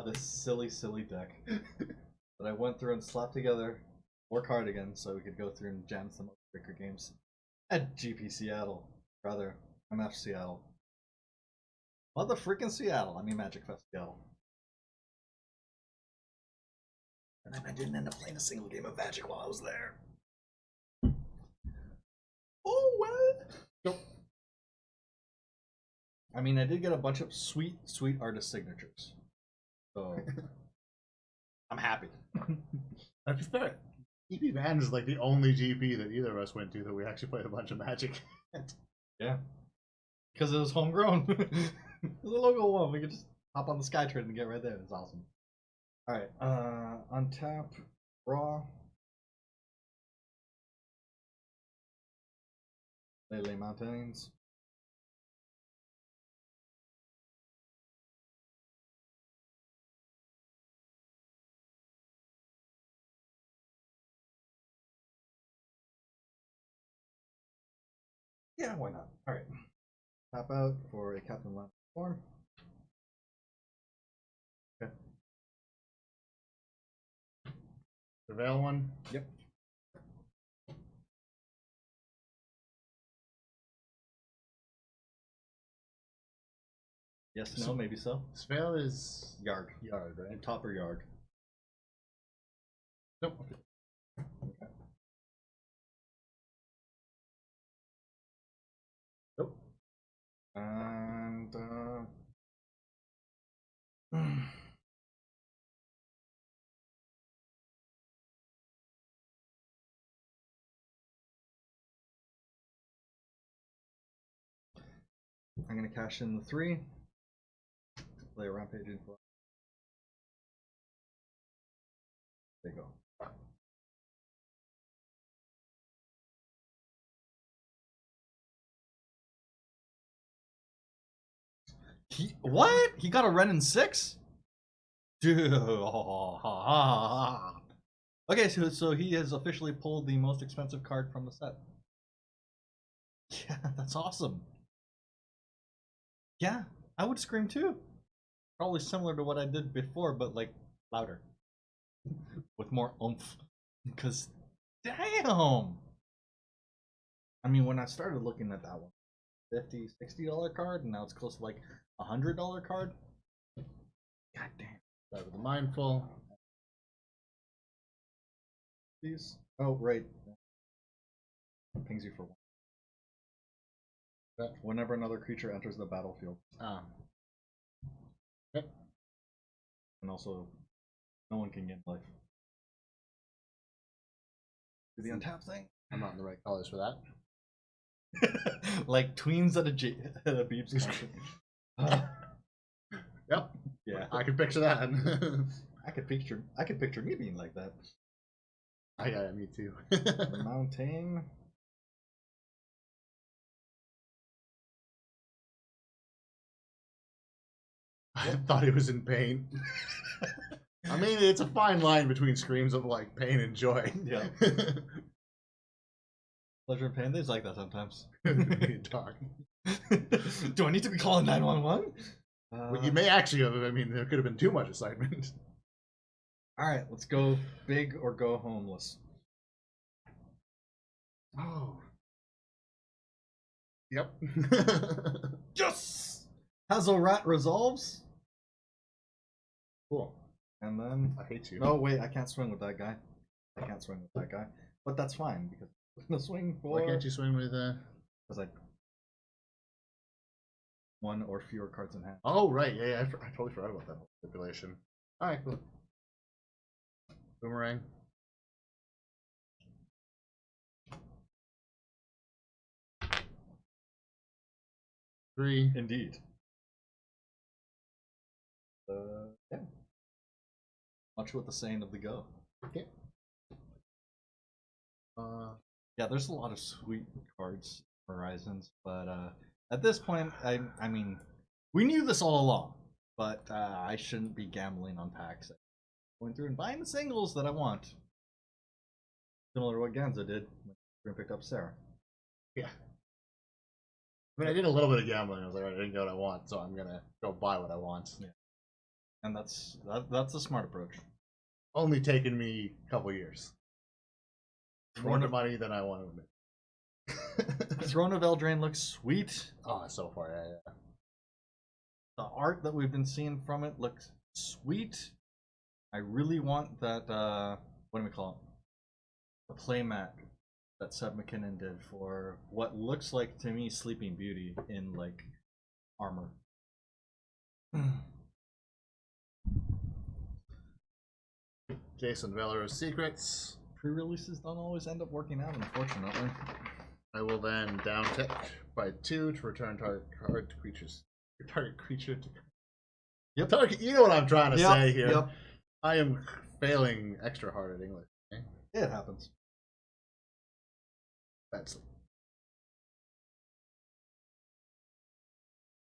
This silly deck that I went through and slapped together for Cardigan so we could go through and jam some Oathbreaker games at GP Seattle. Rather, MF Seattle. Mother freaking Seattle. I mean Magic Fest Seattle. And then I didn't end up playing a single game of Magic while I was there. Oh, well. Nope. I mean, I did get a bunch of sweet artist signatures. So, I'm happy. That'd be fair. GP Van is like the only GP that either of us went to that we actually played a bunch of Magic. Yeah. Because it was homegrown. It was a local one. We could just hop on the Skytrade and get right there. It's awesome. Alright, untap, draw. Lele Mountains. Yeah, why not? Alright. Tap out for a Captain Land form. Okay. Prevail one? Yep. Yes, no, maybe so. Sveil is Yard. Yard, right? And top or yard. Nope. Okay. Okay. Nope. And I'm gonna cash in the 3. Play a Rampage in for There you go. What? He got a Ren in 6? Dude. Okay, so he has officially pulled the most expensive card from the set. Yeah, that's awesome. Yeah, I would scream too. Probably similar to what I did before, but like louder. With more oomph. Because, damn! I mean, when I started looking at that one, $50, $60 card, and now it's close to like $100 card. God damn. Start with the mindful. Please. Oh, right. Pings you for one. Whenever another creature enters the battlefield. Ah. Yep. And also, no one can get life. Do the untap thing? I'm not in the right colors for that. Like tweens at a Beebs concert. Yep. Yeah. I can picture that. I could picture me being like that. Yeah, me too. Mountain. I thought he was in pain. I mean, it's a fine line between screams of like pain and joy. Yeah. Pleasure and pain. There's like that sometimes. Talk. Do I need to be calling 911? Well, you may actually have. I mean, there could have been too much excitement. All right, let's go big or go homeless. Oh. Yep. Yes. Hazelrat resolves. Cool. And then I hate you. No, wait, I can't swing with that guy. I can't swing with that guy. But that's fine because I'm gonna swing for. Why can't you swing with? Because I one or fewer cards in hand. Oh right, yeah, I totally forgot about that whole stipulation. All right, cool. Boomerang. Three. Indeed. Yeah. Much with the saying of the go. Okay. Yeah, there's a lot of sweet cards in Horizons, but at this point, I mean, we knew this all along, but I shouldn't be gambling on packs. Going through and buying the singles that I want. Similar to what Ganza did when he picked up Sarah. Yeah. I mean, I did a little bit of gambling. I was like, I didn't get what I want, so I'm gonna go buy what I want. Yeah. And that's a smart approach. Only taken me a couple years. More money than I want to admit. Throne of Eldraine looks sweet. Oh, so far, yeah. The art that we've been seeing from it looks sweet. I really want that, what do we call it? The playmat that Seb McKinnon did for what looks like, to me, Sleeping Beauty in, like, armor. Jason Valorous Secrets. Pre-releases don't always end up working out, unfortunately. I will then down tick by 2 to return target card to creatures. Target creature to. Yep. Target. You know what I'm trying to say here. Yep. I am failing extra hard at English. Okay? It happens. That's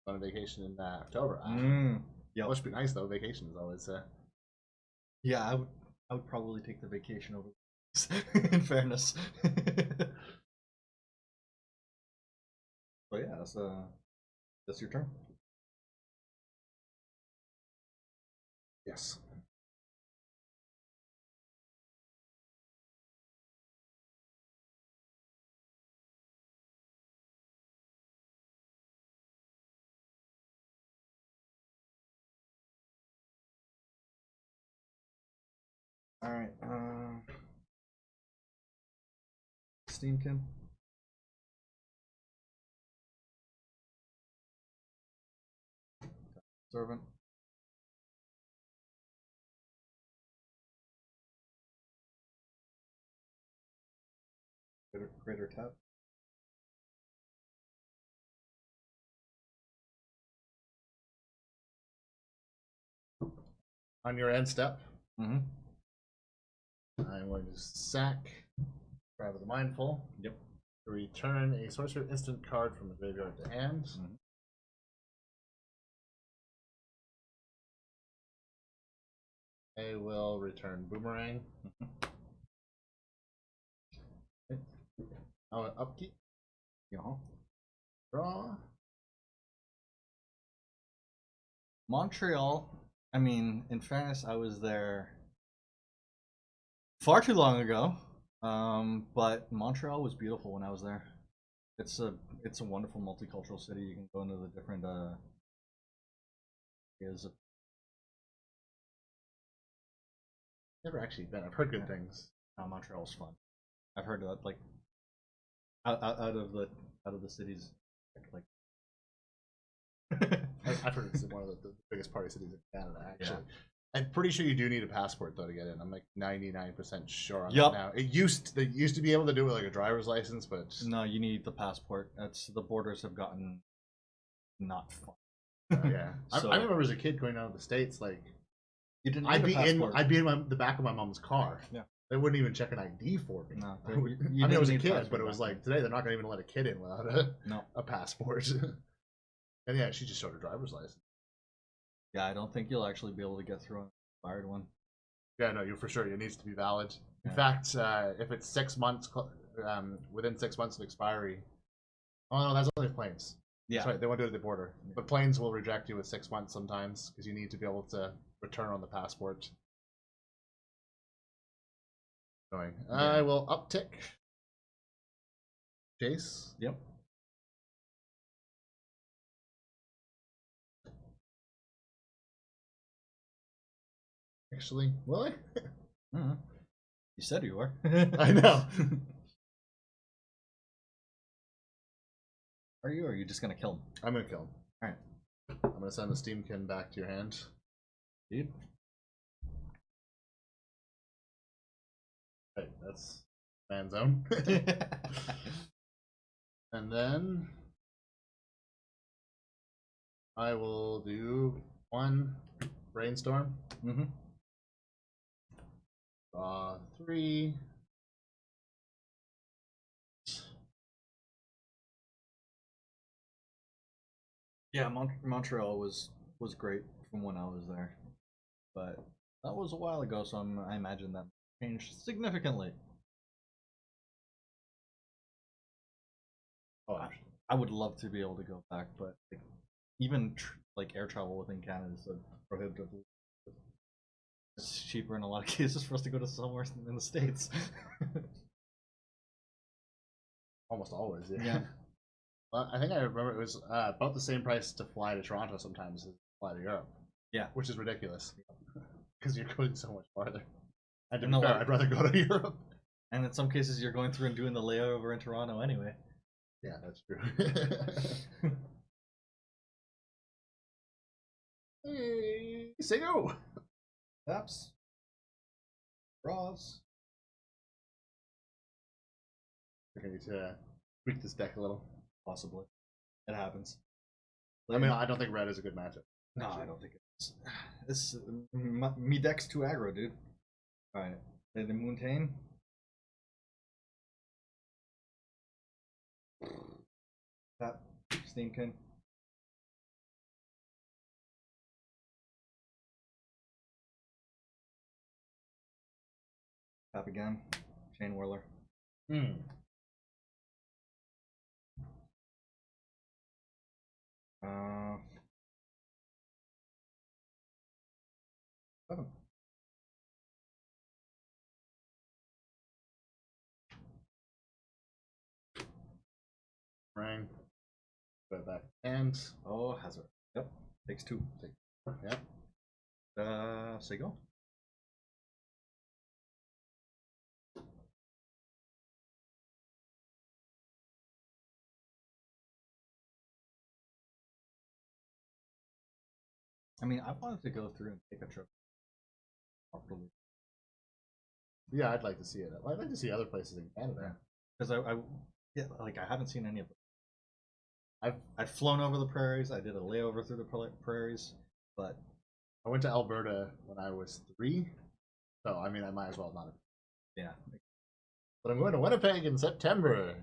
on a vacation in October. Yeah, must be nice though. Vacation is always. Yeah, I would probably take the vacation over. In fairness. But yeah, that's your turn. Yes. All right. Steamkin. Servant. Greater tap. On your end step. Mm-hmm. I'm going to sack Grab of the Mindful. Yep. Return a sorcerer instant card from the graveyard to hand. Mm-hmm. I will return Boomerang. Okay. Now upkeep. Yeah. Draw. Montreal, I mean, in fairness, I was there far too long ago. But Montreal was beautiful when I was there. It's a wonderful multicultural city. You can go into the different areas. Never actually been. I've heard good things. Montreal's fun. I've heard that like out of the cities like. I've heard it's one of the biggest party cities in Canada. Actually, yeah. I'm pretty sure you do need a passport though to get in. I'm like 99% sure on that now. They used to be able to do it with like a driver's license, but no, you need the passport. That's the borders have gotten not fun. Yeah, so, I remember as a kid going out of the States, like you didn't. I'd be in the back of my mom's car. Yeah, they wouldn't even check an ID for me. No, I mean, I was a kid, but it was like today they're not going to even let a kid in without a passport. And yeah, she just showed her driver's license. Yeah, I don't think you'll actually be able to get through an expired one. Yeah, no, you for sure. It needs to be valid. In fact, if it's 6 months, within 6 months of expiry, oh no, that's only planes. Yeah, that's right. They won't do it at the border, but planes will reject you with 6 months sometimes because you need to be able to return on the passport. Annoying. Yeah. I will uptick. Chase. Yep. Actually, will I? You said you were. I know. Are you, or are you just gonna kill him? I'm gonna kill him. All right. I'm gonna send the Steamkin back to your hand. Dude. Right, that's man zone. And then I will do 1 brainstorm. Mm-hmm. Draw 3. Yeah, Montreal was great from when I was there, but that was a while ago, so I imagine that changed significantly. Oh, I would love to be able to go back, but like, even like air travel within Canada is prohibitive. It's cheaper in a lot of cases for us to go to somewhere in the States. Almost always, yeah. Yeah. Well, I think I remember it was about the same price to fly to Toronto sometimes as fly to Europe. Yeah. Which is ridiculous. Because you're going so much farther. And to be fair, I'd rather go to Europe. And in some cases, you're going through and doing the layover in Toronto anyway. Yeah, that's true. Hey, say go! Taps. Draws. I need to tweak this deck a little. Possibly. It happens. I mean, I don't think red is a good matchup. No, I don't think it is. Me deck's too aggro, dude. Alright. Play the Moontain. Tap. Steamkin. Tap again. Chain Whirler. Seven. Rang. Put it back. And Oh, has it. Yep. Takes 2. Yep. Say go. I mean, I wanted to go through and take a trip. Properly. Yeah, I'd like to see it. I'd like to see other places in Canada. Because I haven't seen any of them. I've flown over the prairies. I did a layover through the prairies, but I went to Alberta when I was 3. So I mean, I might as well not have Yeah. But I'm going to Winnipeg in September.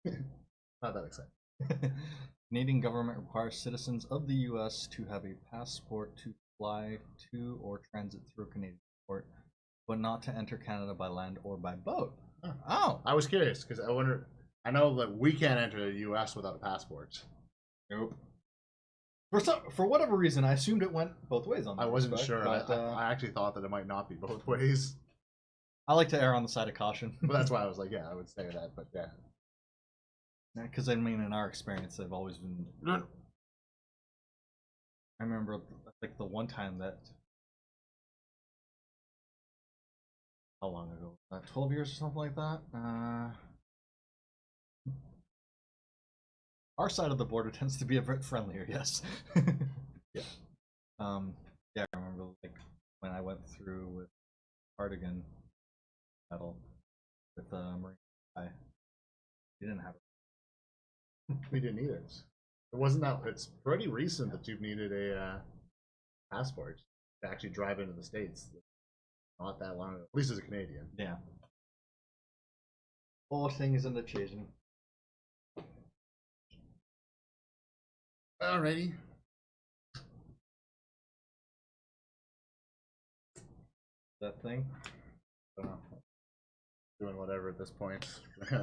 Not that exciting. Canadian government requires citizens of the U.S. to have a passport to fly to or transit through a Canadian port, but not to enter Canada by land or by boat. Oh, I was curious because I wonder. I know that we can't enter the U.S. without a passport. Nope. For whatever reason, I assumed it went both ways on that. I wasn't respect, sure. But, I actually thought that it might not be both ways. I like to err on the side of caution. Well, that's why I was like, yeah, I would say that, but yeah. Because I mean, in our experience, they've always been. I remember, like the one time that. How long ago? 12 years or something like that. Our side of the border tends to be a bit friendlier, yes. Yeah. Yeah, I remember like when I went through with Cardigan battle with Marine guy. We didn't have it. We didn't either. It wasn't that. It's pretty recent that you've needed a passport to actually drive into the States. Not that long ago, at least as a Canadian. Yeah. All things in the changing. Alrighty. That thing. Doing whatever at this point.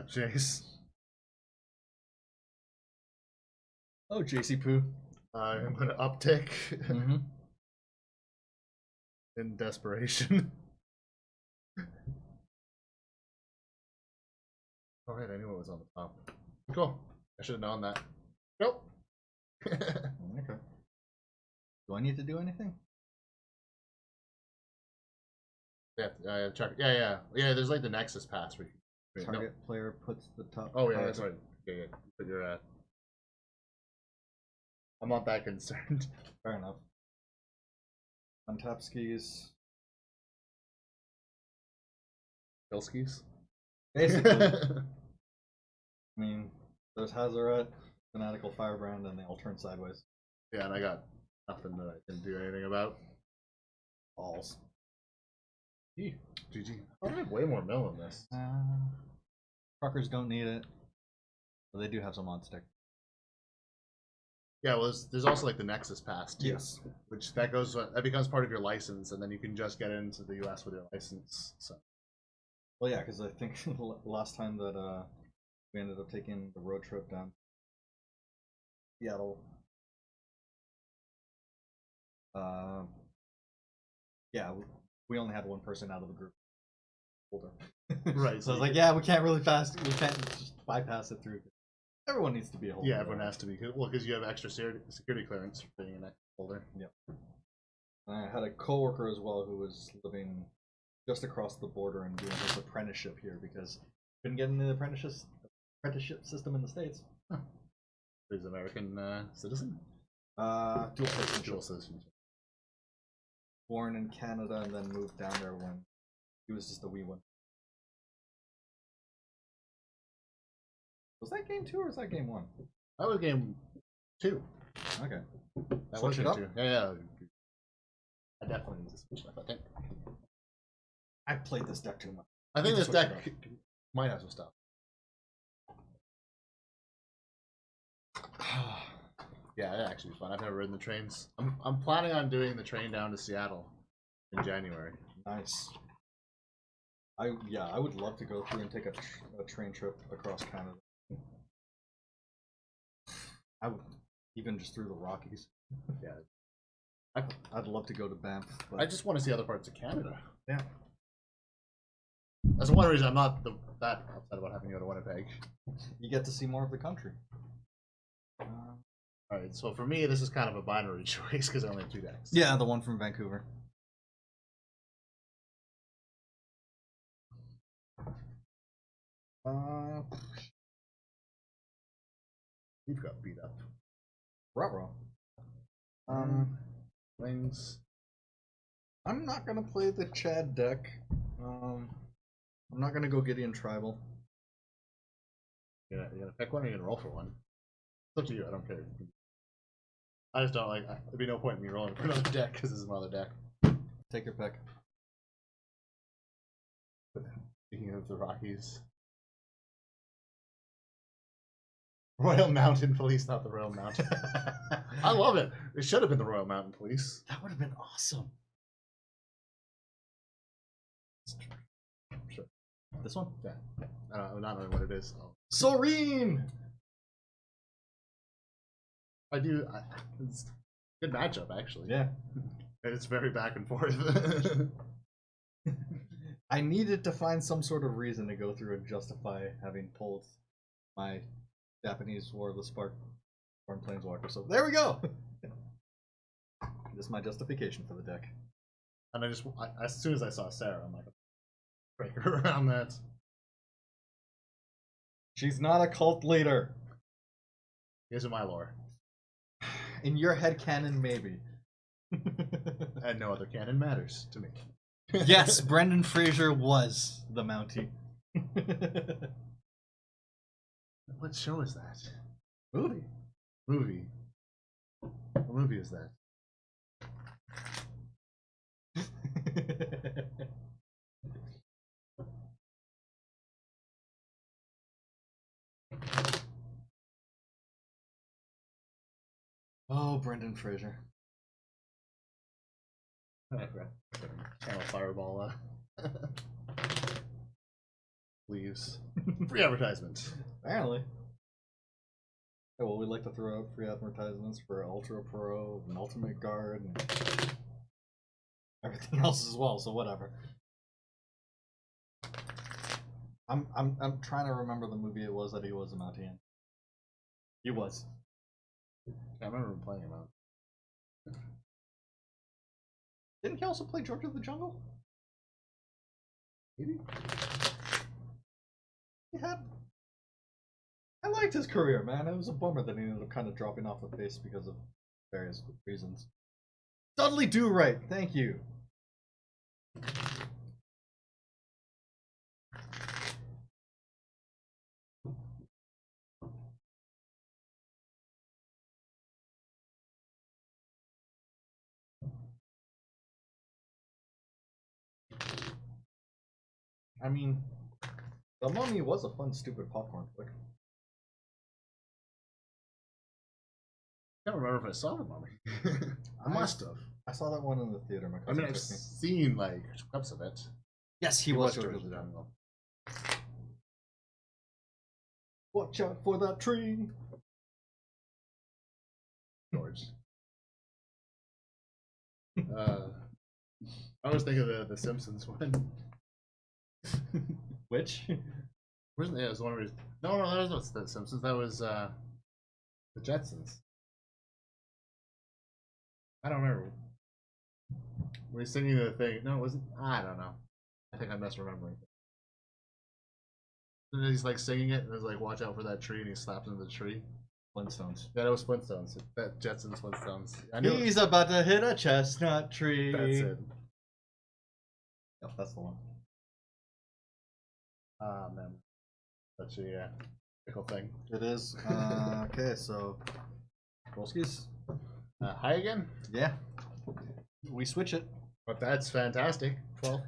Chase. Oh, JC Poo. I'm gonna uptick Mm-hmm. in desperation. Alright, I knew what was on the top. Cool. I should have known that. Nope. Okay. Do I need to do anything? Yeah, check. Yeah. There's like the Nexus pass where you Target player puts the top. Oh yeah, that's right. Yeah. Put your I'm not that concerned. Fair enough. Untap skis. Kill skis. Basically. I mean, there's Hazaret, Fanatical Firebrand, and they all turn sideways. Yeah, and I got nothing that I can do anything about. Balls. GG. I have way more mill in this. Truckers don't need it. But they do have some on stick. Yeah, well, there's also like the Nexus pass too. Yes. Which that becomes part of your license, and then you can just get into the U.S. with your license. So. Well, yeah, because I think last time that we ended up taking the road trip down Seattle. Yeah, we only had one person out of the group. Older. Right. So I was like, yeah, we can't just bypass it through. Everyone needs to be a holder. Yeah, everyone has to be. Well, because you have extra security clearance for being an holder. Yep. And I had a coworker as well who was living just across the border and doing his apprenticeship here because couldn't get into the apprenticeship system in the States. Huh. He's an American citizen? Dual citizenship. Dual citizenship. Born in Canada and then moved down there when he was just a wee one. Was that game 2 or was that game 1? That was game 2. Okay. That Switch was it game up? 2. Yeah. I definitely need to switch it up, I think. I played this deck too much. I think this deck Switch might have some stuff. Yeah, it actually be fun. I've never ridden the trains. I'm planning on doing the train down to Seattle in January. Nice. I would love to go through and take a train trip across Canada. I would even just through the Rockies. Yeah. I'd love to go to Banff. But... I just want to see other parts of Canada. Yeah. That's one reason I'm not that upset about having to go to Winnipeg. You get to see more of the country. Alright, so for me, this is kind of a binary choice because I only have 2 decks. Yeah, the one from Vancouver. You've got beat up. Ruh-roh. Wings. I'm not gonna play the Chad deck. I'm not gonna go Gideon Tribal. You're gonna pick one or you're gonna roll for one? It's up to you, I don't care. I just don't like, there'd be no point in me rolling for another deck because this is my other deck. Take your pick. Speaking of the Rockies. Royal Mountain Police, not the Royal Mountain. I love it. It should have been the Royal Mountain Police. That would have been awesome. Sure. This one? Yeah. I don't know, not knowing what it is. Oh. Soreen! It's a good matchup, actually. Yeah. It's very back and forth. I needed to find some sort of reason to go through and justify having pulled my Japanese War of the Spark Born Planeswalker. So there we go! This is my justification for the deck. And as soon as I saw Sarah, I'm like, break her around that. She's not a cult leader. Here's my lore. In your head canon, maybe. And no other canon matters to me. Yes, Brendan Fraser was the Mountie. What show is that? Movie. Movie. What movie is that? Oh, Brendan Fraser. Channel Fireball leaves. Free advertisement. Apparently. Yeah, well, we like to throw out free advertisements for Ultra Pro and Ultimate Guard and everything else as well, so whatever. I'm trying to remember the movie it was that he was a Mountie in. He was. I remember him playing him out. Didn't he also play George of the Jungle? Maybe. He had. I liked his career, man. It was a bummer that he ended up kind of dropping off the face because of various reasons. Dudley Do Right, thank you. I mean, The Mummy was a fun, stupid popcorn flick. I can't remember if I saw The Mummy. I must have. I saw that one in the theater. My cousin I've took me. seen like clips of it. Yes, he was George of the Jungle. Watch out for that tree. George. I was thinking of the Simpsons one. Which? Wasn't it? It was one where no, that was not the Simpsons. That was the Jetsons. I don't remember. Were you singing the thing? No, it wasn't. I don't know. I think I'm misremembering. And he's like singing it, and it's like, "Watch out for that tree," and he slaps into the tree. Flintstones. Yeah, that was Flintstones. That Jetsons Flintstones. I knew he's about to hit a chestnut tree. That's it. Yep, that's the one. Ah, man. That's a yeah, pickle thing. It is. Okay, so Rolskis. Hi again. Yeah, we switch it. But that's fantastic. 12.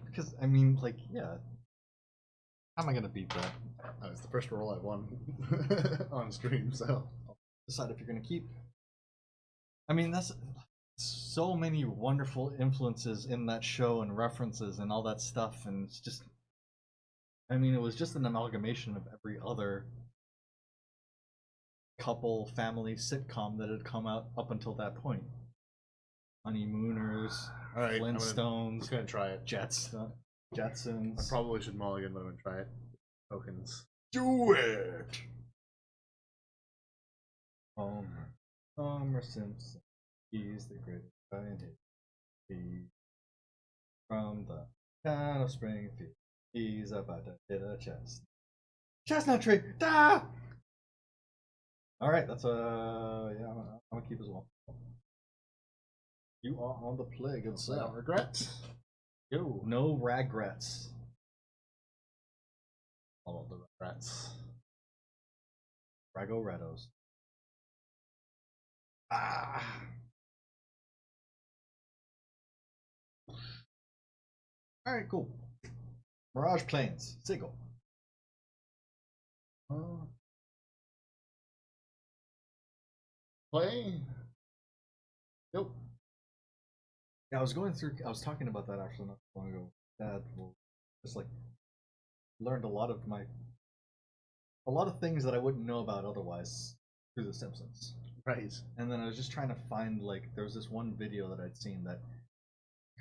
Because I mean, like, yeah. How am I gonna beat that? It's the first roll I've won on stream, so decide if you're gonna keep. I mean, that's so many wonderful influences in that show and references and all that stuff, and it's just. I mean, it was just an amalgamation of every other couple family sitcom that had come out up until that point. Honeymooners, all right, Flintstones, I'm just gonna try it. Jetsons. I probably should mulligan, but I'm gonna try it. Tokens. Do it. Homer Simpson. He's the greatest guy in history. From the town of Springfield. He's about to hit a chestnut tree. Da! Alright, that's yeah, I'm gonna keep as well. You are on the play, good sir. No regrets. Yo. No regrets. All of the regrets. Rago Redos. Ah. All right, cool. Mirage Plains, single. Play. Nope. Yeah, I was going through. I was talking about that actually not long ago. Dad just like learned a lot of things that I wouldn't know about otherwise through The Simpsons. Right. And then I was just trying to find there was this one video that I'd seen that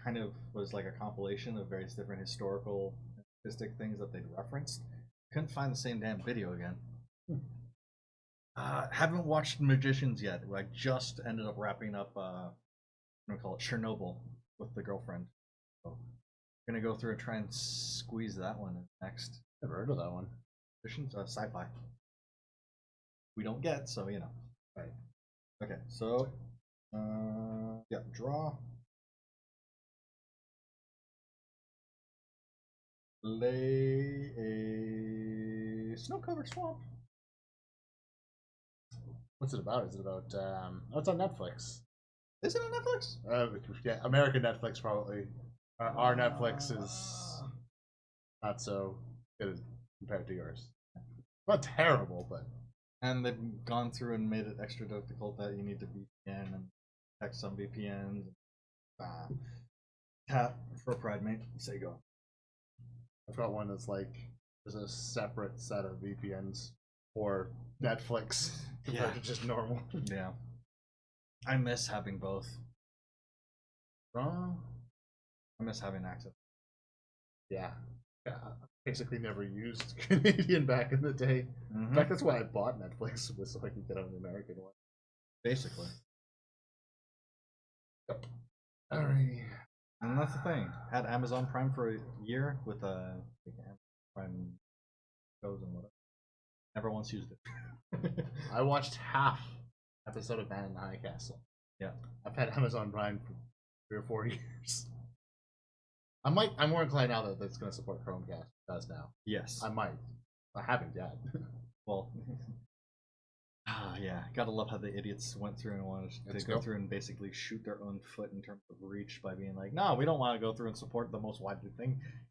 kind of was like a compilation of various different historical and artistic things that they'd referenced. Couldn't find the same damn video again. Haven't watched Magicians yet. I just ended up wrapping up I'm gonna call it Chernobyl with the girlfriend. So I'm gonna go through and try and squeeze that one in next. Never heard of that one. Magicians, sci-fi. We don't get, so you know. Right. Okay, so yeah, draw. Lay a snow-covered swamp. What's it about? Is it about? Oh, it's on Netflix. Is it on Netflix? Yeah, American Netflix probably. Our Netflix is not so good compared to yours. Not terrible, but. And they've gone through and made it extra difficult that you need to VPN and check some VPNs. Tap for Pride Mate. Say go. I've got one that's like there's a separate set of VPNs for Netflix compared to just normal. Yeah. I miss having both. Wrong. I miss having access. Yeah. Basically never used Canadian back in the day. Mm-hmm. In fact, that's why I bought Netflix, was so I could get on the American one. Basically. Yep. Alrighty. And that's the thing. Had Amazon Prime for a year with Prime shows and whatever. Never once used it. I watched half episode of Man in the High Castle. Yeah. I've had Amazon Prime for 3 or 4 years. I'm more inclined now that it's going to support Chromecast. It does now. Yes. I might. I haven't yet. Well, yeah. Gotta love how the idiots went through and wanted to go through and basically shoot their own foot in terms of reach by being like, no, we don't want to go through and support the most widely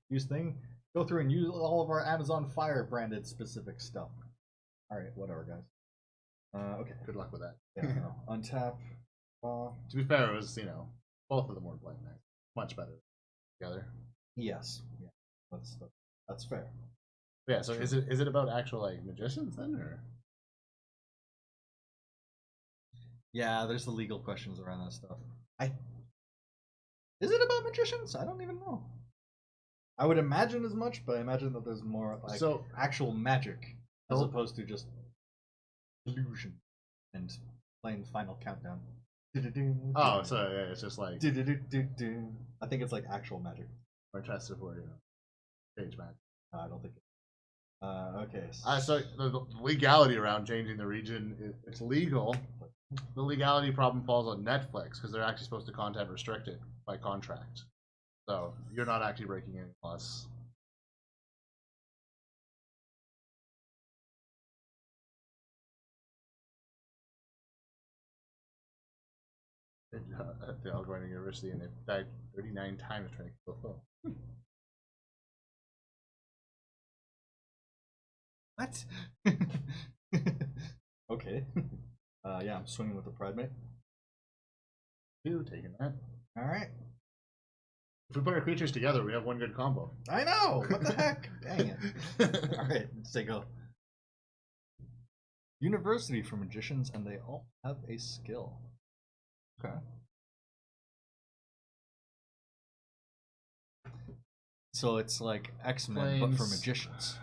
used thing. Go through and use all of our Amazon Fire branded specific stuff. Alright, whatever, guys. Okay. Good luck with that. Yeah, no. Untap. To be fair, it was, both of them were playing nice. Much better together. Yes. Yeah. That's fair. Yeah, so is it about actual magicians then, or? Yeah, there's the legal questions around that stuff. Is it about magicians? I don't even know. I would imagine as much, but I imagine that there's more actual magic as opposed to just illusion and playing Final Countdown. Oh, so yeah, it's just like I think it's like actual magic. Or tested for stage magic. I don't think. Okay. So the legality around changing the region, it's legal. The legality problem falls on Netflix because they're actually supposed to content restrict it by contract. So you're not actually breaking any laws. At the Eldraine University, and they've died 39 times trying to kill Phil. What? Okay. Yeah, I'm swinging with the Pride Mate. You taking that? All right. If we put our creatures together, we have one good combo. I know. What the heck? Dang it. All right, let's say go. University for magicians, and they all have a skill. Okay. So it's like X-Men, but for magicians.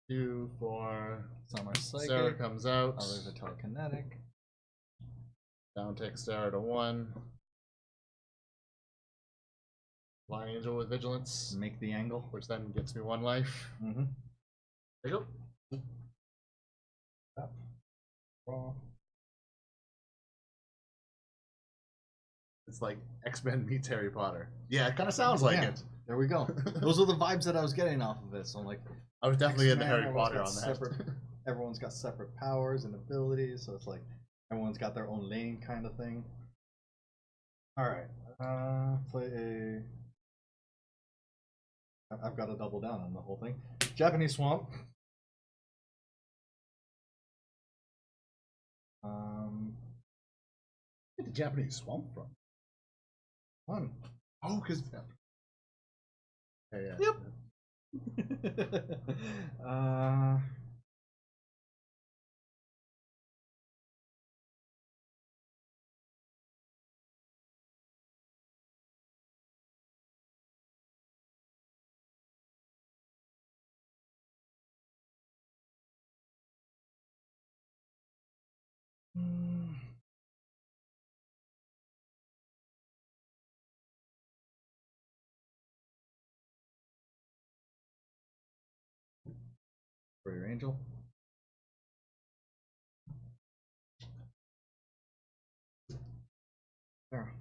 2, 4. Some are psychic. Sarah comes out. Others are telekinetic. Down takes Sarah to 1. Flying Angel with Vigilance. Make the angle. Which then gets me 1 life. Mm-hmm. There you go. Up. Raw. It's like X-Men meets Harry Potter. Yeah, it kind of sounds like it. There we go. Those are the vibes that I was getting off of it. So I'm like, I was definitely into Harry Potter on that. Separate everyone's got separate powers and abilities, so it's like everyone's got their own lane kind of thing. All right, play a. I've got to double down on the whole thing. Japanese Swamp. Where did the Japanese Swamp from? One. Oh, because. Yeah. Yep. For your angel. There.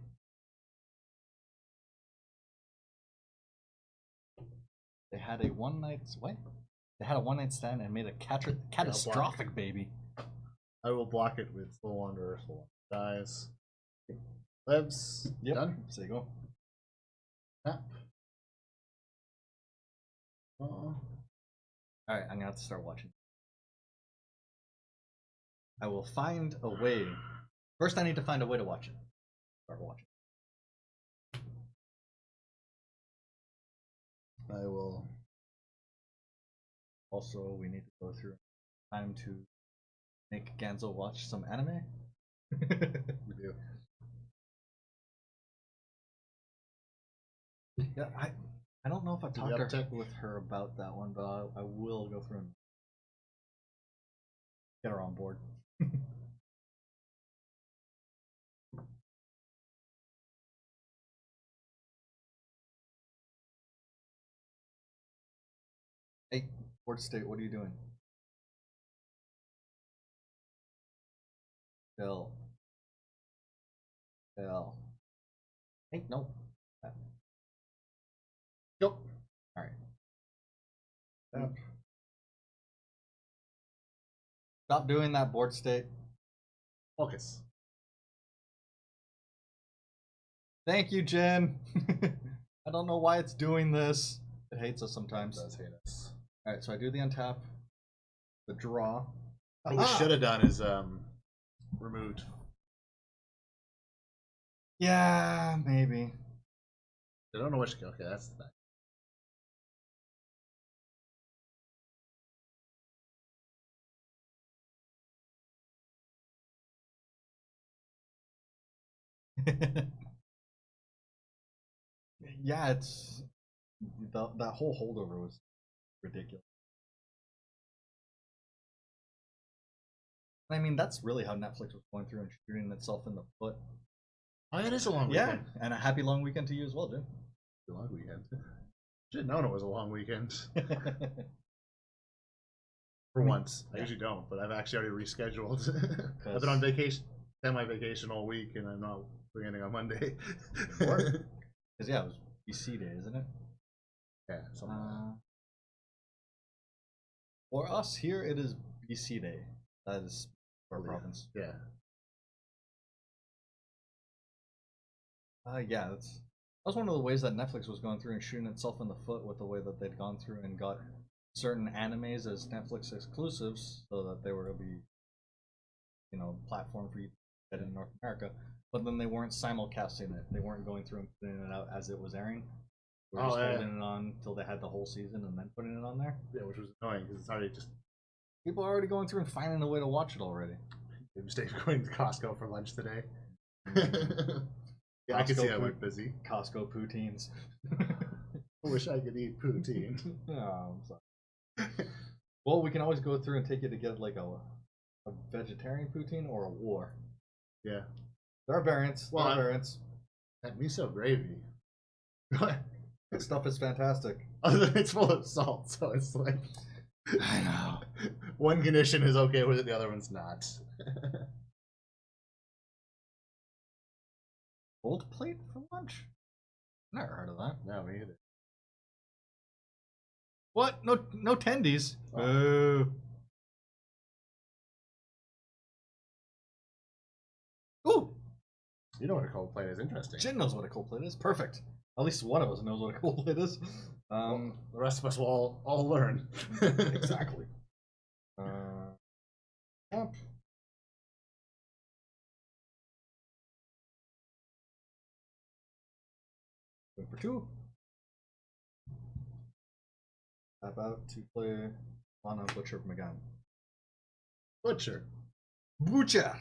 They had a one night what? They had a one night stand and made a catastrophic baby. I will block it with Slow Wanderer. Slow dies. Lives. Yep. Done. So you go. Tap. Alright, I'm gonna have to start watching. I will find a way. First, I need to find a way to watch it. Start watching. I will. Also, we need to go through time to make Ganzo watch some anime. We do. Yeah, I don't know if I've talked uptick with her about that one, but I will go through and get her on board. Hey, Port State, what are you doing? Bill. Hey, no. Go. Alright. Stop doing that, Board State. Focus. Thank you, Jen. I don't know why it's doing this. It hates us sometimes. It does hate us. Alright, so I do the untap, the draw. What we should have done is removed. Yeah, maybe. I don't know which. Okay, that's the thing. Yeah, it's that whole holdover was ridiculous. I mean, that's really how Netflix was going through and shooting itself in the foot. Oh, it is a long weekend. Yeah, and a happy long weekend to you as well, Jim. A long weekend. Should have known it was a long weekend. For once. I usually don't, but I've actually already rescheduled. I've been on vacation, semi-vacation all week, and I'm not doing anything on Monday. Because yeah, it was BC Day, isn't it? Yeah, something like that. For us here, it is BC Day. That is our province. Yeah. Yeah, that was one of the ways that Netflix was going through and shooting itself in the foot with the way that they'd gone through and got certain animes as Netflix exclusives, so that they were to be, you know, platform for you to get in North America. But then they weren't simulcasting it. They weren't going through and putting it out as it was airing. They were just holding it on until they had the whole season and then putting it on there. Yeah, which was annoying because it's already just. People are already going through and finding a way to watch it already. The mistake of going to Costco for lunch today. Yeah, Costco, I can see I went busy. Costco poutines. I wish I could eat poutine. Oh, I'm sorry. Well, we can always go through and take you to get like a vegetarian poutine or a war. Yeah. There are variants. Well, there are variants. That miso gravy. That stuff is fantastic. It's full of salt, so it's like. I know. One condition is okay with it, the other one's not. Gold plate for lunch? Never heard of that. No, me either. What? No tendies. Oh. Boo. You know what a cold plate is. Interesting. Jin knows what a cold plate is. Perfect. At least one of us knows what a cold plate is. Well, the rest of us will all learn. Exactly. Yep. Going for 2. About to play on a Butcher from again. Butcher. Butcher.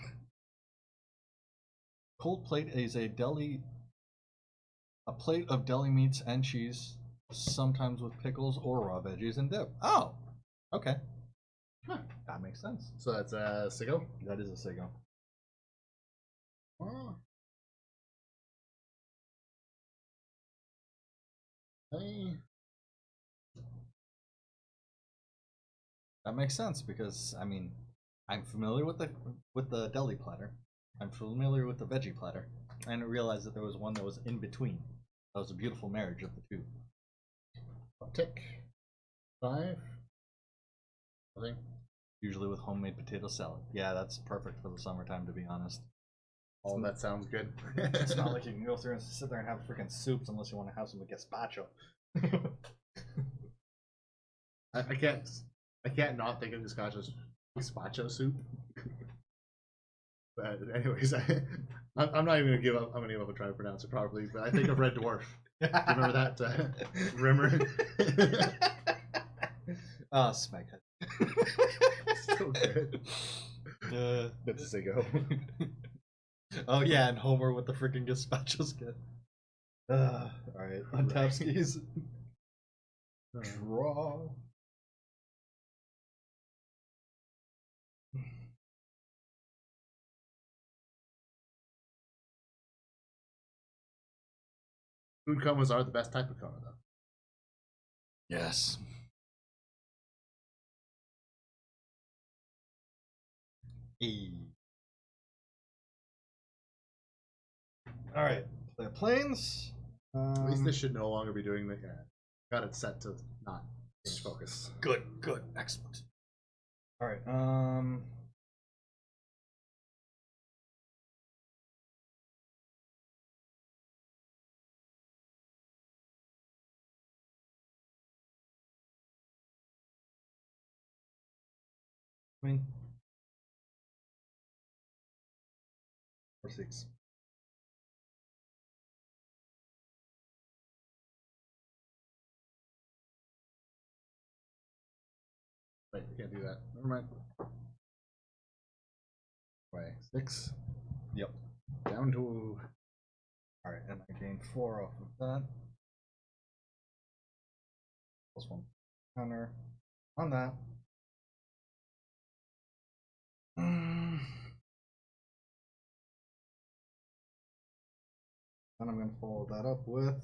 Cold plate is a plate of deli meats and cheese, sometimes with pickles or raw veggies and dip. Oh, okay. Huh, that makes sense. So that's a Sigo? That is a Sigo. Oh. Hey. That makes sense because I mean, I'm familiar with the deli platter. I'm familiar with the veggie platter. I didn't realize that there was one that was in between. That was a beautiful marriage of the two. Tick. 5. I think. Usually with homemade potato salad. Yeah, that's perfect for the summertime, to be honest. All that sounds good. It's not like you can go through and sit there and have freaking soups unless you want to have some gazpacho. I can't not think of gazpacho soup. But anyways, I'm not even gonna give up. I'm gonna give up and try to pronounce it properly. But I think of Red Dwarf. Do you remember that Rimmer? Ah, Smeghead. So good. That's a Sigo. Oh yeah, and Homer with the freaking gazpacho skin. Alright, untap skis. Draw. Food comas are the best type of coma, though. Yes. Hey. Alright, play planes. At least this should no longer be doing the. Got it set to not change focus. Good, good, excellent. Alright, or 6. Wait, you can't do that. Never mind. Way 6. Yep. Down to. Alright, and I gain 4 off of that. +1 counter on that. And I'm going to follow that up with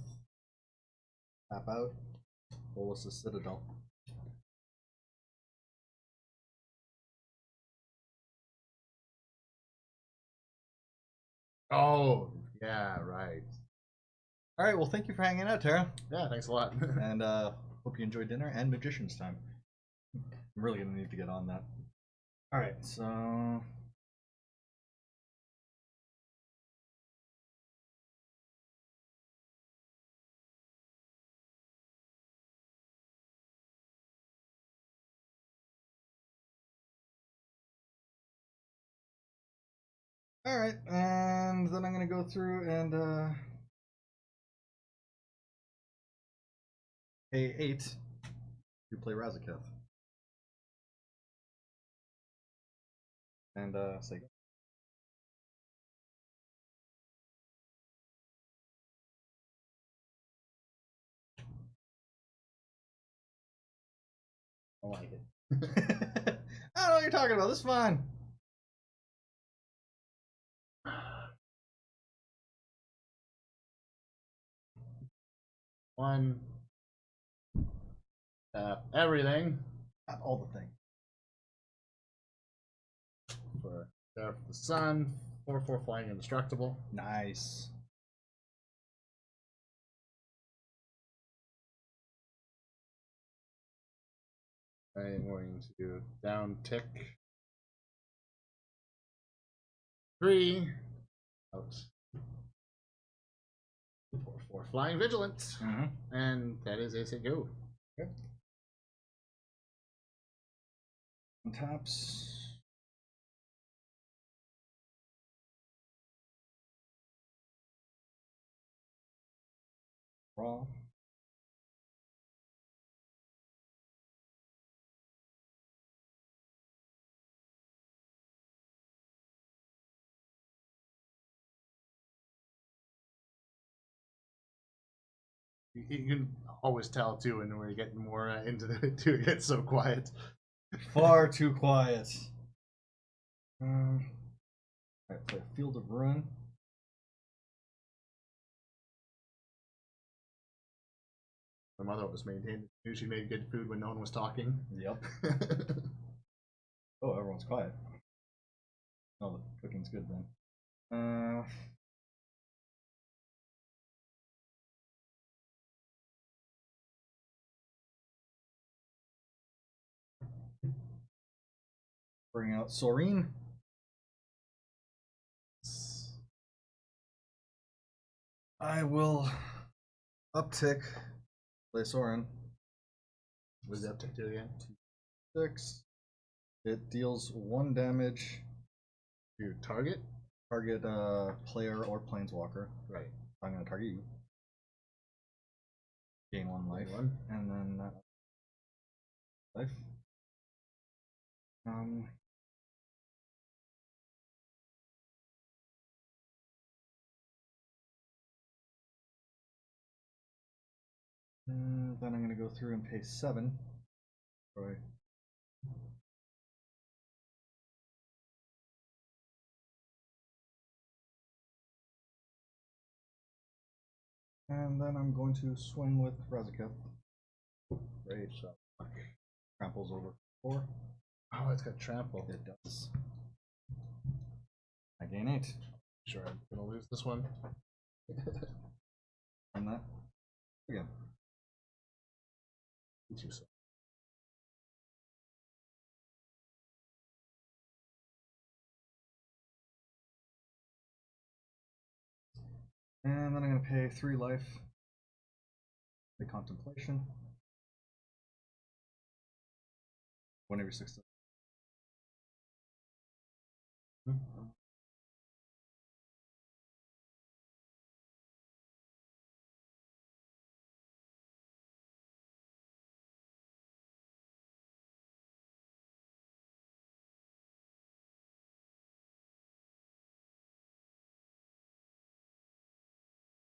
tap out Bolus's Citadel. Oh, yeah, right. Alright, well, thank you for hanging out, Tara. Yeah, thanks a lot. And hope you enjoyed dinner and Magician's Time. I'm really going to need to get on that. Alright, so. Alright, and then I'm going to go through and pay 8 to play Razaketh. And say go. I like it. I don't know what you're talking about. This is fine. One. Everything. Not all the things. For there for the sun. 4/4 flying indestructible. Nice. I am going to down tick 3. Out. 4 Flying Vigilant. Mm-hmm. And that is a go. Okay. Taps. Raw. You can always tell too when we're getting more into the too. It gets so quiet. Far too quiet. I play Field of Ruin. My mother was maintained. Knew she made good food when no one was talking. Yep. Oh, everyone's quiet. Oh, the cooking's good then. Bring out Soreen. I will uptick. Play Sorin. What does the uptick do again? 6. It deals 1 damage To target? target player or planeswalker. Right. I'm gonna target you. Gain 1 life. One. And then life. Then I'm gonna go through and pay 7. Right. And then I'm going to swing with Razaketh. Great shot. Tramples over 4. Oh, it's got trample. It does. I gain 8. Sure, I'm gonna lose this one. And that again. So. And then I'm going to pay 3 life. The Contemplation. 1 every 6.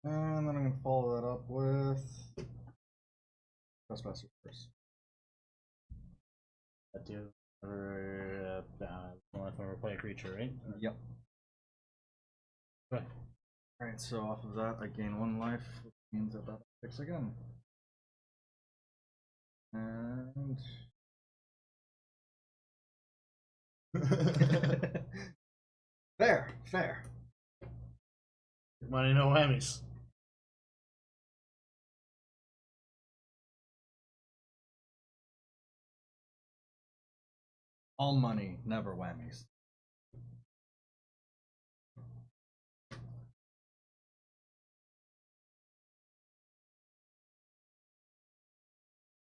And then I'm going to follow that up with Trespasser first. That do for whenever we play a creature, right? Yep. Right. Alright, so off of that I gain 1 life, which means that that picks again. And fair, fair. Money, no whammies. All money, never whammies.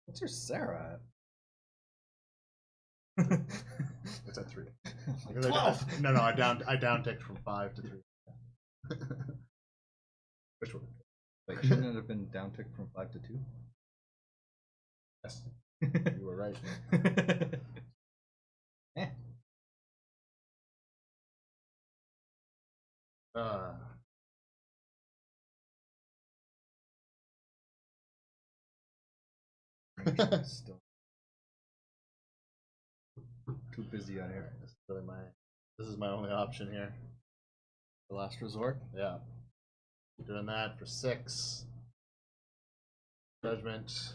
What's your Sarah at? It's at 3. Like 12! No, I down ticked from 5 to 3. Which one? Wait, shouldn't it have been down ticked from 5 to 2? Yes. You were right. Eh. Still too busy out here. This is my only option here. The last resort. Yeah. Doing that for 6. Judgment.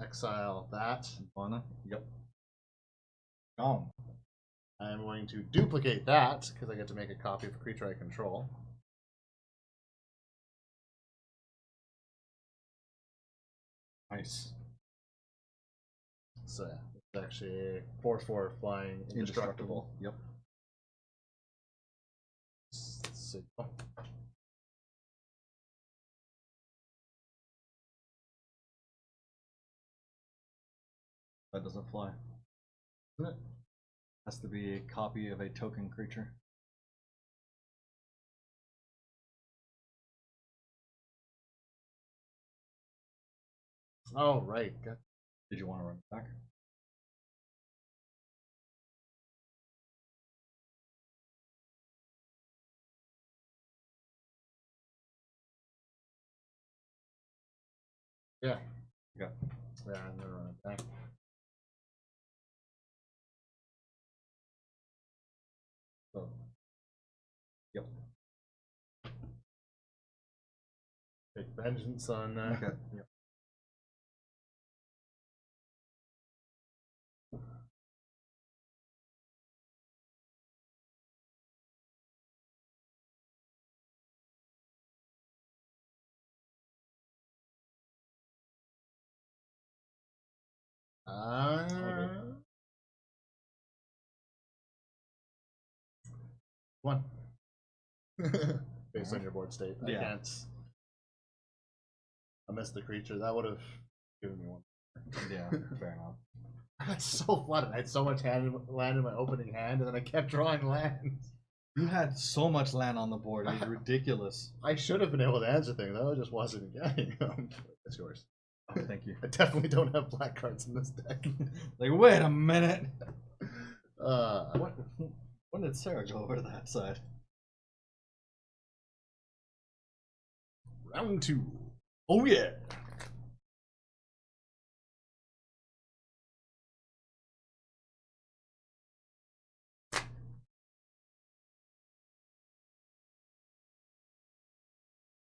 Exile that. Mana. Yep. Gone. I'm going to duplicate that because I get to make a copy of a creature I control. Nice. So yeah, it's actually 4/4 flying indestructible. Yep. So, That doesn't fly. Has to be a copy of a token creature. Oh, right. Did you want to run it back? Yeah. Yeah. Yeah, I'm gonna run it back. So, yep. Take vengeance on. Okay. Yep. One. Based on your board state. I can't. I missed the creature. That would have given me one. Yeah, fair enough. I got so flooded. I had so much land in my opening hand, and then I kept drawing lands. You had so much land on the board. It was ridiculous. I should have been able to answer things, though. I just wasn't getting them. It's yours. Oh, thank you. I definitely don't have black cards in this deck. Like, wait a minute. What? When did Sarah go over to that side? Round 2. Oh yeah.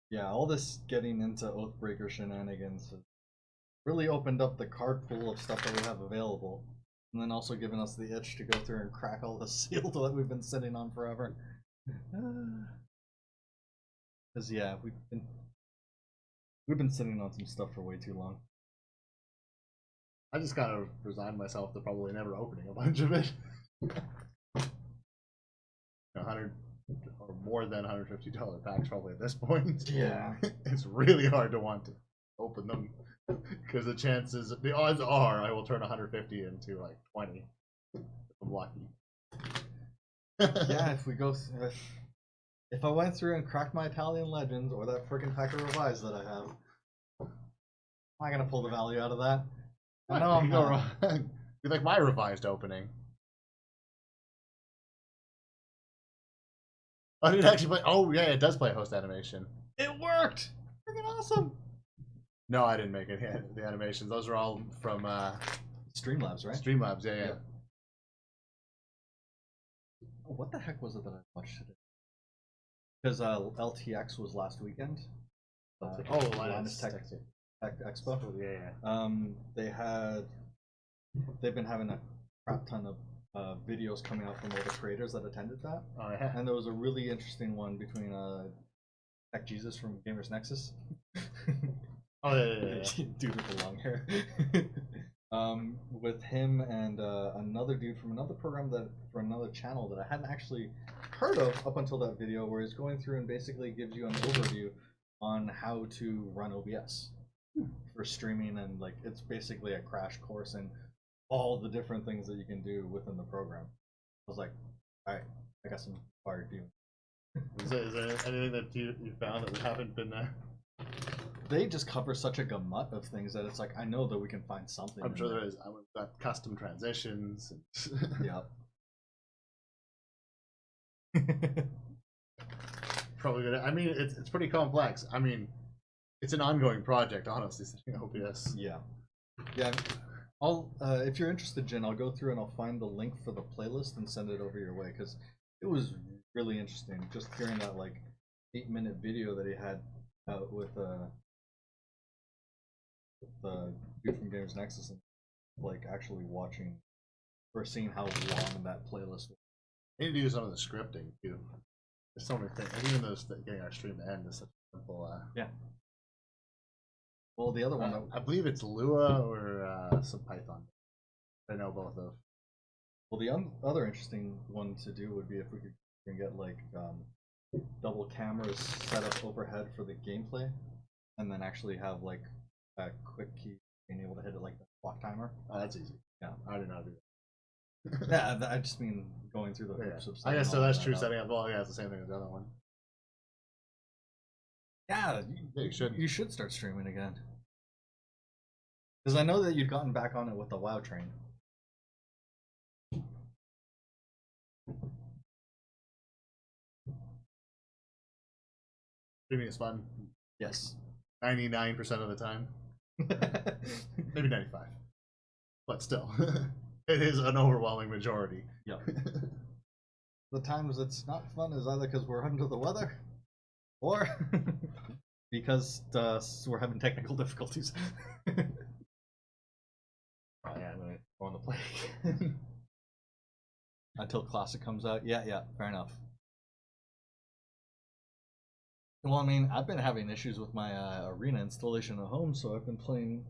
Yeah, all this getting into Oathbreaker shenanigans has really opened up the card pool of stuff that we have available, and then also given us the itch to go through and crack all the sealed that we've been sitting on forever. Because yeah, we've been sitting on some stuff for way too long. I just gotta resign myself to probably never opening a bunch of it. 100 or more than $150 packs probably at this point. Yeah. It's really hard to want to open them because the odds are I will turn 150 into like 20 if I'm lucky. Yeah, if I went through and cracked my Italian Legends or that freaking pack of revised that I have, am I gonna pull the value out of that? No, I'm not. Be like my revised opening. I didn't actually play. Oh yeah, it does play host animation. It worked. Freaking awesome. No, I didn't make it. The animations. Those are all from Streamlabs, right? Streamlabs. Yeah, yeah. Oh, what the heck was it that I watched today? Because LTX was last weekend. Linus Tech Expo. Yeah. They've been having a crap ton of videos coming out from all the creators that attended that. Oh yeah. And there was a really interesting one between Tech Jesus from Gamers Nexus. Oh yeah. Dude with the long hair. With him and another dude from another program for another channel that I hadn't actually heard of up until that video, where he's going through and basically gives you an overview on how to run OBS for streaming, and like it's basically a crash course in all the different things that you can do within the program. I was like, all right, I got some fire to do. Is there anything that you found that we haven't been there? They just cover such a gamut of things that it's like I know that we can find something. I'm sure there is. We've got custom transitions. Yeah. Probably good. I mean, it's pretty complex. I mean, it's an ongoing project, honestly. OBS. Yeah. Yeah. I'll if you're interested, Jen, I'll go through and I'll find the link for the playlist and send it over your way, because it was really interesting just hearing that like 8-minute video that he had with the dude from Gamers Nexus, and like actually watching or seeing how long that playlist was. I need to do some of the scripting too. There's so many things, and even those getting our stream to end is such a simple. Yeah. Well, the other one, I believe it's Lua or some Python. I know both of. Well, the other interesting one to do would be if we can get like double cameras set up overhead for the gameplay, and then actually have like a quick key being able to hit it like the clock timer. Oh, that's easy. Yeah. I do not do Yeah, I just mean going through the hoops of I guess so. That's true. up. Setting up. Well, yeah, it's the same thing as the other one. Yeah, you should. You should start streaming again. Because I know that you'd gotten back on it with the WoW train. Streaming is fun. Yes. 99% of the time. Maybe 95. But still. It is an overwhelming majority. Yep. The times it's not fun is either because we're under the weather or because we're having technical difficulties. Oh yeah, I'm gonna go on the play. Until Classic comes out. Yeah, fair enough. Well, I mean, I've been having issues with my Arena installation at home, so I've been playing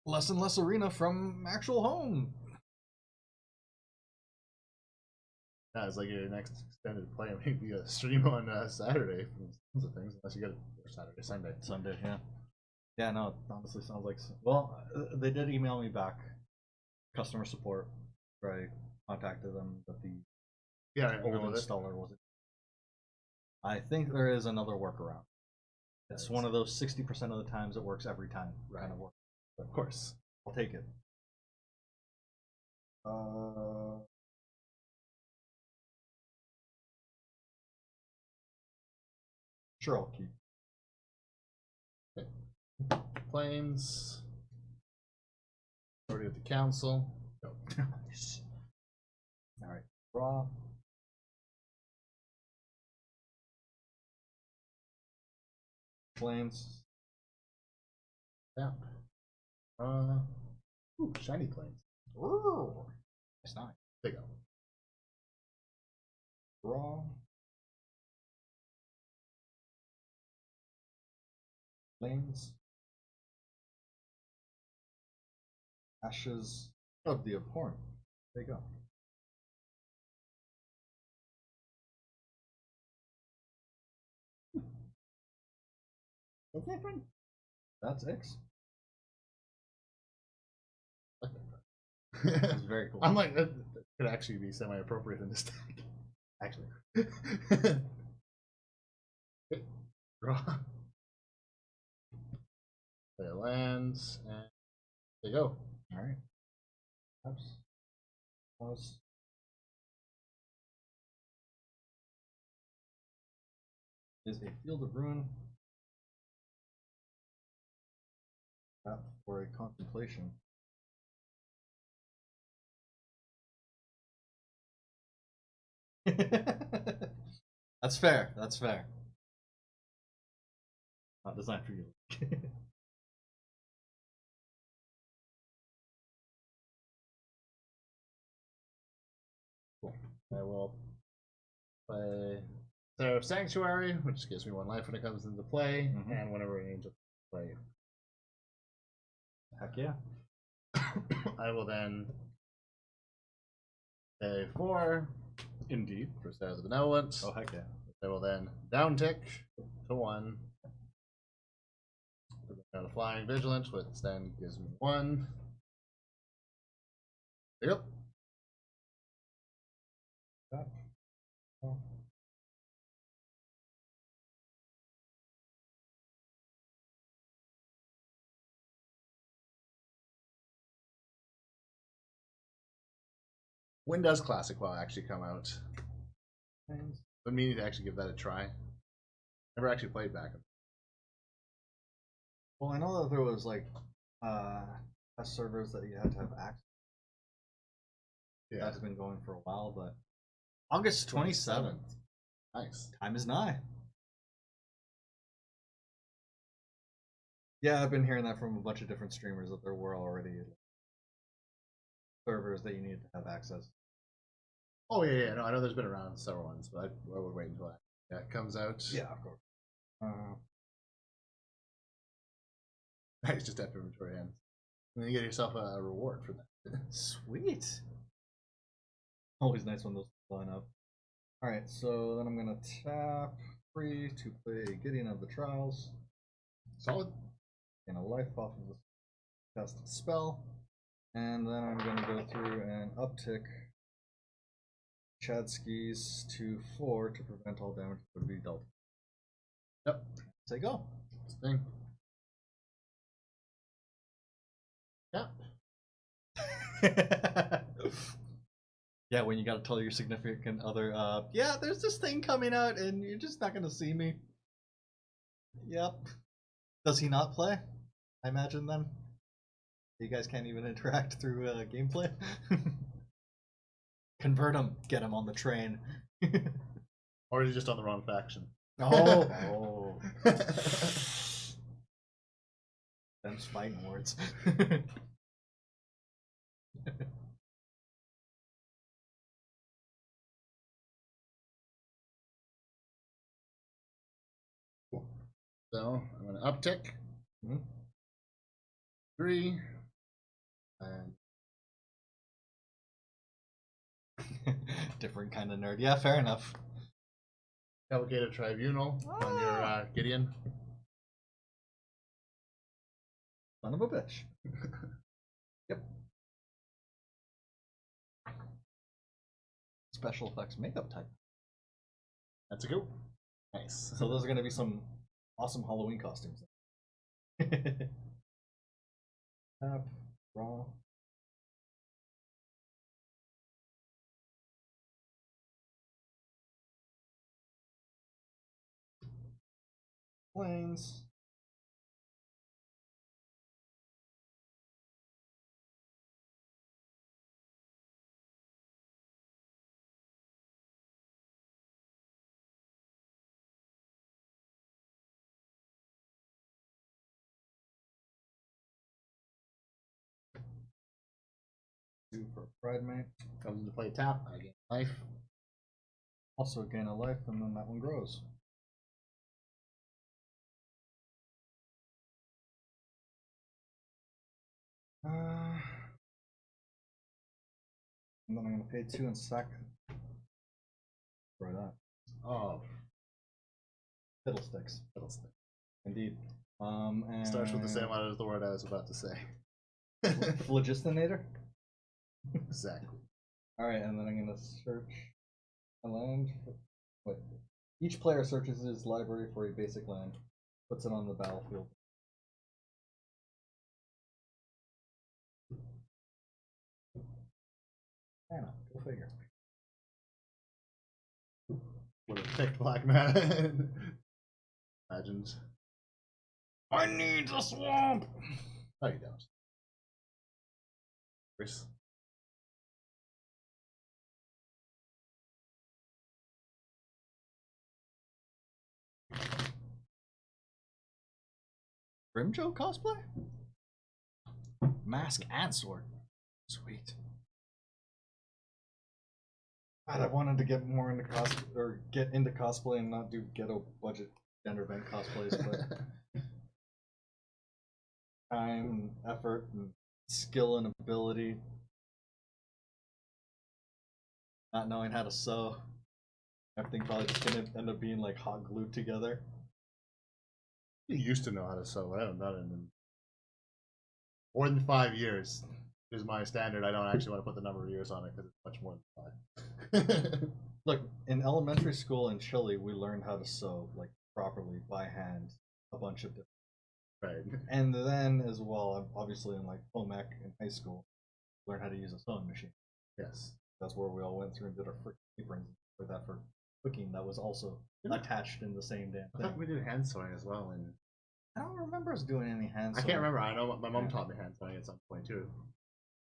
less and less Arena from actual home. Yeah, it's like your next extended play might be a stream on Saturday from tons of things, unless you get it for Saturday, Sunday. Sunday, yeah. Yeah, no, it honestly sounds like... Well, they did email me back, customer support, where I contacted them that the old installer wasn't. I think there is another workaround. It's one of those 60% of the times it works every time kind of work. But of course, I'll take it. Sure, I'll keep. Okay. Claims. Already at the council. Go. Nice. All right, draw. Flames. Yeah. Ooh, shiny plains. Ooh, it's nice. There you go. Draw. Flames. Ashes of the abhorrent. There you go. Okay, friend. That's X. It's very cool. I'm like, that could actually be semi-appropriate in this deck. Actually. Draw. Play lands, and there you go. Alright. Pause. Is a Field of Ruin. Tap for a contemplation. That's fair. That's fair. Not designed for you. Cool. I will play Seraph Sanctuary, which gives me 1 life when it comes into play, and whenever an angel play. Heck yeah. I will then pay 4. Indeed. For Star of the Benevolent. Oh, heck yeah. I will then down tick to 1. Down to Flying Vigilance, which then gives me 1. There you go. When does Classic WoW actually come out? Been meaning to actually give that a try. Never actually played back. Well, I know that there was like test servers that you had to have access. Yeah, that's been going for a while, but August 27th. Nice. Time is nigh. Yeah, I've been hearing that from a bunch of different streamers that there were already servers that you needed to have access. Oh yeah. No, I know there's been around several ones, but I would wait until that comes out. Yeah, of course. Nice, just have inventory ends. And then you get yourself a reward for that. Sweet. Always nice when those line up. Alright, so then I'm gonna tap free to play Gideon of the Trials. Solid. And a life off of the cast a spell, and then I'm going to go through and uptick Chadski's to 4 to prevent all damage that would be dealt. Yep. Say go. Thing. Yeah. Yeah, when you gotta tell your significant other, yeah, there's this thing coming out and you're just not gonna see me. Yep. Does he not play? I imagine then. You guys can't even interact through gameplay. Convert him, get him on the train. Or he's just on the wrong faction. Oh. Them's fighting words. So I'm gonna uptick. 3. And different kind of nerd. Yeah, fair enough. Delegated Tribunal on your Gideon. Son of a bitch. Yep. Special effects makeup type. That's a go. Nice. So those are going to be some awesome Halloween costumes. Tap, raw. Planes. Two for Pride Mate. Comes into play tap. I gain life. Also gain a life, and then that one grows. And then I'm going to pay 2 and sack for that. Oh. Fiddlesticks. Fiddlestick. Indeed. And Starts with the same letter as the word I was about to say. Phlogistinator? Exactly. Alright, and then I'm going to search a land. Wait. Each player searches his library for a basic land, puts it on the battlefield. Anna, go figure. Would have picked black man. Imagined. I need the swamp! No, you don't. Chris. Grimjoe cosplay? Mask and sword. Sweet. God, I wanted to get more into cosplay, or get into cosplay and not do ghetto budget gender bent cosplays, but time, effort, and skill and ability. Not knowing how to sew. Everything probably just gonna end up being like hot glued together. You used to know how to sew. I haven't done it in more than 5 years. Is my standard. I don't actually want to put the number of years on it because it's much more than 5. Look, in elementary school in Chile, we learned how to sew like properly by hand, a bunch of different. Right. And then as well, obviously in like home ec in high school, learned how to use a sewing machine. Yes. That's where we all went through and did our freaking aprons for that for cooking. That was also attached in the same damn I thing. thought we did hand sewing as well. And I don't remember us doing any hand I sewing. can't remember. I know my mom taught me hand sewing at some point too.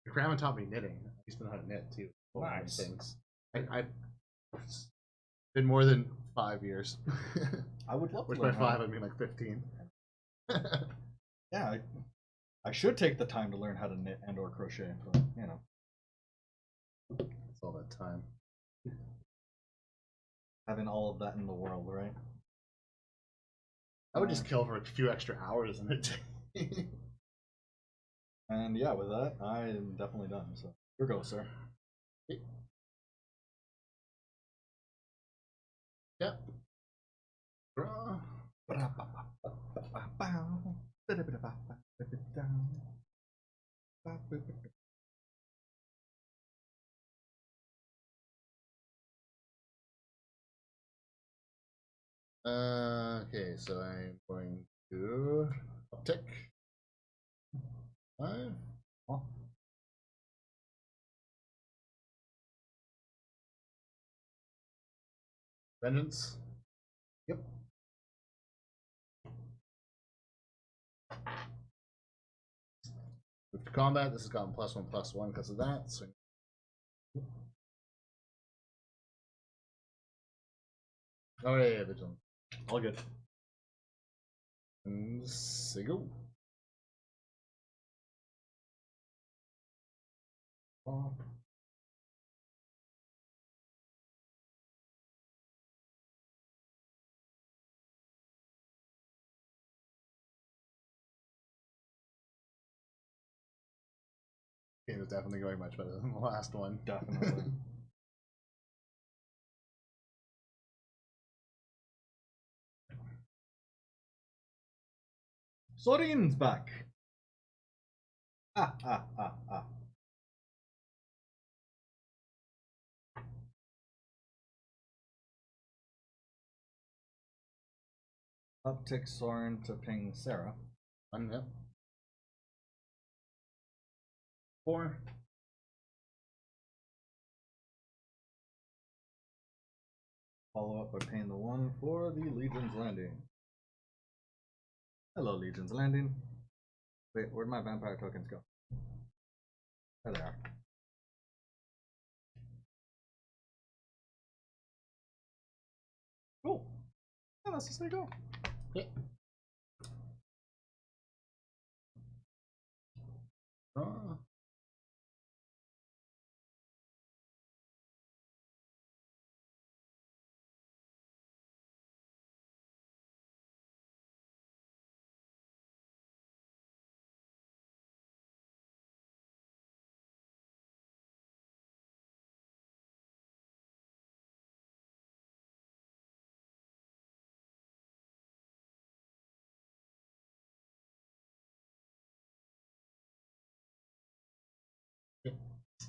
Your grandma taught me knitting. I used to know how to knit too. Nice. Things. I it's been more than 5 years. I would love to. Which learn by 5 how. I mean like 15. Yeah, I should take the time to learn how to knit and or crochet, but you know. It's all that time. Having all of that in the world, right? I would just kill for a few extra hours in a day. And yeah, with that, I am definitely done. So your go, sir. Yeah. Draw. Okay, so I'm going to uptick 5. Oh. Vengeance. Yep. Move to combat. This has gotten +1/+1 because of that. So. Oh yeah, vigilant. All good. And single. Oh. Game is definitely going much better than the last one. Definitely. Sorin's back. Ah, ah, ah, ah. Uptick Sorin to ping Sarah. Yep. 4. Follow up by paying the 1 for the Legion's Landing. Hello, Legion's Landing. Wait, where'd my vampire tokens go? There they are. Cool. Yeah, let's just let it go. Yeah.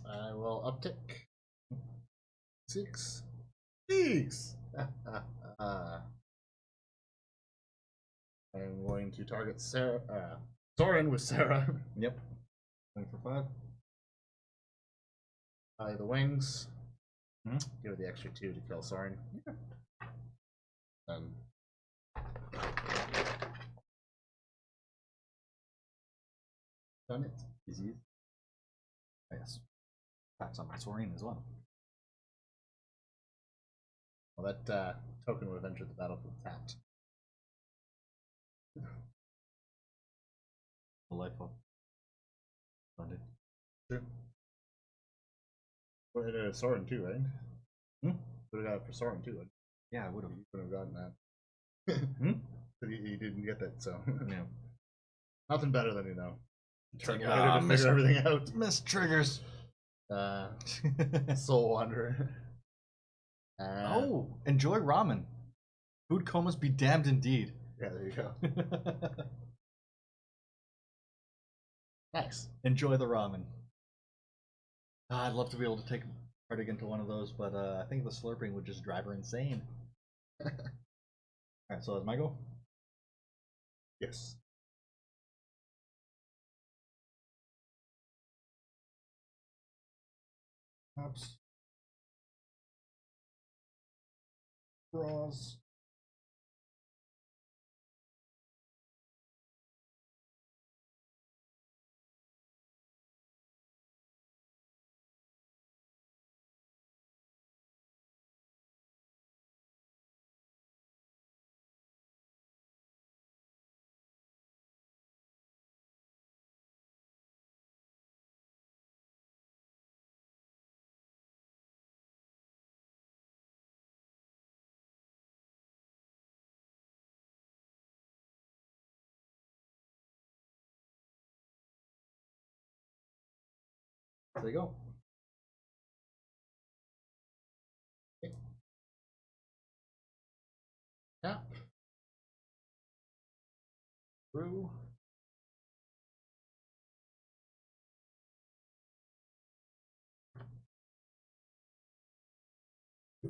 I will uptick 6. 6. I'm going to target Sarah. Sorin with Sarah. Yep. Going for 5. The wings. Hmm? Give it the extra 2 to kill Sorin. Yeah. Done it. Easy. Yes. Attacks on my Sorin as well. Well, that token would have entered the battlefield tapped. Delightful. Splendid. True. Would have got Sorin too, right? Hmm? Would have got it for Sorin too. Right? Yeah, I would have. You would have gotten that. Hmm? But he didn't get that, so. Yeah. Nothing better than, It's like, to figure everything out. Miss triggers. Soul Wanderer. Oh, enjoy ramen. Food comas be damned indeed. Yeah, there you go. Nice. Enjoy the ramen. I'd love to be able to take Cardig into one of those, but I think the slurping would just drive her insane. Alright, so that's my go? Yes. Perhaps. Draws. There you go. Tap. Through.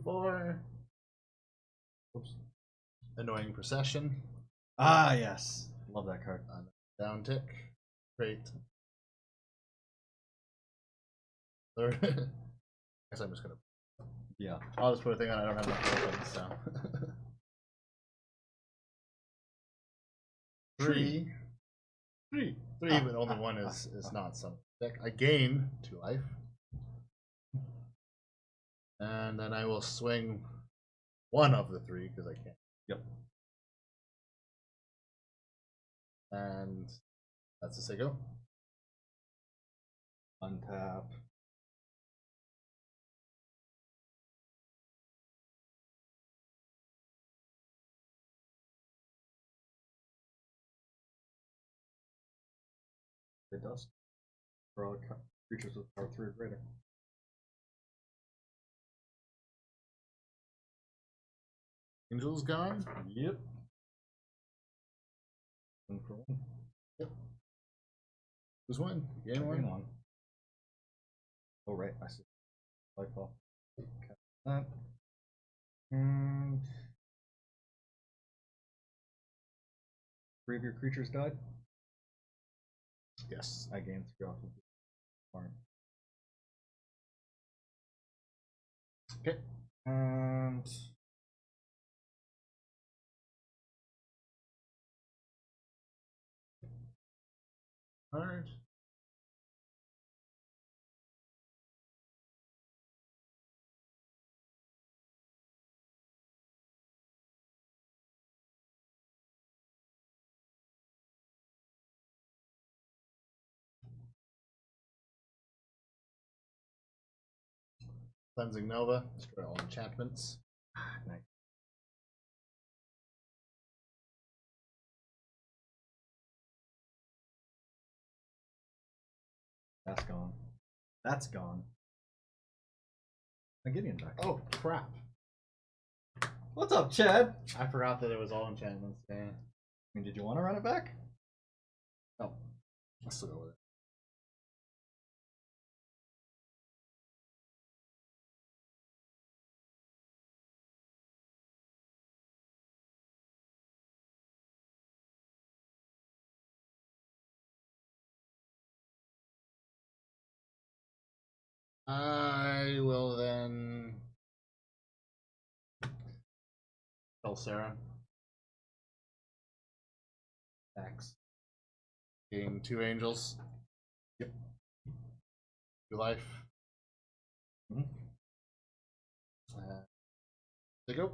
2/4. Oops. Annoying Procession. Ah, yes. Love that card. Down tick. Great. Third. Guess I'm just gonna. Yeah. I'll just put a thing on. I don't have enough open, so. Three, but only one is not some deck. I gain 2 life, and then I will swing one of the 3 because I can. Yep. And that's a Sigo. Untap. It does. For all creatures with power 3 or greater. Angel's gone. Yep. 1 for 1. Yep. Who's one? Game one. One. Oh right, I see. Lightfall. Okay. That. And 3 of your creatures died. Yes. I gained 3 off of the farm. Okay. And Alright. Cleansing Nova. Destroy all enchantments. nice. That's gone. That's gone. I'm getting back. Oh crap! What's up, Chad? I forgot that it was all enchantments. Yeah. I mean, did you want to run it back? Oh, I'll still go with it. I will then tell Sarah. X. Gain 2 angels. Yep. 2 life. Mm-hmm. They go.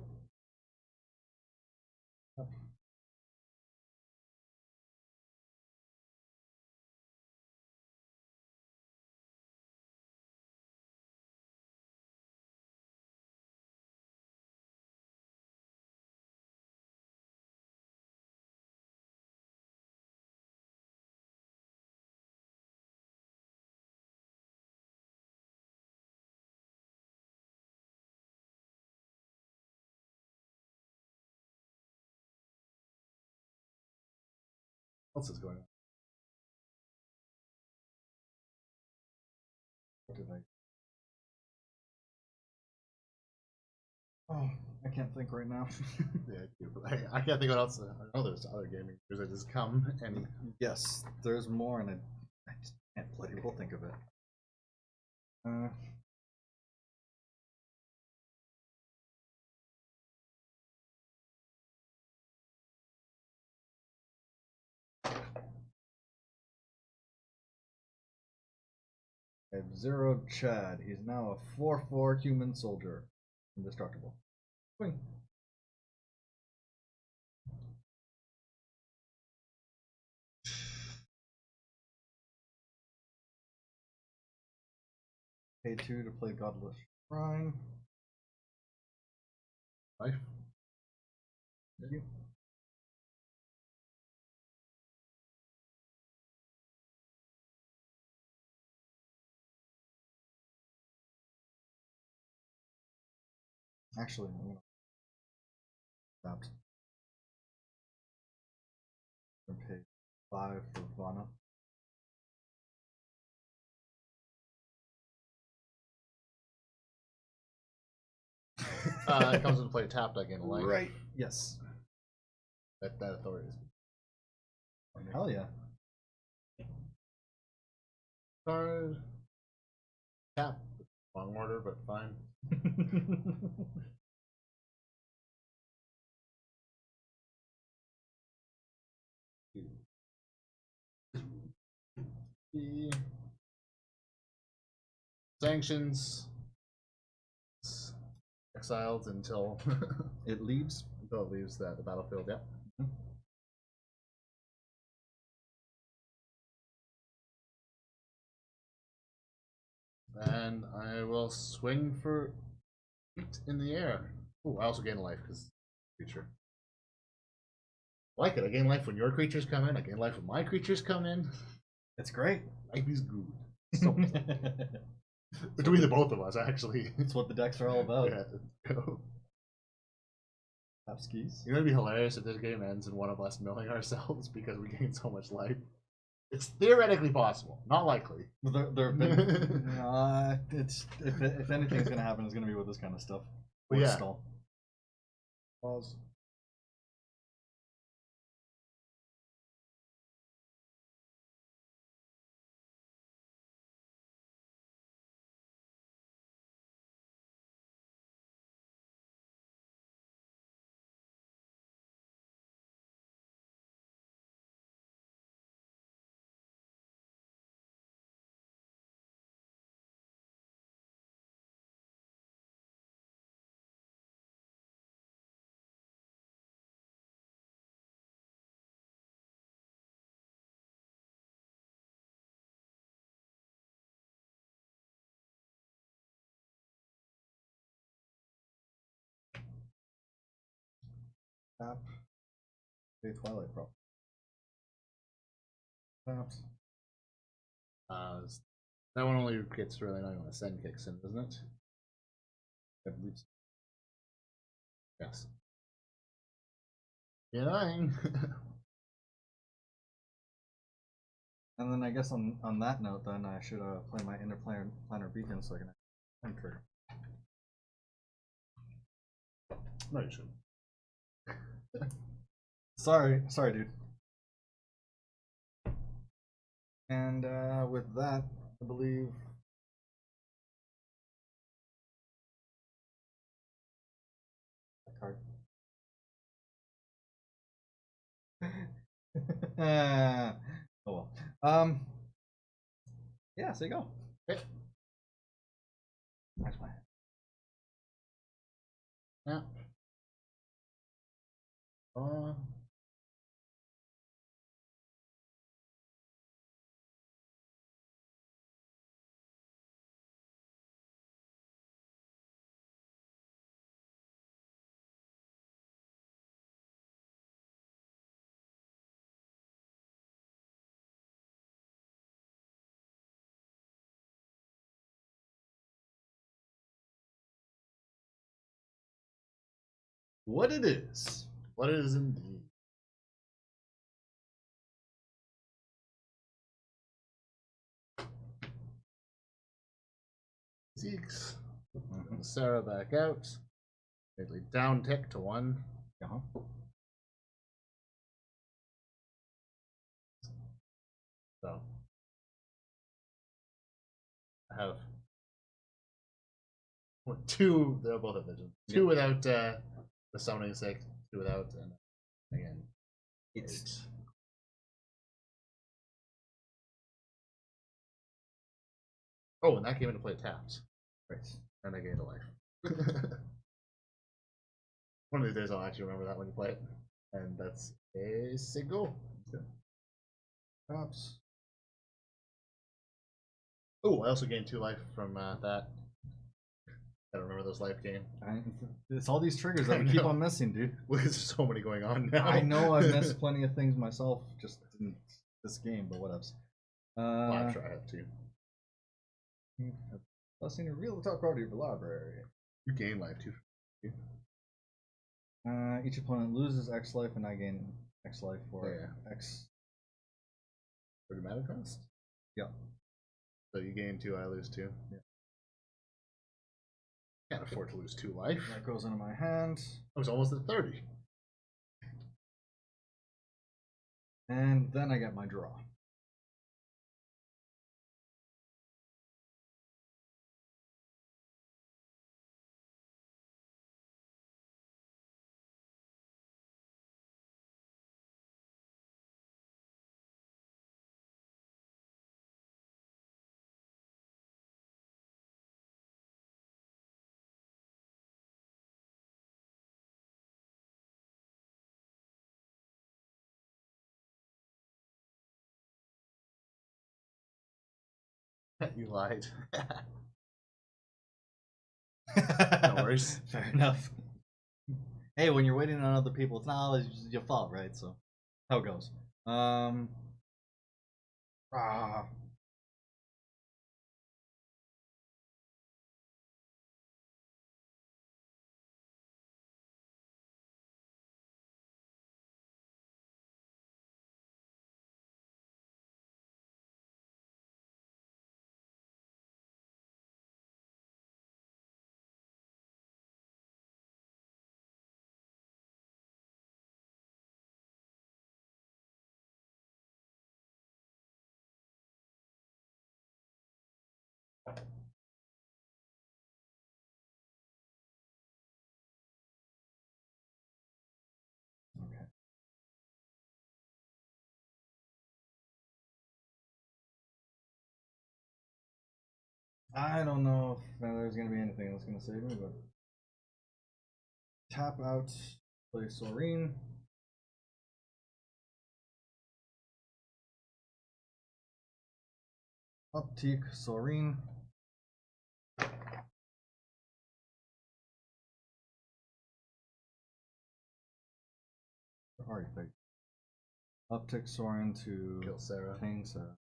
What else is going on? What did I? Oh, I can't think right now. Yeah, I can't think what else. I know there's other gaming news that just come and Yes, there's more, and I just can't bloody well think of it. I have zeroed Chad. He's now a 4/4 human soldier. Indestructible. Swing. Pay 2 to play Godless Shrine. life. Thank you. Actually, I'm gonna stop. I'm gonna pay 5 for Vana. It comes into play tapped, I gain a life. Right. Yes. That authority is. Hell yeah. Card. Tap. Wrong order, but fine. Sanctions. Exiled until it leaves. Until it leaves the battlefield. Yep. And I will swing for feet in the air. Oh, I also gain a life because creature. I like it. I gain life when your creatures come in. I gain life when my creatures come in. It's great. Life is good. So between the both of us, actually. That's what the decks are all about. Yeah. Tap skis. You're gonna be hilarious if this game ends and one of us milling ourselves because we gain so much life. It's theoretically possible, not likely. There have been. It's if anything's gonna happen, it's gonna be with this kind of stuff. But yeah. Stall. Pause. Tap. Okay, Twilight Pro. Taps. That one only gets really annoying when a send kicks in, doesn't it? I believe so. Yes. Annoying. And then I guess on that note, then I should play my interplanar beacon so I can enter. No, you shouldn't. Sorry, dude. And with that, I believe a card. Oh well. Yeah, so you go. Okay. That's my head. Yeah. What it is. What it is indeed. Zeeks. Sarah back out. Immediately down tick to 1. So I have 2. They're both at vision. 2 without the summoning sake. 2 without, and again, it's 8. Oh, and that came into play tapped. Right. And I gained a life. One of these days I'll actually remember that when you play it. And that's a single. Taps. Oh, I also gained 2 life from that. I don't remember those life gain. It's all these triggers that we keep on missing, dude. There's so many going on now. I know I've missed plenty of things myself just in this game, but whatevs. Well, I'm sure I have too. Blessing a real top card of your library. You gain life too. Each opponent loses X life, and I gain X life for X. For the mana cost? Yeah. So you gain 2, I lose 2. Yeah. Can't afford to lose 2 life. That goes into my hand. I was almost at 30. And then I get my draw. You lied. No worries. Fair enough. Hey, when you're waiting on other people, it's not always your fault, right? So, how it goes. Okay. I don't know if there's gonna be anything that's gonna save me, but tap out, play Soreen. Upteak Soreen. Already fake. Uptick Sorin to Kill Sarah. Pain Sarah.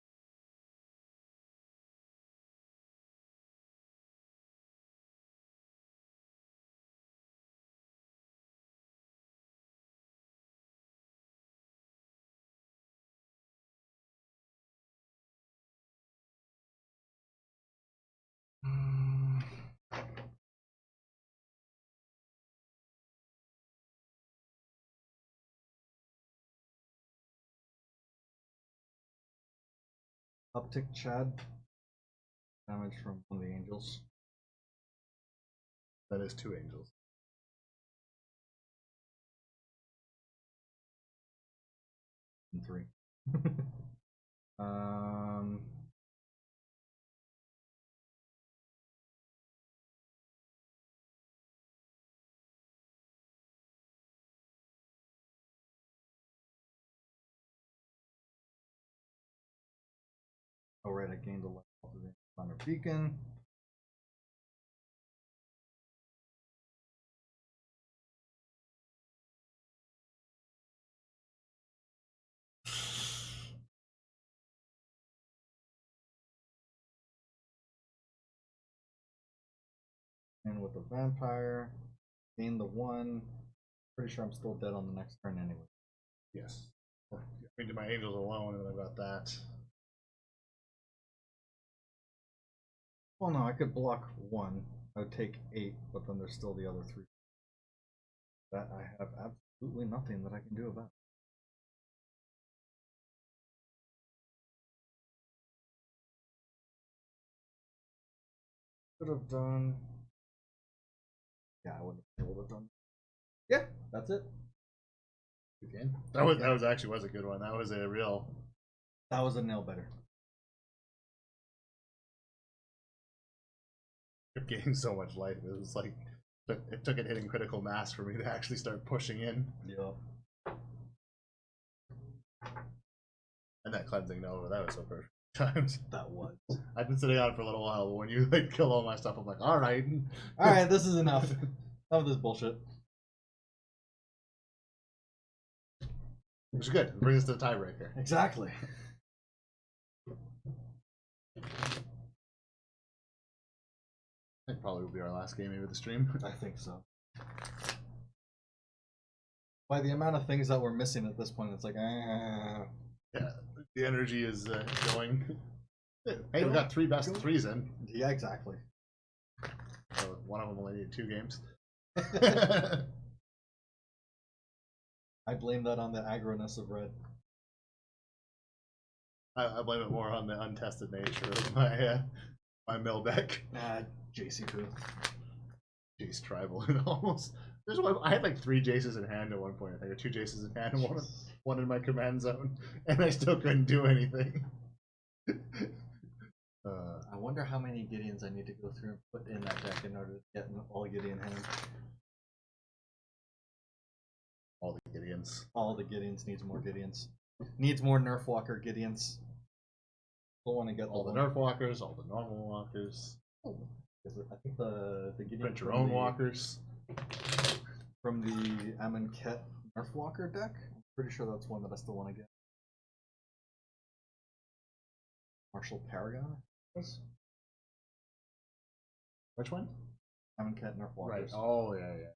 Uptick Chad. Damage from one of the angels. That is 2 angels. And 3. Oh right, I gained a level off of the Thunder Beacon. And with the vampire, gain the 1. Pretty sure I'm still dead on the next turn anyway. Yes. I mean, my angels alone, and I got that. Well, no, I could block 1. I would take 8, but then there's still the other 3. That I have absolutely nothing that I can do about. Could have done. Yeah, I wouldn't have been able to done. Yeah, that's it. Good game. That was actually a good one. That was a real. That was a nail biter. Kept gaining so much life. It was like it took it hitting critical mass for me to actually start pushing in. Yeah. And that cleansing Nova, that was so perfect. Times That was. I've been sitting on it for a little while, but when you like kill all my stuff, I'm like, all right, this is enough. Enough of this bullshit. Which is good. It brings us to the tiebreaker. Exactly. That probably will be our last game of the stream. I think so. By the amount of things that we're missing at this point, it's like, Yeah, the energy is going. Hey, we got 3 best 3s in. Yeah, exactly. So one of them only needed 2 games. I blame that on the aggroness of red. I blame it more on the untested nature of my my mill deck. JC poo. Jace tribal almost. I had like 3 Jaces in hand at one point, I think, or 2 Jaces in hand and one in my command zone, and I still couldn't do anything. I wonder how many Gideons I need to go through and put in that deck in order to get an all Gideon hand. All the Gideons. All the Gideons needs more Gideons. Needs more Nerf Walker Gideons. Don't want to get all the Nerf Walkers, all the normal Walkers. I think the Gideon print your own Walkers. From the Amonkhet Nerf Walker deck. I'm pretty sure that's one that I still want to get. Martial Paragon? Which one? Amonkhet Nerf Walkers. Right. Oh, yeah, yeah.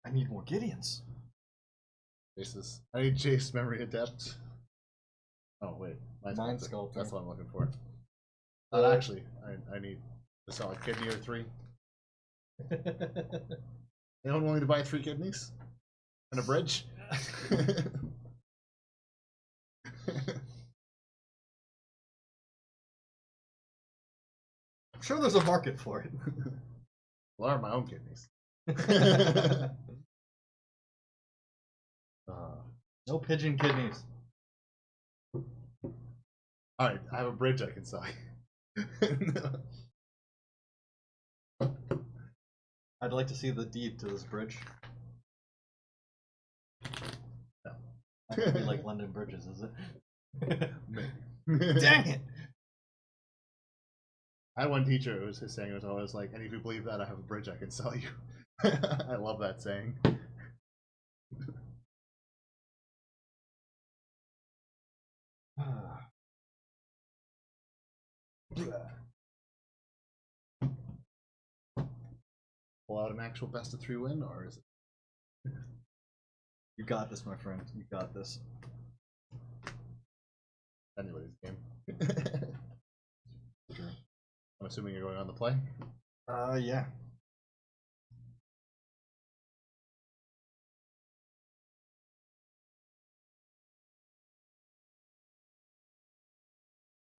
I need more Gideons. Jaces. I need Jace Memory Adept. Oh, wait. Mind Sculptor. That's what I'm looking for. Actually, I need to sell a kidney or 3. Anyone willing to buy 3 kidneys? And a bridge? I'm sure there's a market for it. Well, I are my own kidneys. No pigeon kidneys. Alright, I have a bridge I can sell you. I'd like to see the deed to this bridge. No. That could be like London Bridges, is it? Maybe. Dang it! I had one teacher who was saying, it was always like, and if you believe that, I have a bridge I can sell you. I love that saying. Pull out an actual best of 3 win, or is it? You got this, my friend. You got this. Anybody's game. Sure. I'm assuming you're going on the play? Yeah.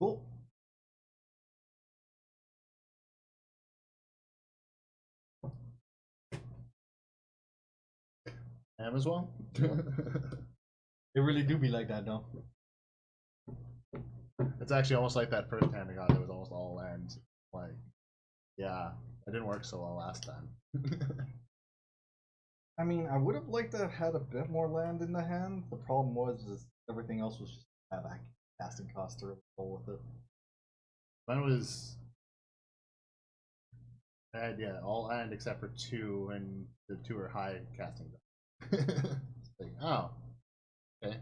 Cool. Am as well? It really do be like that, though. It's actually almost like that first hand I got. It was almost all land. Like, yeah, it didn't work so well last time. I mean, I would have liked to have had a bit more land in the hand. The problem was is everything else was just have casting cost to really roll with it. Mine was, I had, yeah, all land except for 2, and the 2 are high casting. Like, oh, okay.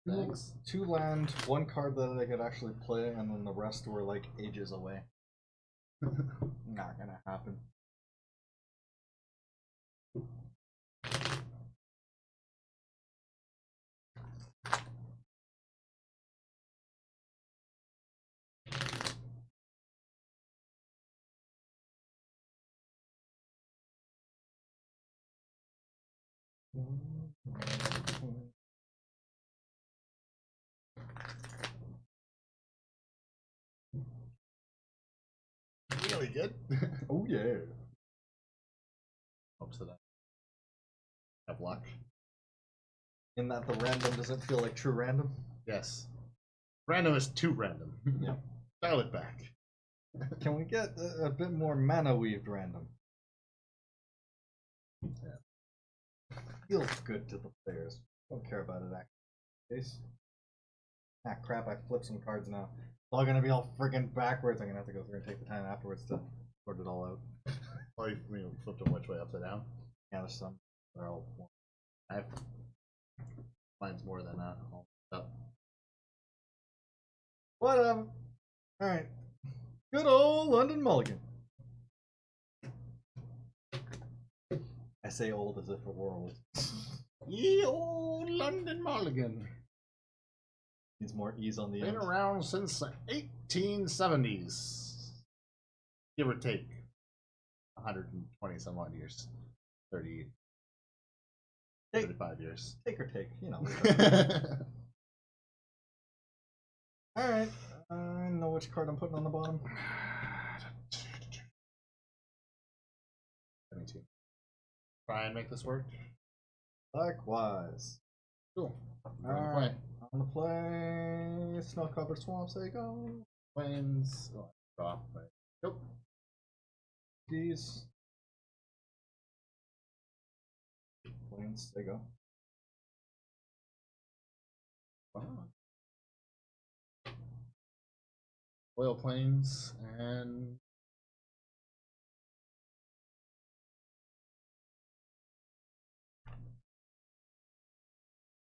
Thanks. 2 land, 1 card that I could actually play, and then the rest were like ages away. Not gonna happen. Really good. Oh yeah. Hopes that I have luck. In that the random doesn't feel like true random. Yes. Random is too random. Yeah. Dial it back. Can we get a bit more mana weaved random? Yeah. Feels good to the players. Don't care about it actually. Ah crap, I flipped some cards now. It's all gonna be all freaking backwards. I'm gonna have to go through and take the time afterwards to sort it all out. Oh, you mean flipped them which way, upside down? Yeah, there's some. They're all I have, mine's more than that. All up. whatever. Alright. Good old London Mulligan. I say old as if it were old. Ye old London Mulligan. Needs more ease on the Been end. around since the 1870s, give or take 120 some odd years, 30, 35 years. Take or take, you know. All right, I know which card I'm putting on the bottom. 72. Try and make this work. Likewise. Cool. All right. On the play, snow-covered swamps. There you go. Plains. Oh, drop. Right. Nope. These. Plains. There you go. Wow. Oil plains and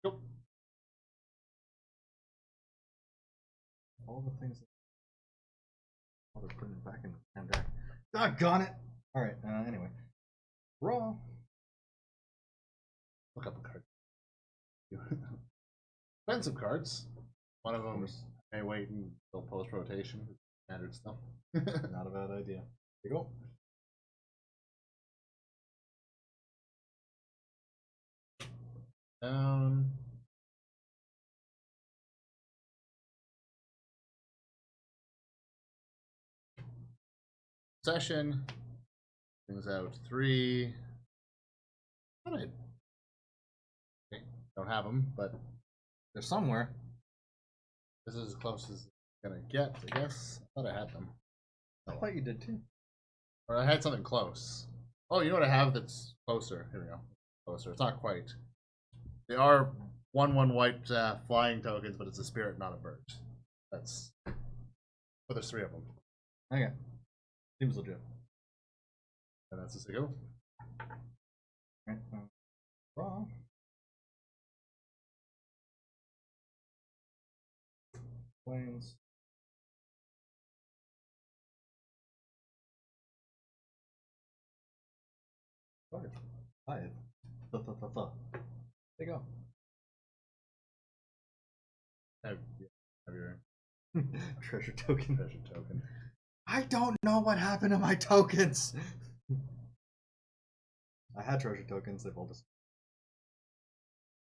nope. All the things that they're putting back in the hand deck. Doggone it! Alright, anyway. Raw. Look up a card. Expensive cards. One of them may wait until post rotation. Standard stuff. Not a bad idea. There you go. Down. Session. Brings out 3. Okay. Don't have them, but They're somewhere. this is as close as it's gonna get, I guess. I thought I had them. I thought you did too. Or I had something close. Oh, you know what I have that's closer? Here we go. Closer. It's not quite. They are 1/1 white flying tokens, but it's a spirit, not a bird. That's. But there's 3 of them. Okay. Seems legit. And that's just a go. Right. Raw. Plains. Card. Five. There you go. Have your Treasure token. treasure token. I don't know what happened to my tokens. I had treasure tokens. They've all just.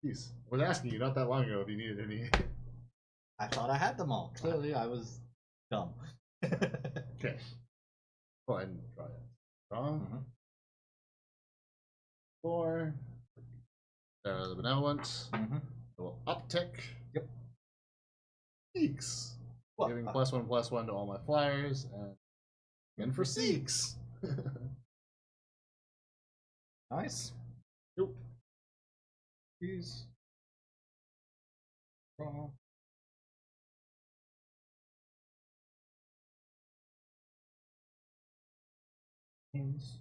Jeez. I was asking you not that long ago if you needed any. I thought I had them all. Clearly, I was dumb. Okay. Go ahead and draw that. Draw. 4. The benevolent. It will uptick. Yep. Seeks. Well, Giving +1/+1 to all my flyers and in for Seeks. Nice. Nope. These. Draw. Plains.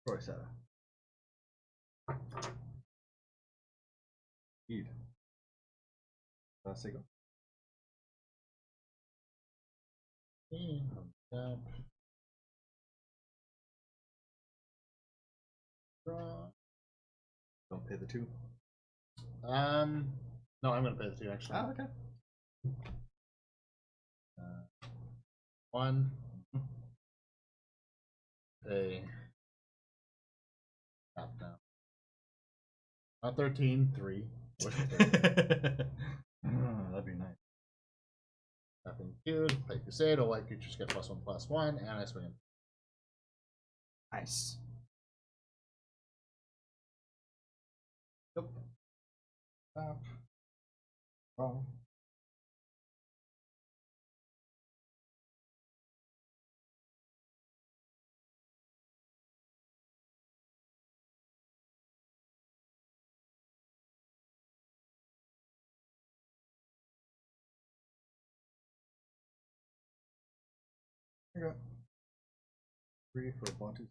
Story setter. Indeed. There you go. Draw. Don't pay the 2. No, I'm gonna pay the 2 actually. Oh, okay. 1. Pay. Tap now. Not 13. 3. That'd be nice. Nothing cute. Play Crusade. All white creatures get +1/+1, and I swing in. Nice. Yep. Tap. Wrong. I got 3 for a Bontu.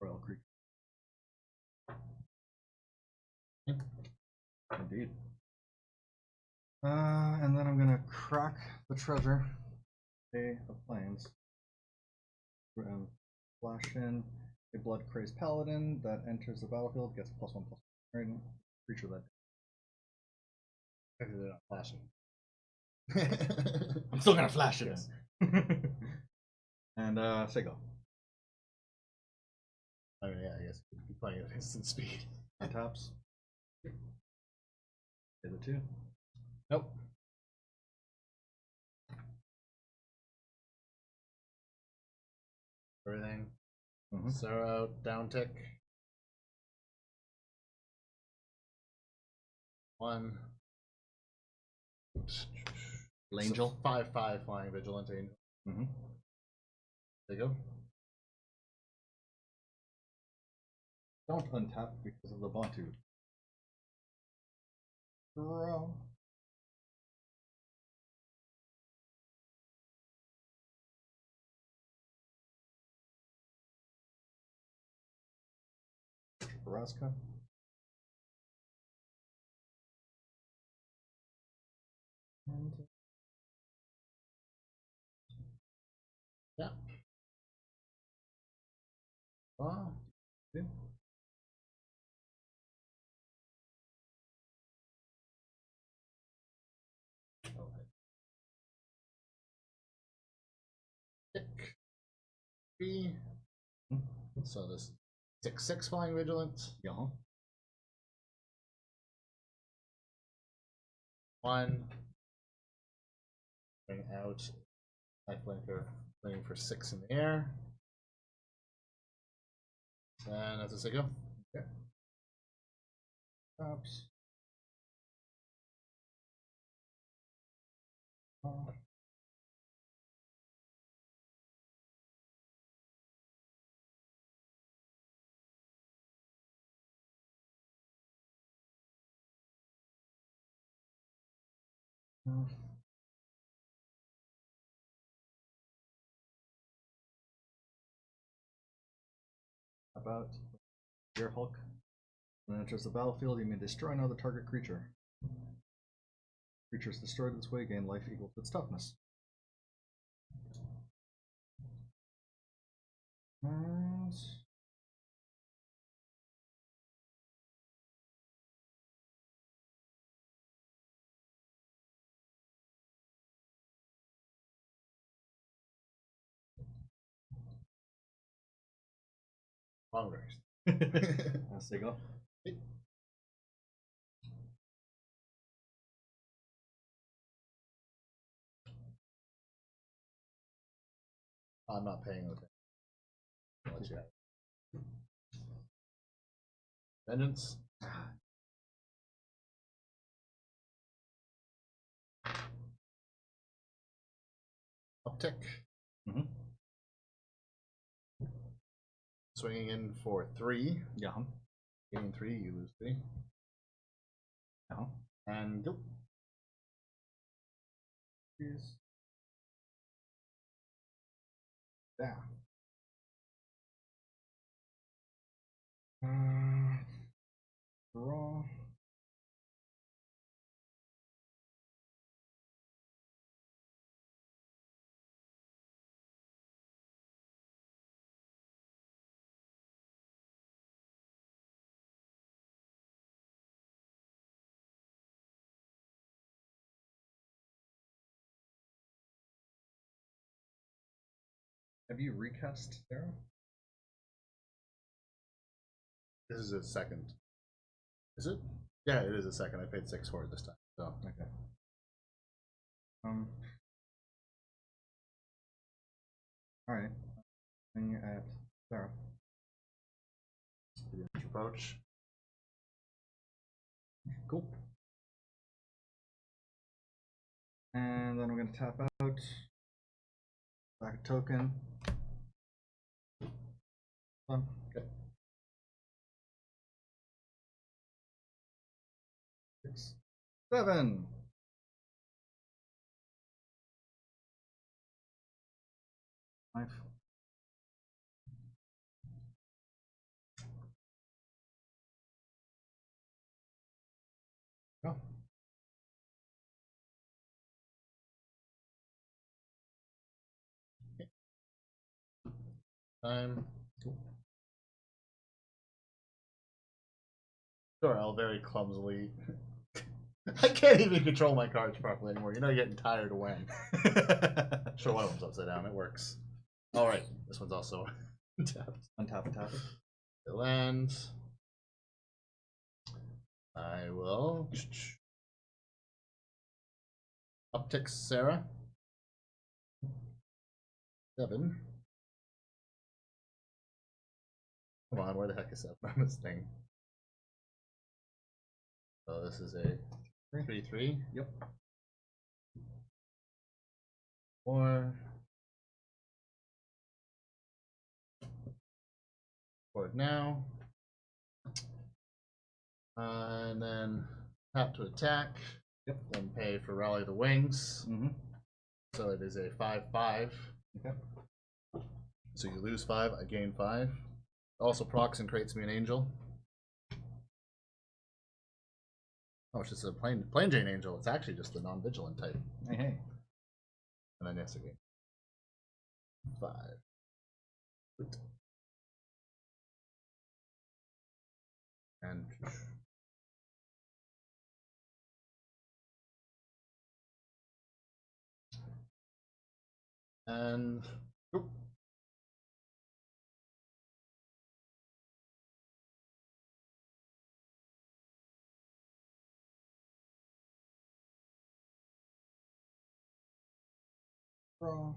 Royal creature. Indeed. And then I'm gonna crack the treasure. Day of Plains. And flash in a blood crazed paladin that enters the battlefield, gets a +1/+1 creature that. Maybe they're not flashing. I'm still gonna flash it in. And say go. Oh yeah, I guess you're playing at instant speed. Taps. Is it 2? Nope. Everything. Zero down tick. 1. Angel. 5/5 flying vigilant angel. There you go. Don't untap because of the Bantu. Draw. Nebraska. And Yeah. Wow. yeah. Tick. 3. So this 6/6 flying vigilant. Yeah. 1. Bring out lifelinker, playing for 6 in the air. And that's a go. Okay. Taps. About your Hulk. When it enters the battlefield, you may destroy another target creature. Creatures destroyed this way gain life equal to its toughness. And Long rest. as they go. I'm not paying with it. I'll let you have it. Vengeance. Uptick. Swinging in for 3. Yeah. Gaining 3, you lose 3. Yeah. And go. Yes. Yeah. Draw. Have you recast Sarah? This is a second. Is it? Yeah, it is a second. I paid 6 for it this time. So Okay. Alright. Looking at Sarah. approach. Cool. And then I'm going to tap out. Back a token. Done. Okay. 6, 7. Knife. Time. I'll very clumsily. I can't even control my cards properly anymore. You're getting tired of weighing. Sure, one of them's upside down. It works. All right, this one's also tapped. Untap and tap it. It lands. I will uptick Sarah. 7. Come on, where the heck is 7 on this thing? So this is a 3/3. Yep. 4. Forward now. And then tap to attack. Yep. Then pay for Rally the Wings. Mm-hmm. So it is a 5/5. Okay. So you lose 5, I gain 5. Also procs and creates me an angel. Oh, it's just a plain Jane angel. It's actually just the non-vigilant type. Hey, hey. And then yes again. 5. Good. And oop. Draw.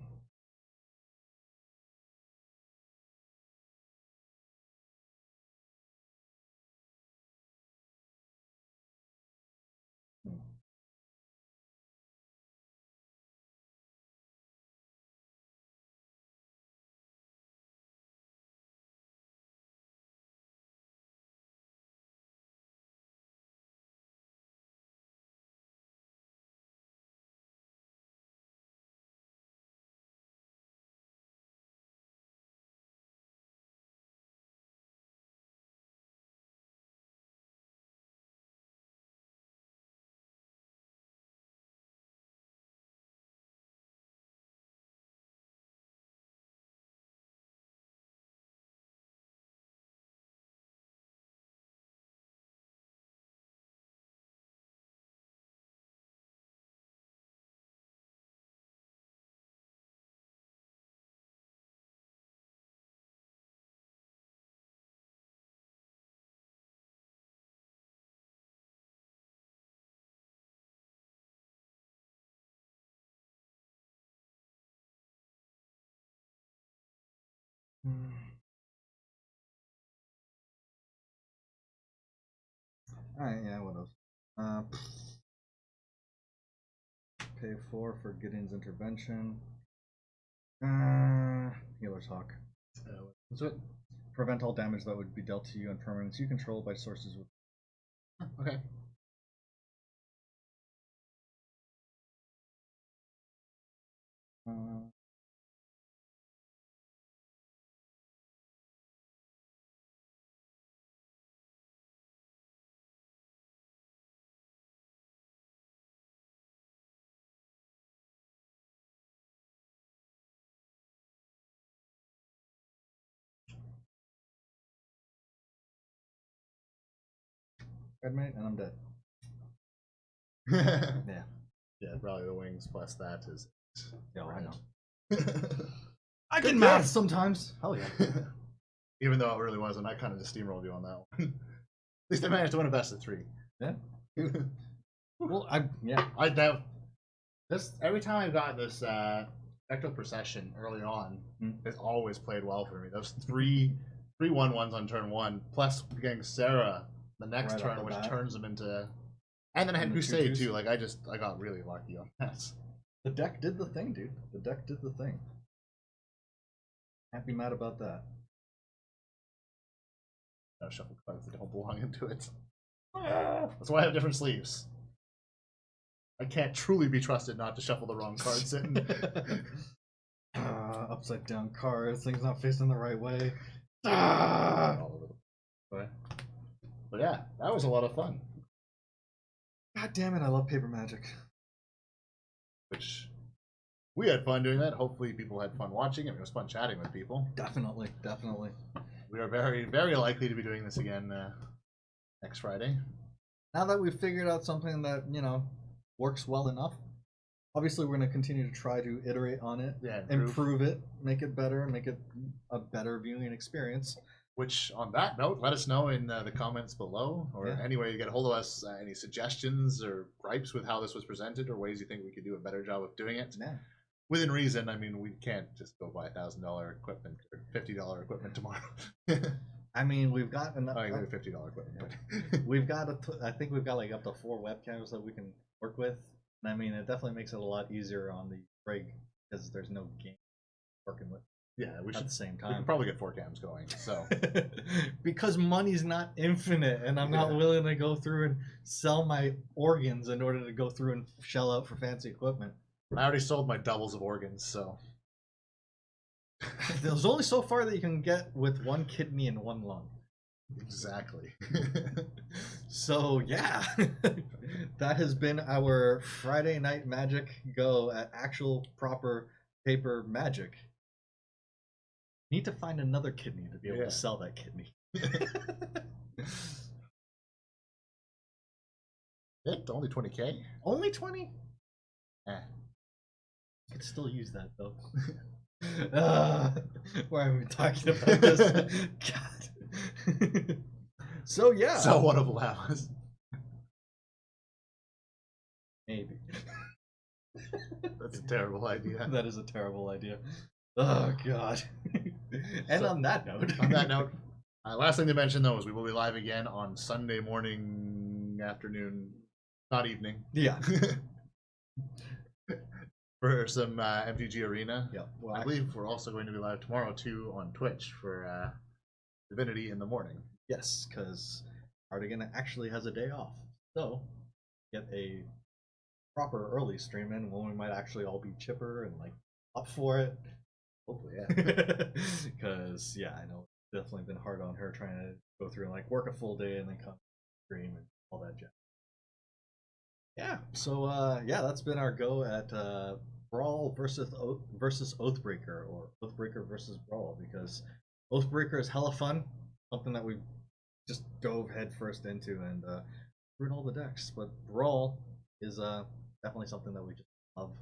Alright, yeah, what else? Pay 4 for Gideon's intervention. Healer's Hawk. What's it? Prevent all damage that would be dealt to you and permanents you control by sources with. Okay. Redmate, and I'm dead. Yeah. Yeah, Rally the Wings plus that is. Yeah, I know. Right. I Good can math game. sometimes. Hell yeah. Even though it really wasn't, I kind of just steamrolled you on that one. At least I managed to win a best of 3. Yeah. Well, yeah. I have this every time I've got this Spectral Procession early on, it's always played well for me. Those 3/1/1s on turn 1, plus getting Sarah the next Right turn, which turns them into. And then I had Crusade too. Like I got really lucky on that. The deck did the thing, dude. The deck did the thing. Can't be mad about that. No shuffle cards that don't belong into it. That's why I have different sleeves. I can't truly be trusted not to shuffle the wrong cards in. Upside down cards, things not facing the right way. All over the way. But yeah, that was a lot of fun. God damn it, I love paper magic. Which We had fun doing that. Hopefully people had fun watching it. It was fun chatting with people. Definitely, definitely. We are very, very likely to be doing this again next Friday. Now that we've figured out something that, you know, works well enough, obviously we're going to continue to try to iterate on it, improve it, make it better, make it a better viewing experience. Which, on that note, let us know in the comments below, or any way you get a hold of us, any suggestions or gripes with how this was presented, or ways you think we could do a better job of doing it. Yeah. Within reason. I mean, we can't just go buy $1,000 equipment or $50 equipment tomorrow. I mean, we've got enough. I got $50 equipment. We've got, I think we've got like up to 4 webcams that we can work with. And I mean, it definitely makes it a lot easier on the rig because there's no game working with. Yeah, we should at the same time. We can probably get 4 cams going. So because money's not infinite, and I'm not willing to go through and sell my organs in order to go through and shell out for fancy equipment. I already sold my doubles of organs, so there's only so far that you can get with 1 kidney and 1 lung. Exactly. So yeah, that has been our Friday Night Magic go at actual proper paper Magic. Need to find another kidney to be able to sell that kidney. It's only 20K. Only 20? I could still use that though. Why are we talking about this? God. So yeah. So what of Lamas? Maybe. That's a terrible idea. That is a terrible idea. Oh God. And so, on that note, last thing to mention though is we will be live again on Sunday morning, afternoon, not evening. Yeah. For some MTG Arena. Yeah. Well, I believe we're also going to be live tomorrow too on Twitch for Divinity in the morning. Yes, because Cardigan actually has a day off, so get a proper early stream in when we might actually all be chipper and like up for it. Hopefully, yeah. Because I know it's definitely been hard on her trying to go through and like work a full day and then come stream and all that jazz. Yeah. So that's been our go at Brawl versus Oathbreaker, or Oathbreaker versus Brawl, because Oathbreaker is hella fun, something that we just dove head first into and through all the decks. But Brawl is definitely something that we just love.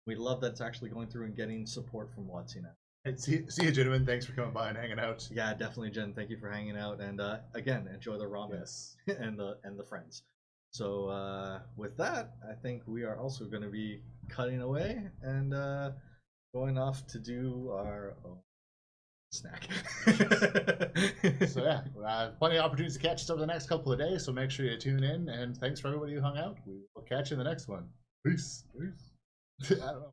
We love that it's actually going through and getting support from WotC now. Hey, see you, gentlemen. Thanks for coming by and hanging out. Yeah, definitely, Jen. Thank you for hanging out, and again, enjoy the ramen and the friends. So with that, I think we are also going to be cutting away and going off to do our own snack. So yeah, we'll have plenty of opportunities to catch us over the next couple of days, so make sure you tune in, and thanks for everybody who hung out. We will catch you in the next one. Peace. I don't know.